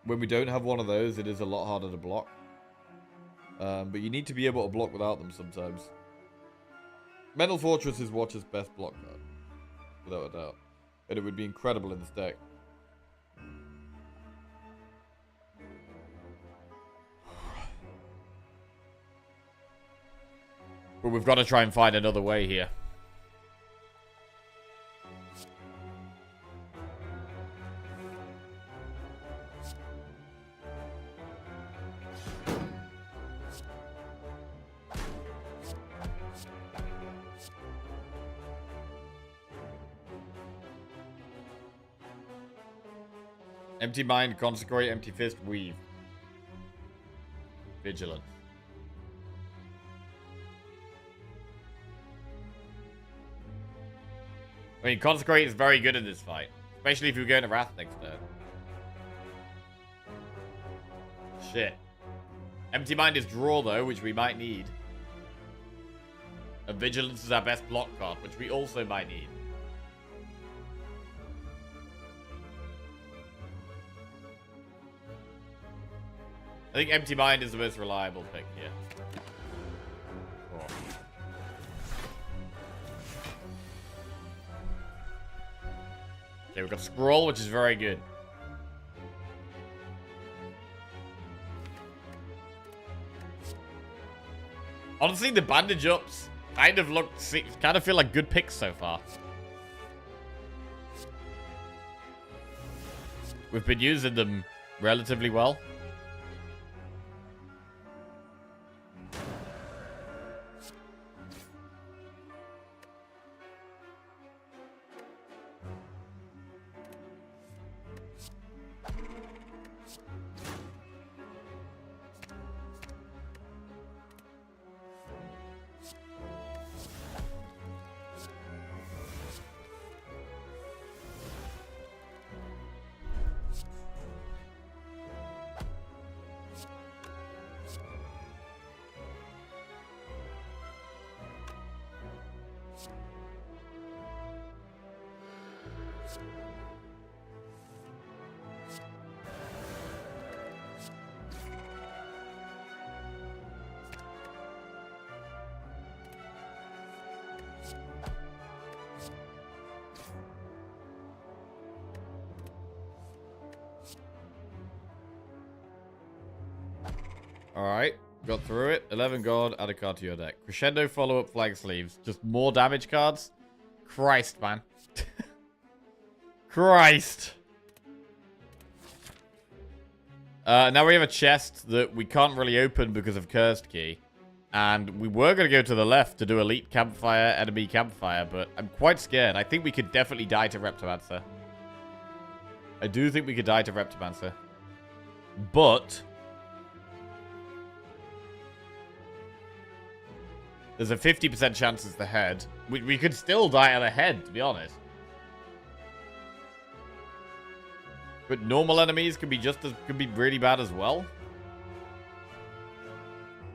When we don't have one of those, it is a lot harder to block. But you need to be able to block without them sometimes. Mental Fortress is Watcher's best block card, without a doubt. And it would be incredible in this deck. But we've got to try and find another way here. Empty Mind, Consecrate, Empty Fist, Weave. Vigilant. I mean, Consecrate is very good in this fight. Especially if you go into Wrath next turn. Shit. Empty Mind is draw, though, which we might need. And Vigilance is our best block card, which we also might need. I think Empty Mind is the most reliable pick here. Oh. Okay, we've got Scroll, which is very good. Honestly, the bandage ups kind of feel like good picks so far. We've been using them relatively well. Alright, got through it. 11 gold, add a card to your deck. Crescendo, follow-up, flag sleeves. Just more damage cards? Christ, man. Christ. Now we have a chest that we can't really open because of Cursed Key. And we were going to go to the left to do Elite Campfire, Enemy Campfire, but I'm quite scared. I think we could definitely die to Reptomancer. I do think we could die to Reptomancer. But there's a 50% chance it's the head. We could still die at the head, to be honest. But normal enemies could be really bad as well.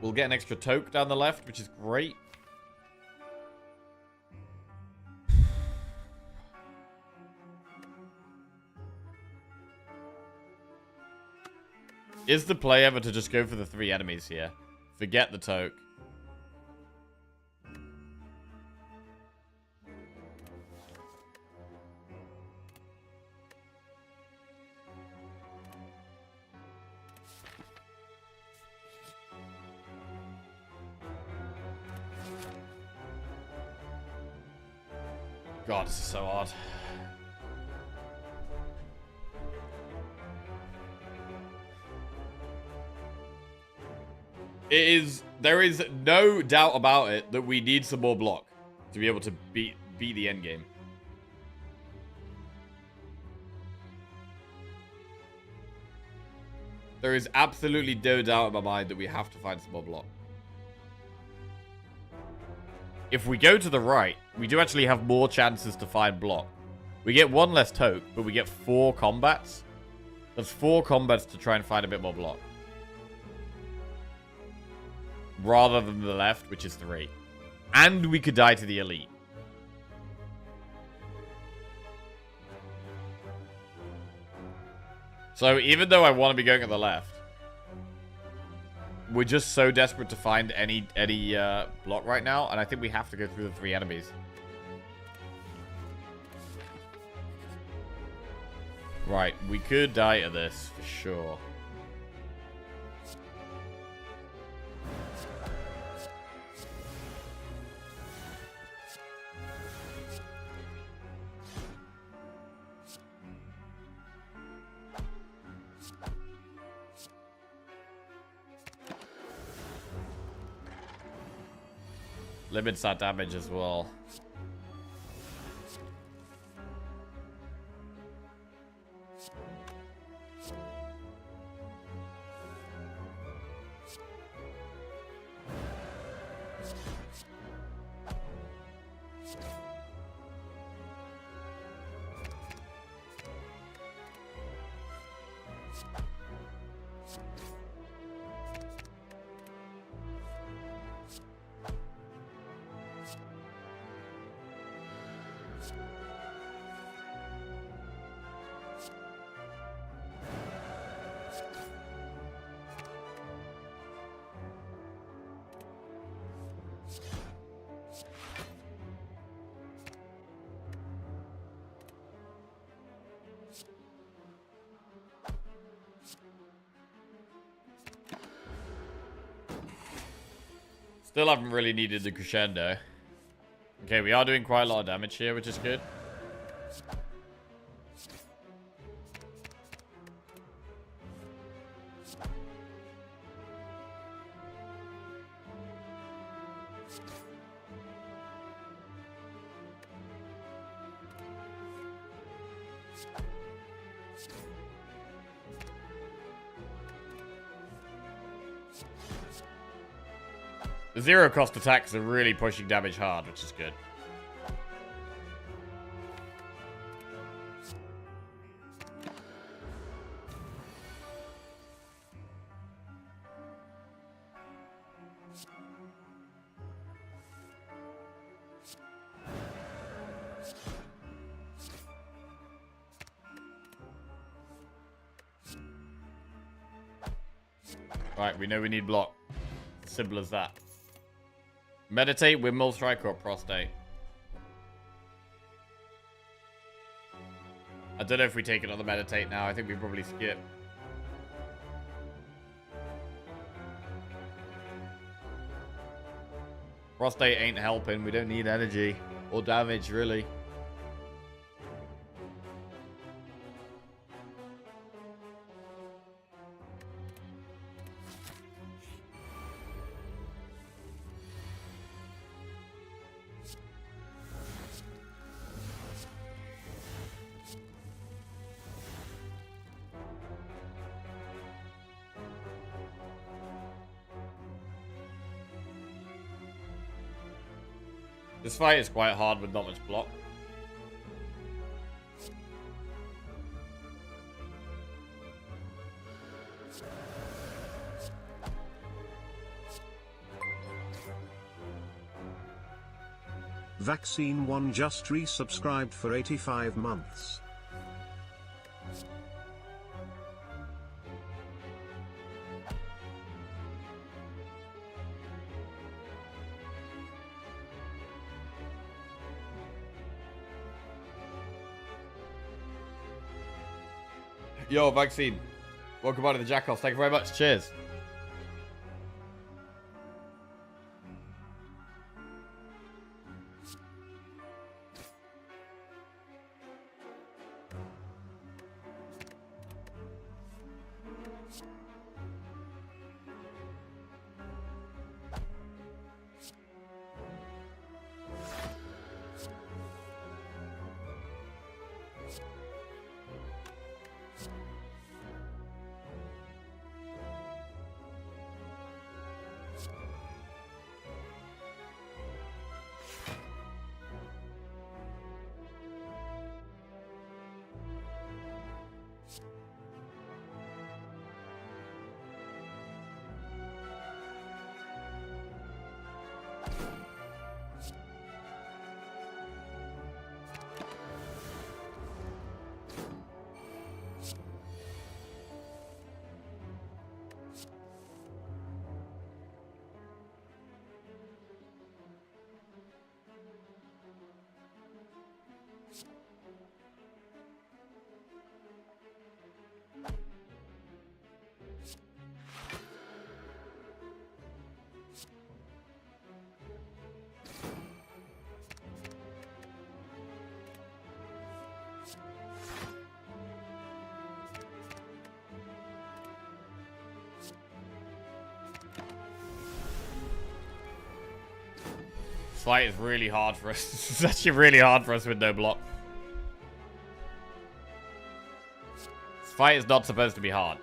We'll get an extra toke down the left, which is great. Is the play ever to just go for the 3 enemies here? Forget the toke. God, this is so hard. There is no doubt about it that we need some more block to be able to beat the end game. There is absolutely no doubt in my mind that we have to find some more block. If we go to the right, we do actually have more chances to find block. We get 1 less toke, but we get 4 combats. That's 4 combats to try and find a bit more block. Rather than the left, which is 3. And we could die to the elite. So even though I want to be going at the left, we're just so desperate to find any block right now, and I think we have to go through the 3 enemies. Right, we could die to this for sure. Limits our damage as well. Still haven't really needed the crescendo. Okay, we are doing quite a lot of damage here, which is good. The zero cost attacks are really pushing damage hard, which is good. Right, we know we need block. Simple as that. Meditate, Windmill Strike, or Prostate. I don't know if we take another Meditate now. I think we probably skip. Prostate ain't helping. We don't need energy or damage, really. This fight is quite hard with not much block. Vaccine 1 just resubscribed for 85 months. Yo, Vaccine. Welcome out to the Jackoffs. Thank you very much. Cheers. This fight is really hard for us. It's actually really hard for us with no block. This fight is not supposed to be hard.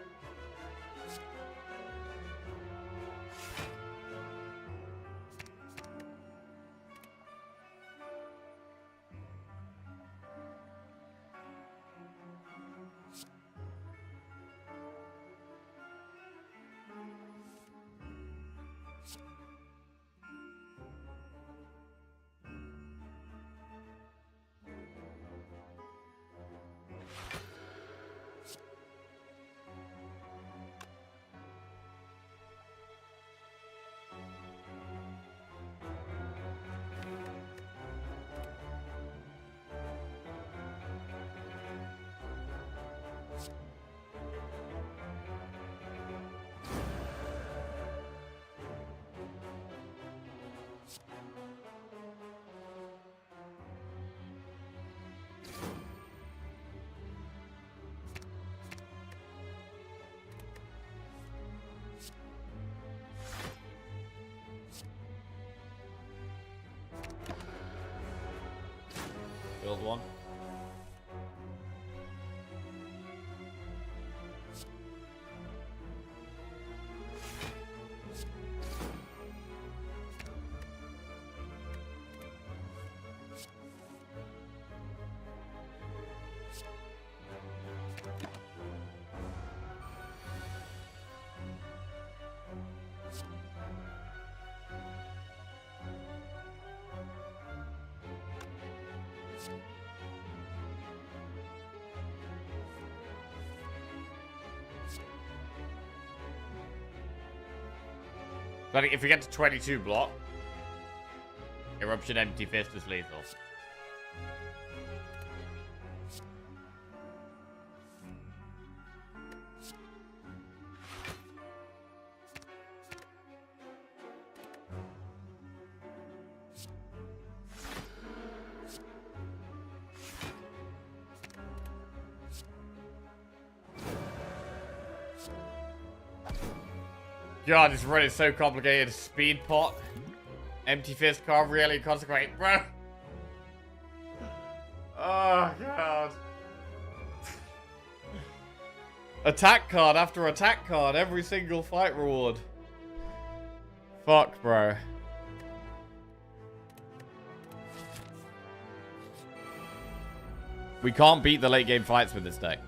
built one. But if we get to 22 block, Eruption Empty Fist is lethal. God, this run is so complicated. Speed pot. Empty fist card, really consecrate, bro. Oh, God. Attack card after attack card. Every single fight reward. Fuck, bro. We can't beat the late game fights with this deck.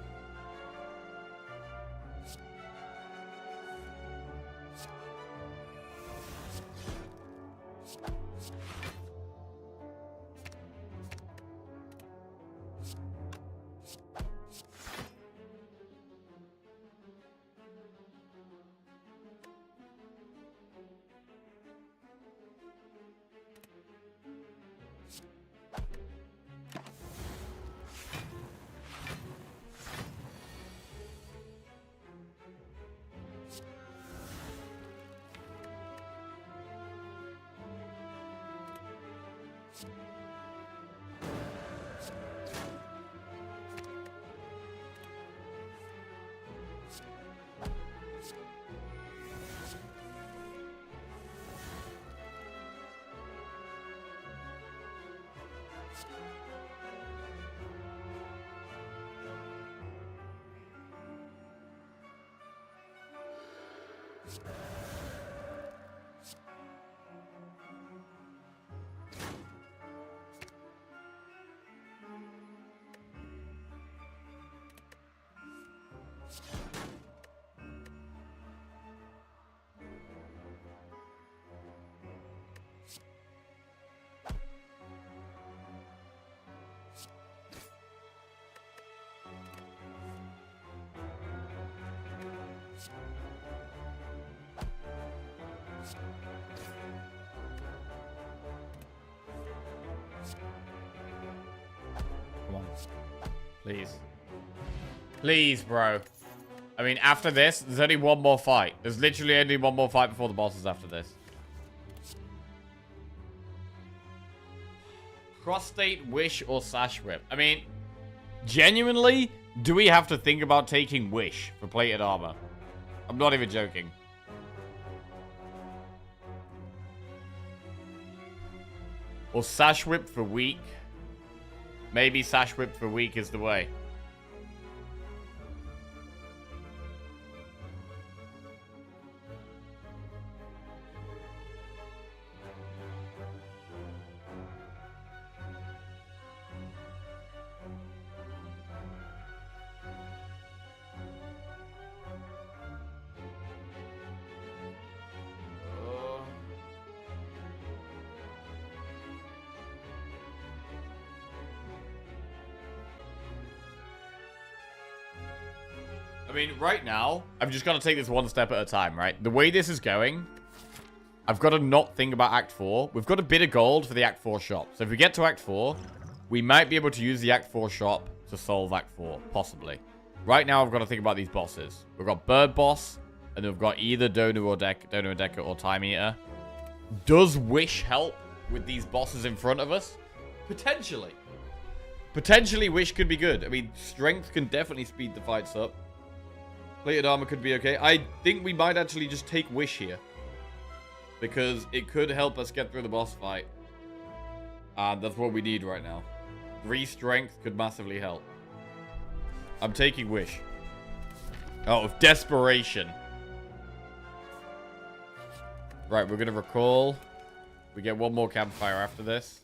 Come on. Please. Please, bro. I mean, after this, there's only one more fight. There's literally only one more fight before the bosses after this. Prostate, Wish, or Sash Whip? I mean, genuinely, do we have to think about taking Wish for plated armor? I'm not even joking. Or Sash Whip for weak. Maybe Sash Whip for weak is the way. I mean, right now, I'm just going to take this one step at a time, right? The way this is going, I've got to not think about Act 4. We've got a bit of gold for the Act 4 shop. So if we get to Act 4, we might be able to use the Act 4 shop to solve Act 4, possibly. Right now, I've got to think about these bosses. We've got Bird Boss, and we've got either Donu or Deca or Time Eater. Does Wish help with these bosses in front of us? Potentially. Potentially, Wish could be good. I mean, Strength can definitely speed the fights up. Plated armor could be okay. I think we might actually just take Wish here. Because it could help us get through the boss fight. And that's what we need right now. 3 strength could massively help. I'm taking Wish. Out of desperation. Right, we're going to recall. We get 1 more campfire after this.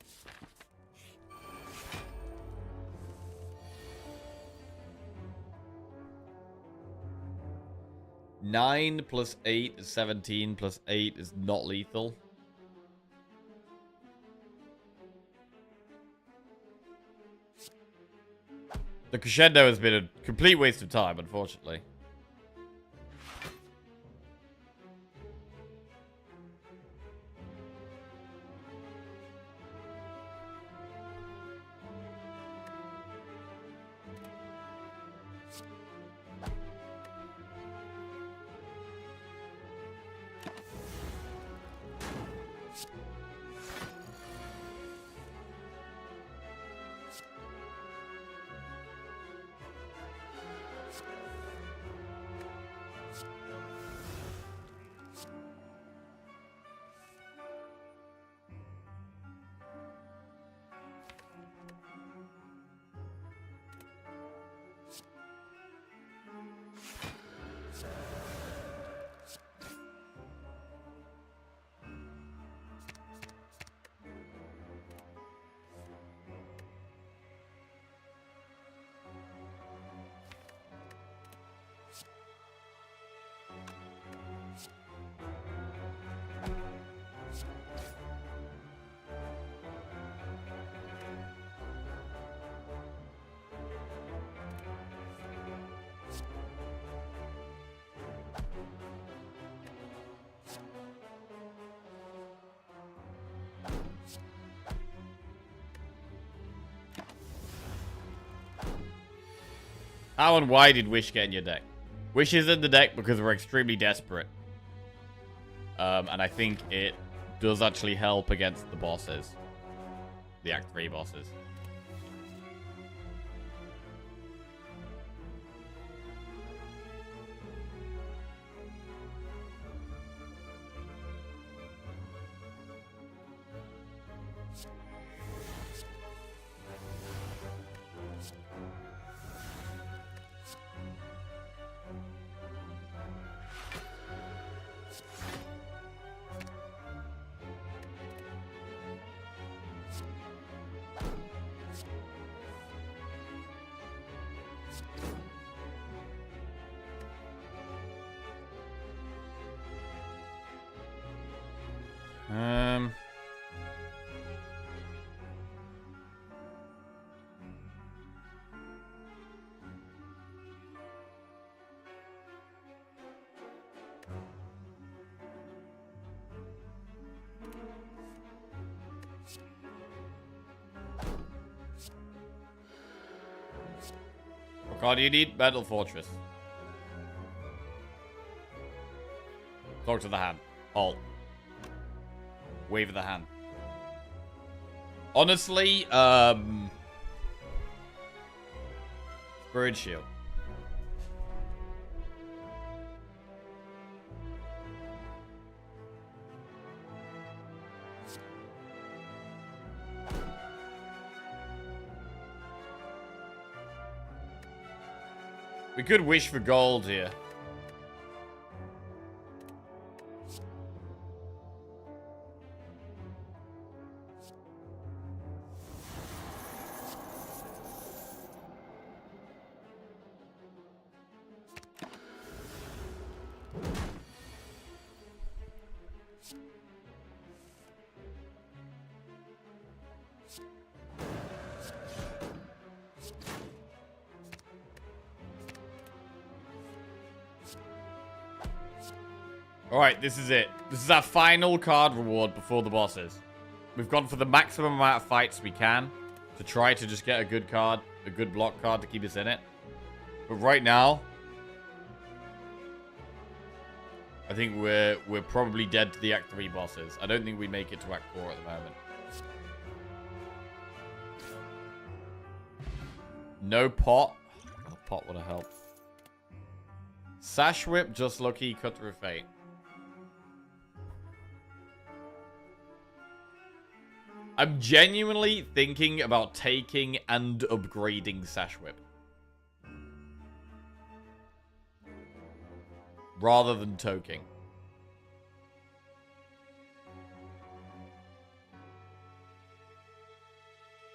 Nine plus 8 is 17, plus 8 is not lethal. The crescendo has been a complete waste of time, unfortunately. How and why did Wish get in your deck? Wish is in the deck because we're extremely desperate. And I think it does actually help against the bosses. The Act 3 bosses. What card do you need? Metal Fortress. Talk to the hand. Alt. Wave of the hand. Honestly, Spirit Shield. We could wish for gold here. Alright, this is it. This is our final card reward before the bosses. We've gone for the maximum amount of fights we can to try to just get a good card, a good block card to keep us in it. But right now, I think we're probably dead to the Act 3 bosses. I don't think we make it to Act 4 at the moment. No pot. A pot would have helped. Sash Whip, Just Lucky, Cut Through Fate. I'm genuinely thinking about taking and upgrading Sash Whip. Rather than toking.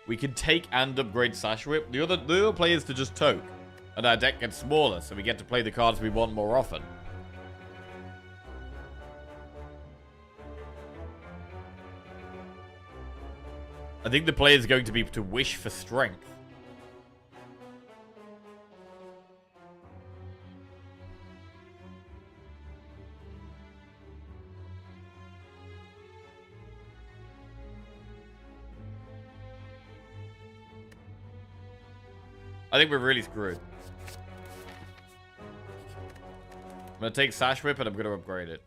We can take and upgrade Sash Whip. The other play is to just toke. And our deck gets smaller, so we get to play the cards we want more often. I think the play is going to be to wish for strength. I think we're really screwed. I'm going to take Sash Whip and I'm going to upgrade it.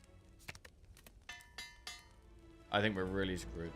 I think we're really screwed.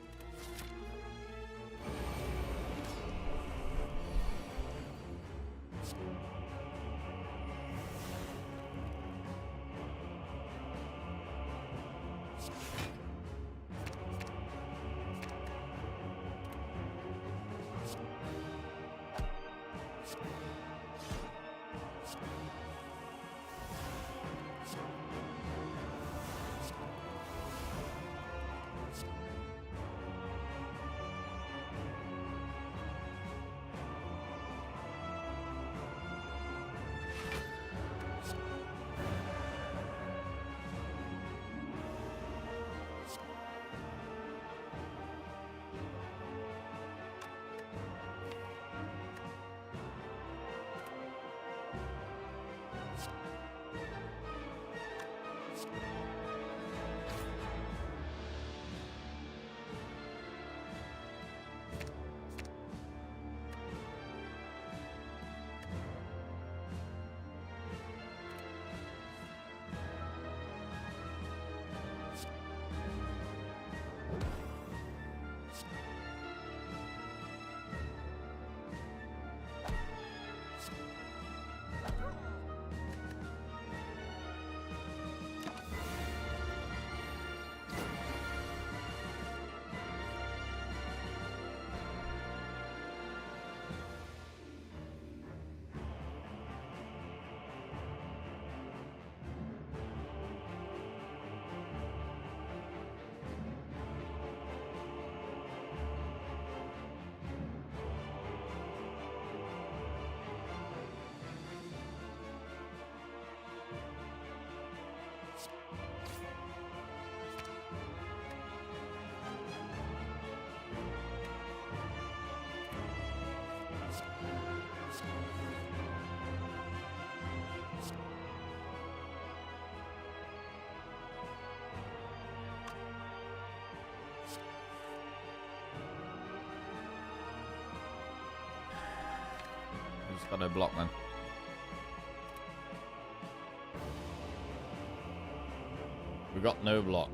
Got no block, man. We got no block.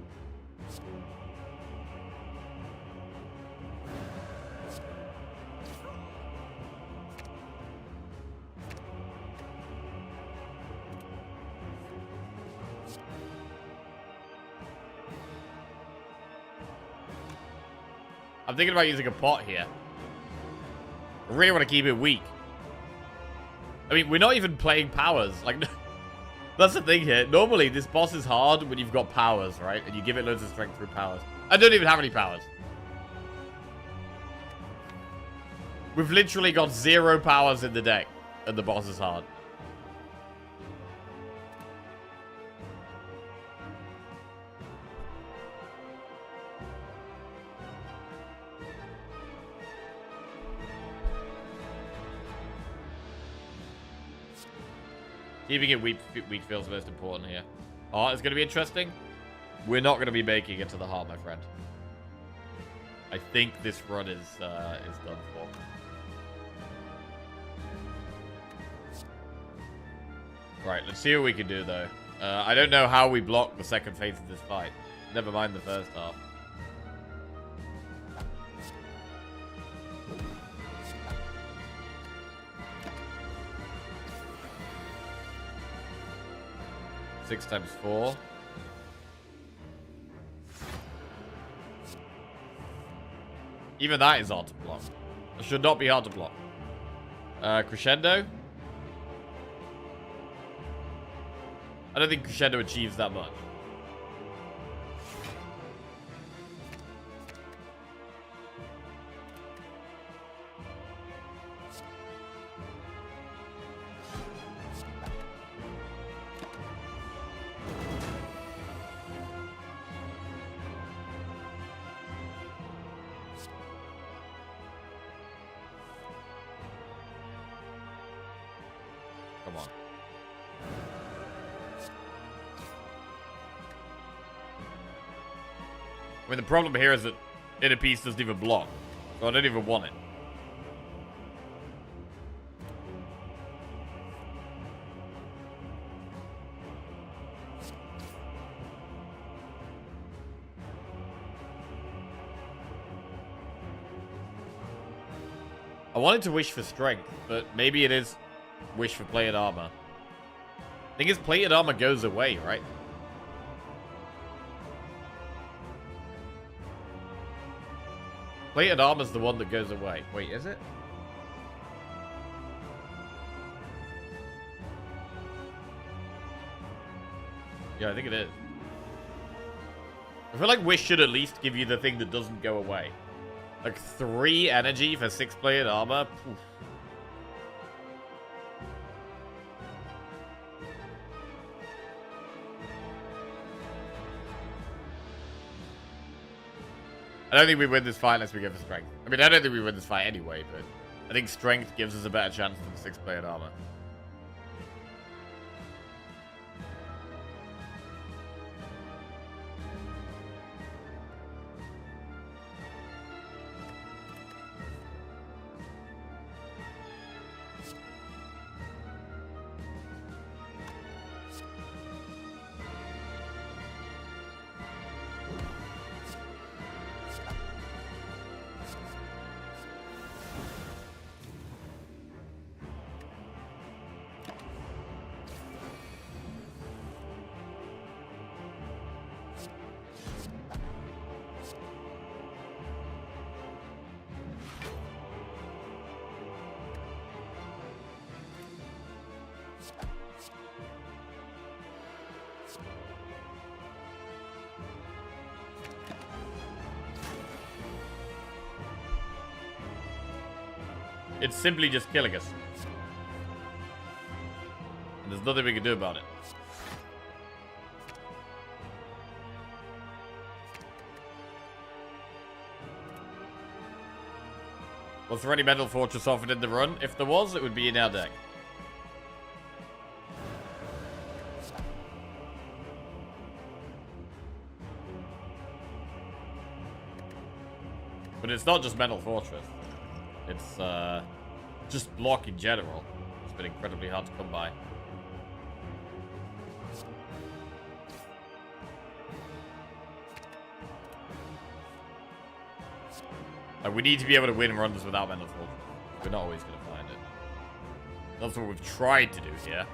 I'm thinking about using a pot here. I really want to keep it weak. I mean, we're not even playing powers. Like, that's the thing here. Normally, this boss is hard when you've got powers, right? And you give it loads of strength through powers. I don't even have any powers. We've literally got 0 powers in the deck. And the boss is hard. Keeping it weak feels most important here. Oh, it's going to be interesting. We're not going to be making it to the heart, my friend. I think this run is done for. Right, let's see what we can do, though. I don't know how we block the second phase of this fight. Never mind the first half. Six times 4. Even that is hard to block. It should not be hard to block. Crescendo? I don't think Crescendo achieves that much. Come on. I mean, the problem here is that inner piece doesn't even block. So I don't even want it. I wanted to wish for strength, but maybe it is wish for plated armor. Thing is, plated armor goes away, right? Plated armor's the one that goes away. Wait, is it? Yeah, I think it is. I feel like wish should at least give you the thing that doesn't go away. Like 3 energy for 6 plated armor? Poof. I don't think we win this fight unless we go for strength. I mean, I don't think we win this fight anyway, but I think strength gives us a better chance than 6 plated armor. It's simply just killing us. And there's nothing we can do about it. Was there any Metal Fortress offered in the run? If there was, it would be in our deck. But it's not just Metal Fortress. It's just block in general. It's been incredibly hard to come by. We need to be able to win runs without Metal Fortress. We're not always going to find it. That's what we've tried to do here.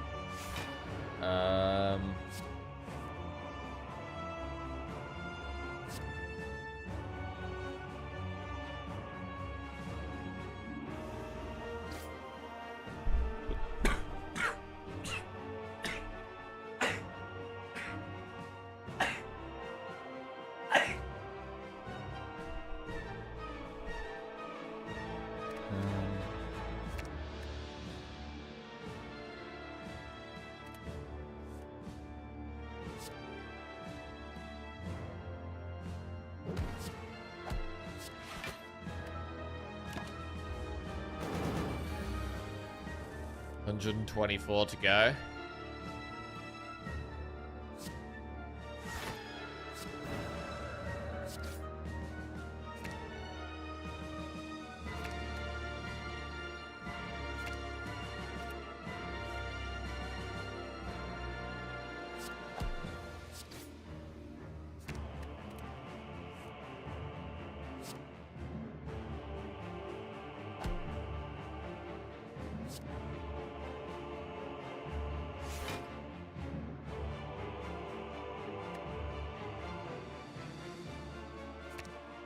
$124 to go.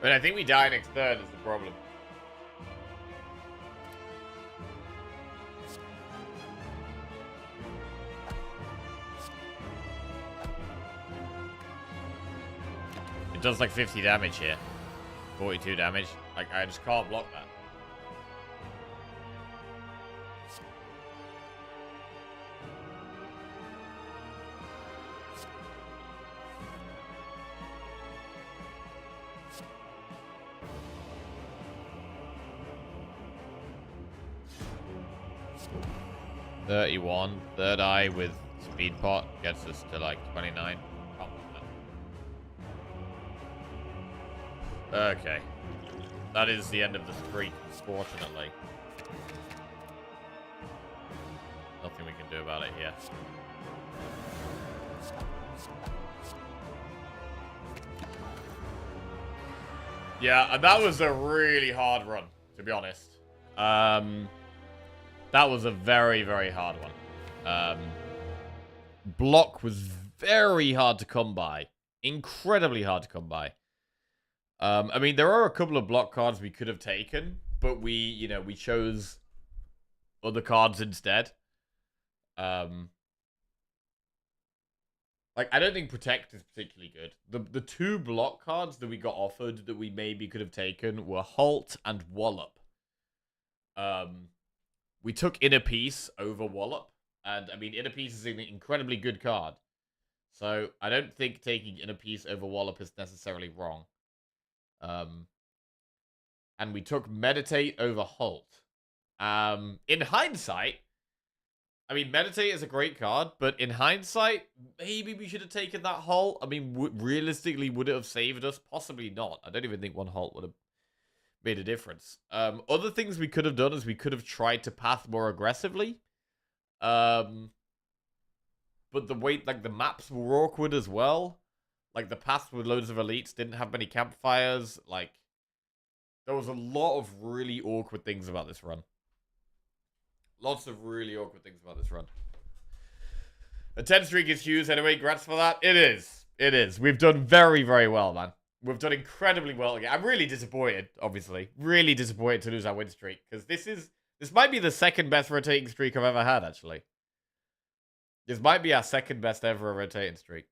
But I think we die next turn is the problem. It does like 50 damage here. 42 damage. Like, I just can't block that. $31. Third eye with speed pot gets us to like 29. Okay. That is the end of the streak, unfortunately. Nothing we can do about it here. Yeah, and that was a really hard run, to be honest. That was a very, very hard one. Block was very hard to come by. Incredibly hard to come by. I mean, there are a couple of block cards we could have taken, but we chose other cards instead. Like, I don't think Protect is particularly good. The two block cards that we got offered that we maybe could have taken were Halt and Wallop. We took Inner Peace over Wallop. And, I mean, Inner Peace is an incredibly good card. So, I don't think taking Inner Peace over Wallop is necessarily wrong. And we took Meditate over Halt. In hindsight, I mean, Meditate is a great card, but in hindsight, maybe we should have taken that Halt. I mean, realistically, would it have saved us? Possibly not. I don't even think one Halt would have made a difference. Other things we could have done is we could have tried to path more aggressively. But the way, like, the maps were awkward as well. Like, the paths with loads of elites didn't have many campfires. Like, there was a lot of really awkward things about this run. Lots of really awkward things about this run. A 10 streak is huge anyway. Congrats for that. It is. It is. We've done very, very well, man. We've done incredibly well again. I'm really disappointed, obviously. Really disappointed to lose our win streak. Because this might be the second best rotating streak I've ever had, actually. This might be our second best ever rotating streak.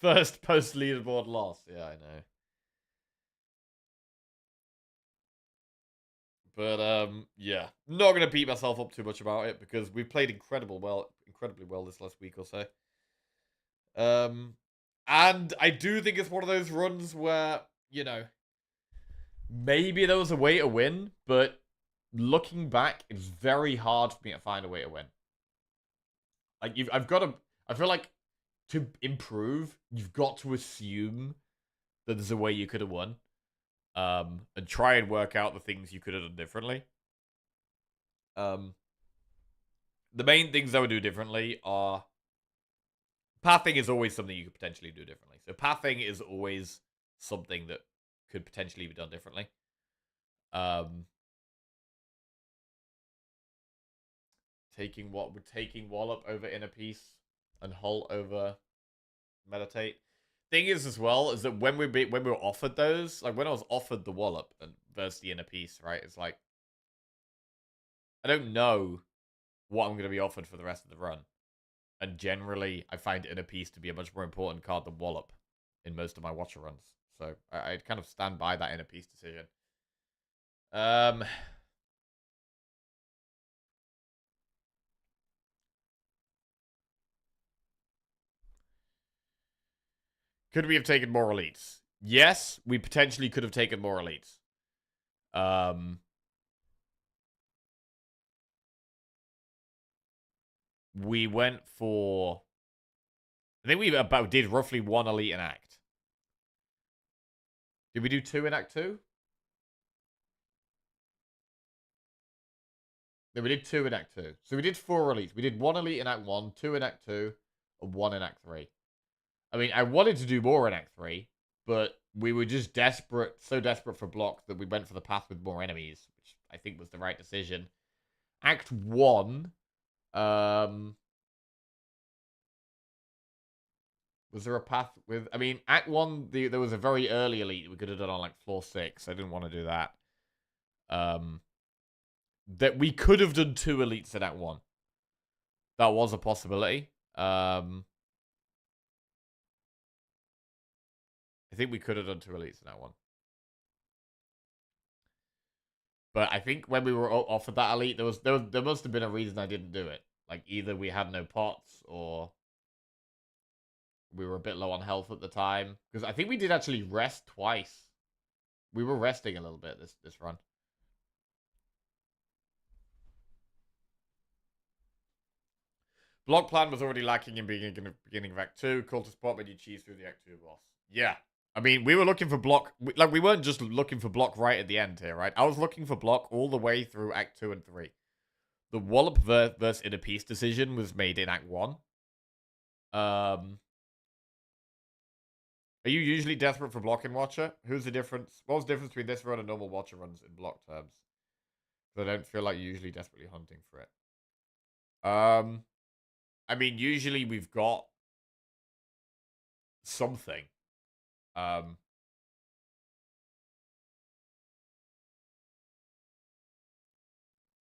First post-leaderboard loss. Yeah, I know. But, yeah. Not going to beat myself up too much about it because we've played incredibly well this last week or so. And I do think it's one of those runs where, you know, maybe there was a way to win, but looking back, it's very hard for me to find a way to win. Like, I feel like to improve, you've got to assume that there's a way you could have won. And try and work out the things you could have done differently. The main things I would do differently are... Pathing is always something you could potentially do differently. So pathing is always something that could potentially be done differently. Taking Wallop over Inner Peace and Halt over Meditate. Thing is as well is that when we were offered those, like when I was offered the Wallop and versus the Inner Peace, right? It's like I don't know what I'm going to be offered for the rest of the run, and generally I find Inner Peace to be a much more important card than Wallop in most of my Watcher runs. So I kind of stand by that Inner Peace decision. Could we have taken more elites? Yes, we potentially could have taken more elites. We went for... I think we did roughly one elite in Act. Did we do 2 in Act 2? No, we did 2 in Act 2. So we did 4 elites. We did 1 elite in Act 1, 2 in Act 2, and 1 in Act 3. I mean, I wanted to do more in Act 3, but we were just so desperate for block that we went for the path with more enemies, which I think was the right decision. Act 1, Was there a path with... I mean, Act 1, there was a very early elite we could have done on, like, floor 6. I didn't want to do that. That we could have done 2 elites in Act 1. That was a possibility. I think we could have done 2 elites in Act 1. But I think when we were offered that elite, there must have been a reason I didn't do it. Like, either we had no pots, or we were a bit low on health at the time. Because I think we did actually rest twice. We were resting a little bit this run. Block plan was already lacking in beginning of Act 2. Call to spot when you cheese through the Act 2 boss. Yeah. I mean, we were looking for block... Like, we weren't just looking for block right at the end here, right? I was looking for block all the way through Act 2 and 3. The Wallop versus Inner Peace decision was made in Act 1. Are you usually desperate for blocking Watcher? Who's the difference? What was the difference between this run and normal Watcher runs in block terms? Because I don't feel like you're usually desperately hunting for it. I mean, usually we've got something.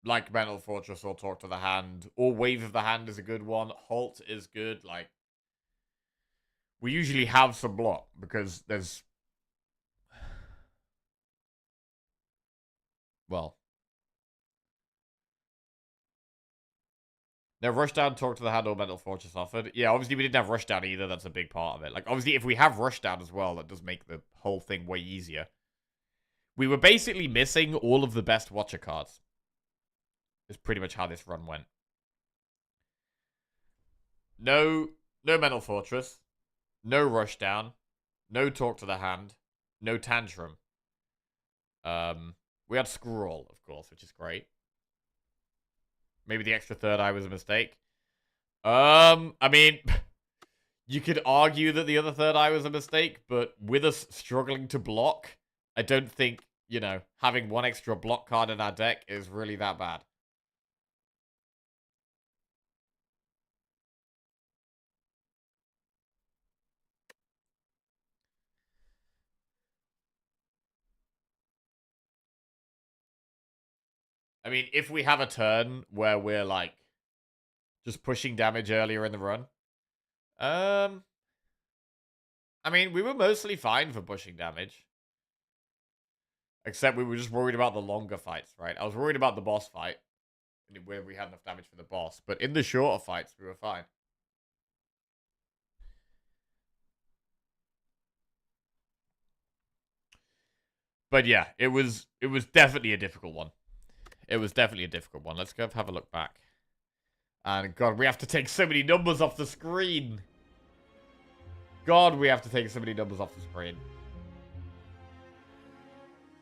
Like Mental Fortress or Talk to the Hand, or Wave of the Hand is a good one. Halt is good. Like, we usually have some block because there's... Well... No, Rushdown, Talk to the Hand, or Mental Fortress offered. Yeah, obviously we didn't have Rushdown either. That's a big part of it. Like, obviously, if we have Rushdown as well, that does make the whole thing way easier. We were basically missing all of the best Watcher cards. Is pretty much how this run went. No Mental Fortress. No Rushdown. No Talk to the Hand. No Tantrum. We had Scroll, of course, which is great. Maybe the extra third eye was a mistake. I mean, you could argue that the other third eye was a mistake, but with us struggling to block, I don't think, you know, having one extra block card in our deck is really that bad. I mean, if we have a turn where we're, like, just pushing damage earlier in the run. I mean, we were mostly fine for pushing damage. Except we were just worried about the longer fights, right? I was worried about the boss fight, where we had enough damage for the boss. But in the shorter fights, we were fine. But yeah, it was definitely a difficult one. It was definitely a difficult one. Let's go have a look back. And God, we have to take so many numbers off the screen. God, we have to take so many numbers off the screen.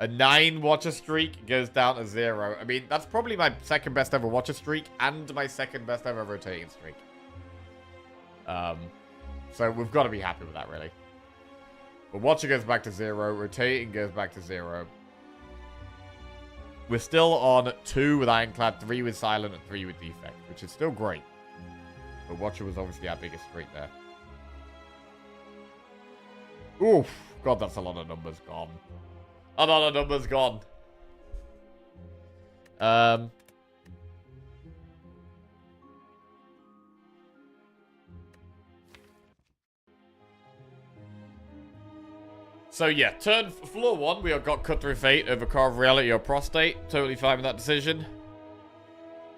A 9 Watcher streak goes down to 0. I mean, that's probably my second best ever Watcher streak and my second best ever rotating streak. So we've got to be happy with that, really. But Watcher goes back to 0. Rotating goes back to 0. We're still on 2 with Ironclad, 3 with Silent, and 3 with Defect, which is still great. But Watcher was obviously our biggest streak there. Oof. God, that's a lot of numbers gone. A lot of numbers gone. So yeah, floor 1, we have got Cut Through Fate over Carve Reality or Prostate. Totally fine with that decision.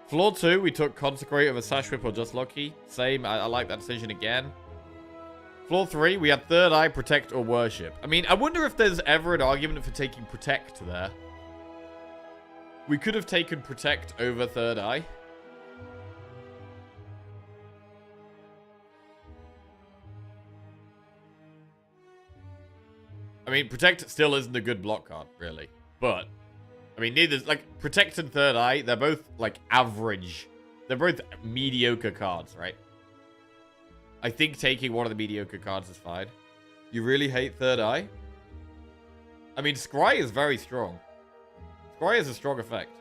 Floor 2, we took Consecrate over Sash Whip or Just Lucky. Same, I like that decision again. Floor 3, we had Third Eye, Protect, or Worship. I mean, I wonder if there's ever an argument for taking Protect there. We could have taken Protect over Third Eye. I mean, Protect still isn't a good block card, really. But, I mean, neither's, like, Protect and Third Eye, they're both, like, average. They're both mediocre cards, right? I think taking one of the mediocre cards is fine. You really hate Third Eye? I mean, Scry is very strong. Scry has a strong effect.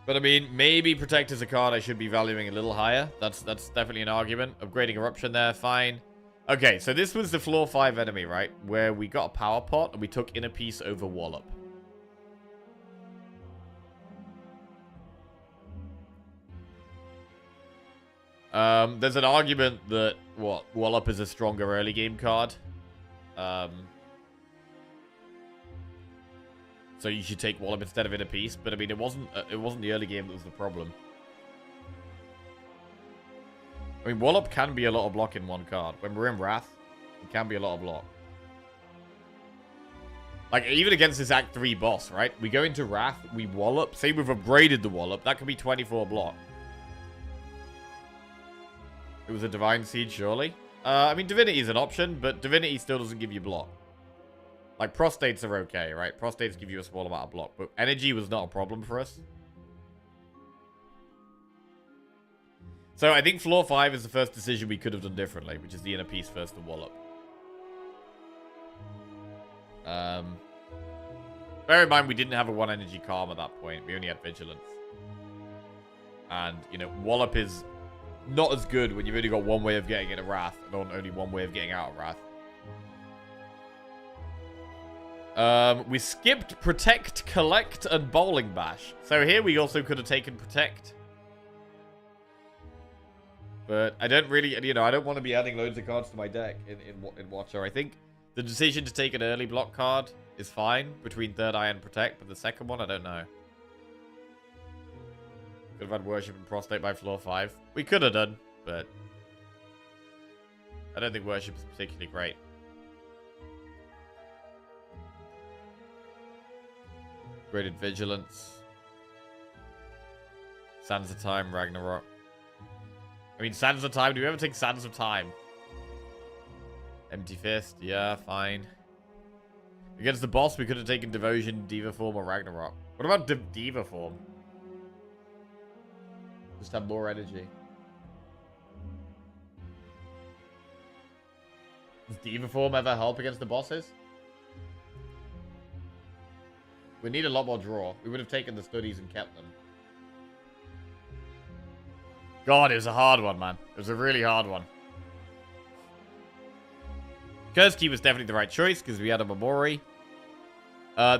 But I mean, maybe Protect is a card I should be valuing a little higher. That's definitely an argument. Upgrading Eruption there, fine. Okay, so this was the floor 5 enemy, right? Where we got a power pot and we took Inner Peace over Wallop. There's an argument that, Wallop is a stronger early game card. So you should take Wallop instead of Inner Peace. But I mean, it wasn't the early game that was the problem. I mean, Wallop can be a lot of block in one card. When we're in Wrath, it can be a lot of block. Like, even against this Act 3 boss, right? We go into Wrath, we Wallop. Say we've upgraded the Wallop. That could be 24 block. It was a Divine Seed, surely. I mean, Divinity is an option, but Divinity still doesn't give you block. Like, Prostates are okay, right? Prostates give you a small amount of block, but Energy was not a problem for us. So, I think floor 5 is the first decision we could have done differently, which is the Inner Peace versus the Wallop. Bear in mind, we didn't have a 1 energy Calm at that point. We only had Vigilance. And, you know, Wallop is not as good when you've only got one way of getting into Wrath and only one way of getting out of Wrath. We skipped Protect, Collect, and Bowling Bash. So here we also could have taken Protect. But I don't really, you know, I don't want to be adding loads of cards to my deck in Watcher. I think the decision to take an early block card is fine between Third Eye and Protect, but the second one, I don't know. Could have had Worship and Prostate by floor 5. We could have done, but I don't think Worship is particularly great. Graded Vigilance. Sands of Time, Ragnarok. I mean, Sands of Time. Do we ever take Sands of Time? Empty Fist. Yeah, fine. Against the boss, we could have taken Devotion, Diva Form, or Ragnarok. What about Diva Form? Just have more energy. Does Diva Form ever help against the bosses? We need a lot more draw. We would have taken the studies and kept them. God, it was a hard one, man. It was a really hard one. Kursky was definitely the right choice because we had a Mamori.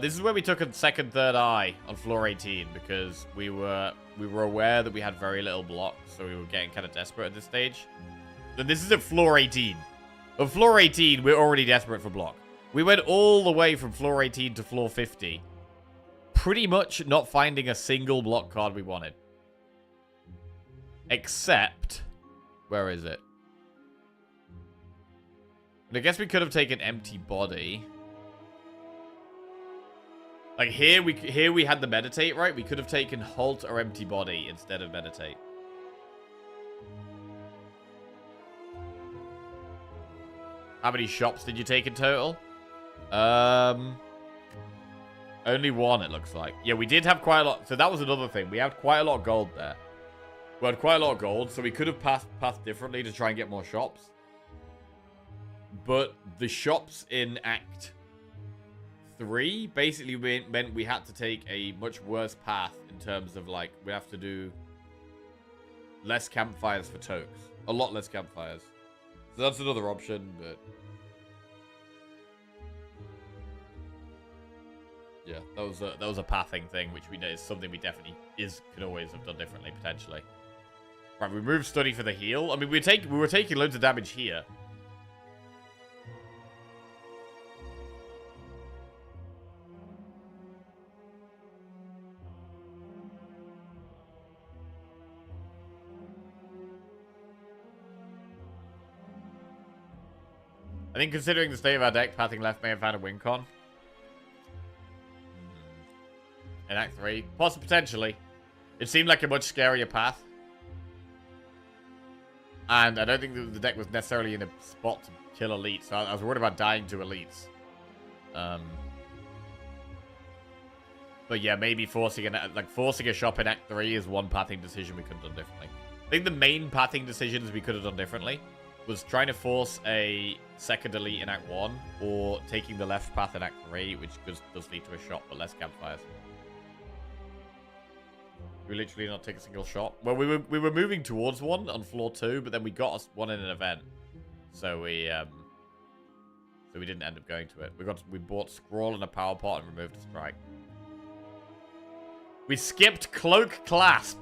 This is where we took a second, third eye on floor 18 because we were aware that we had very little block, so we were getting kind of desperate at this stage. Then this is at floor 18. At floor 18, we're already desperate for block. We went all the way from floor 18 to floor 50. Pretty much not finding a single block card we wanted. Except, where is it? And I guess we could have taken Empty Body. Like here we had the Meditate, right? We could have taken Halt or Empty Body instead of Meditate. How many shops did you take in total? Only one, it looks like. Yeah, we did have quite a lot. So that was another thing. We had quite a lot of gold there. We had quite a lot of gold, so we could have passed differently to try and get more shops. But the shops in Act 3 basically meant we had to take a much worse path in terms of, like, we have to do less campfires for Tokes. A lot less campfires. So that's another option, but yeah, that was a pathing thing, which we know is something we definitely could always have done differently, potentially. Right, we moved Study for the heal. I mean, we were taking loads of damage here. I think considering the state of our deck, pathing left may have found a win con. In Act 3. Potentially. It seemed like a much scarier path. And I don't think the deck was necessarily in a spot to kill elites. So I was worried about dying to elites. But yeah, maybe forcing a shop in Act 3 is one pathing decision we could have done differently. I think the main pathing decisions we could have done differently was trying to force a second elite in Act 1 or taking the left path in Act 3, which does lead to a shop but less campfires. We literally not take a single shot. Well, we were moving towards one on floor 2, but then we got us one in an event. So we didn't end up going to it. We bought Scroll and a power pot and removed a strike. We skipped Cloak Clasp.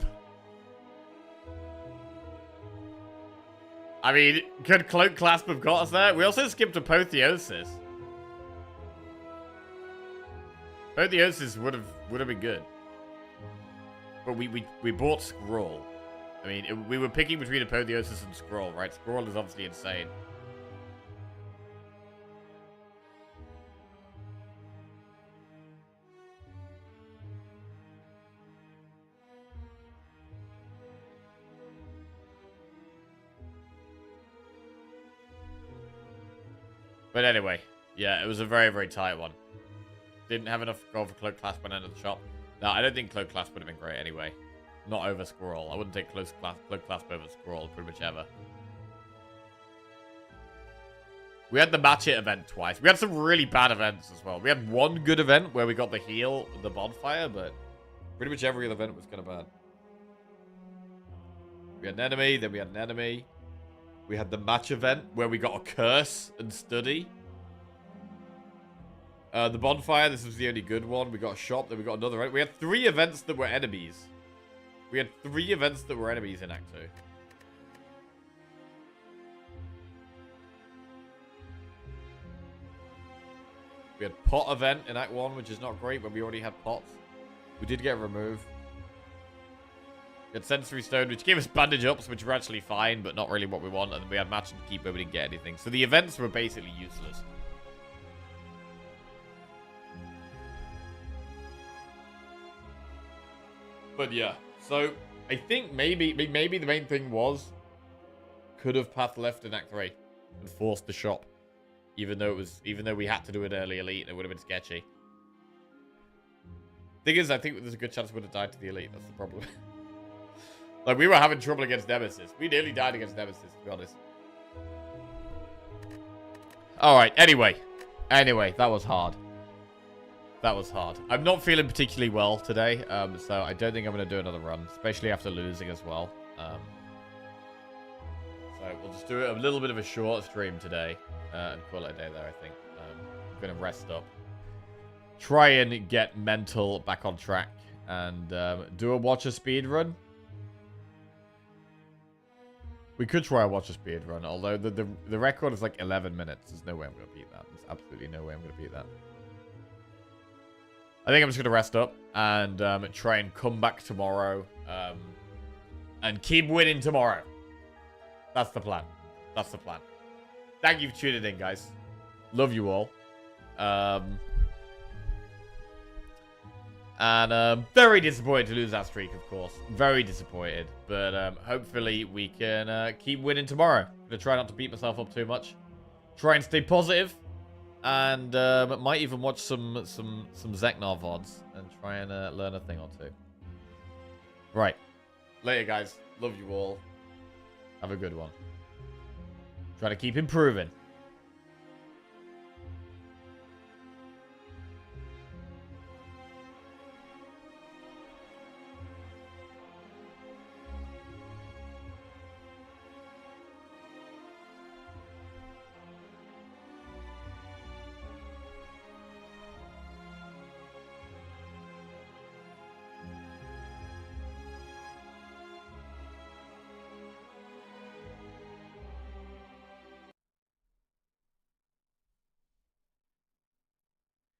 I mean, could Cloak Clasp have got us there? We also skipped Apotheosis. Apotheosis would have been good. But we bought Scroll. I mean, we were picking between Apotheosis and Scroll, right? Scroll is obviously insane. But anyway, yeah, it was a very, very tight one. Didn't have enough gold for Cloak Clasp when I entered the shop. No, I don't think Cloak Clasp would have been great anyway. Not over Scroll. I wouldn't take Cloak Clasp over Scroll pretty much ever. We had the Match It event twice. We had some really bad events as well. We had one good event where we got the heal, the bonfire, but pretty much every other event was kind of bad. We had an enemy, then we had an enemy. We had the match event where we got a curse and study. The bonfire, this was the only good one. We got a shop, then we got another. We had 3 events that were enemies. We had 3 events that were enemies in Act 2. We had pot event in Act 1, which is not great when we already had pots. We did get removed. We had sensory stone, which gave us bandage ups, which were actually fine, but not really what we want. And then we had match and keep, but we didn't get anything. So the events were basically useless. But yeah, so I think maybe the main thing was could have path left in Act 3 and forced the shop, even though we had to do it early elite, it would have been sketchy. Thing is, I think there's a good chance we would have died to the elite. That's the problem. Like, we were having trouble against Nemesis. We nearly died against Nemesis, to be honest. Alright, anyway, that was hard. That was hard. I'm not feeling particularly well today, so I don't think I'm going to do another run, especially after losing as well. So we'll just do a little bit of a short stream today, and call it a day there, I think. I'm going to rest up. Try and get mental back on track, and do a watch a speed run. We could try a watch a speed run, although the record is like 11 minutes. There's no way I'm going to beat that. There's absolutely no way I'm going to beat that. I think I'm just going to rest up and try and come back tomorrow and keep winning tomorrow. That's the plan. That's the plan. Thank you for tuning in, guys. Love you all. And very disappointed to lose that streak, of course. Very disappointed. But hopefully we can keep winning tomorrow. I'm going to try not to beat myself up too much. Try and stay positive. And might even watch some Zeknar VODs and try and learn a thing or two. Right. Later, guys. Love you all. Have a good one. Try to keep improving.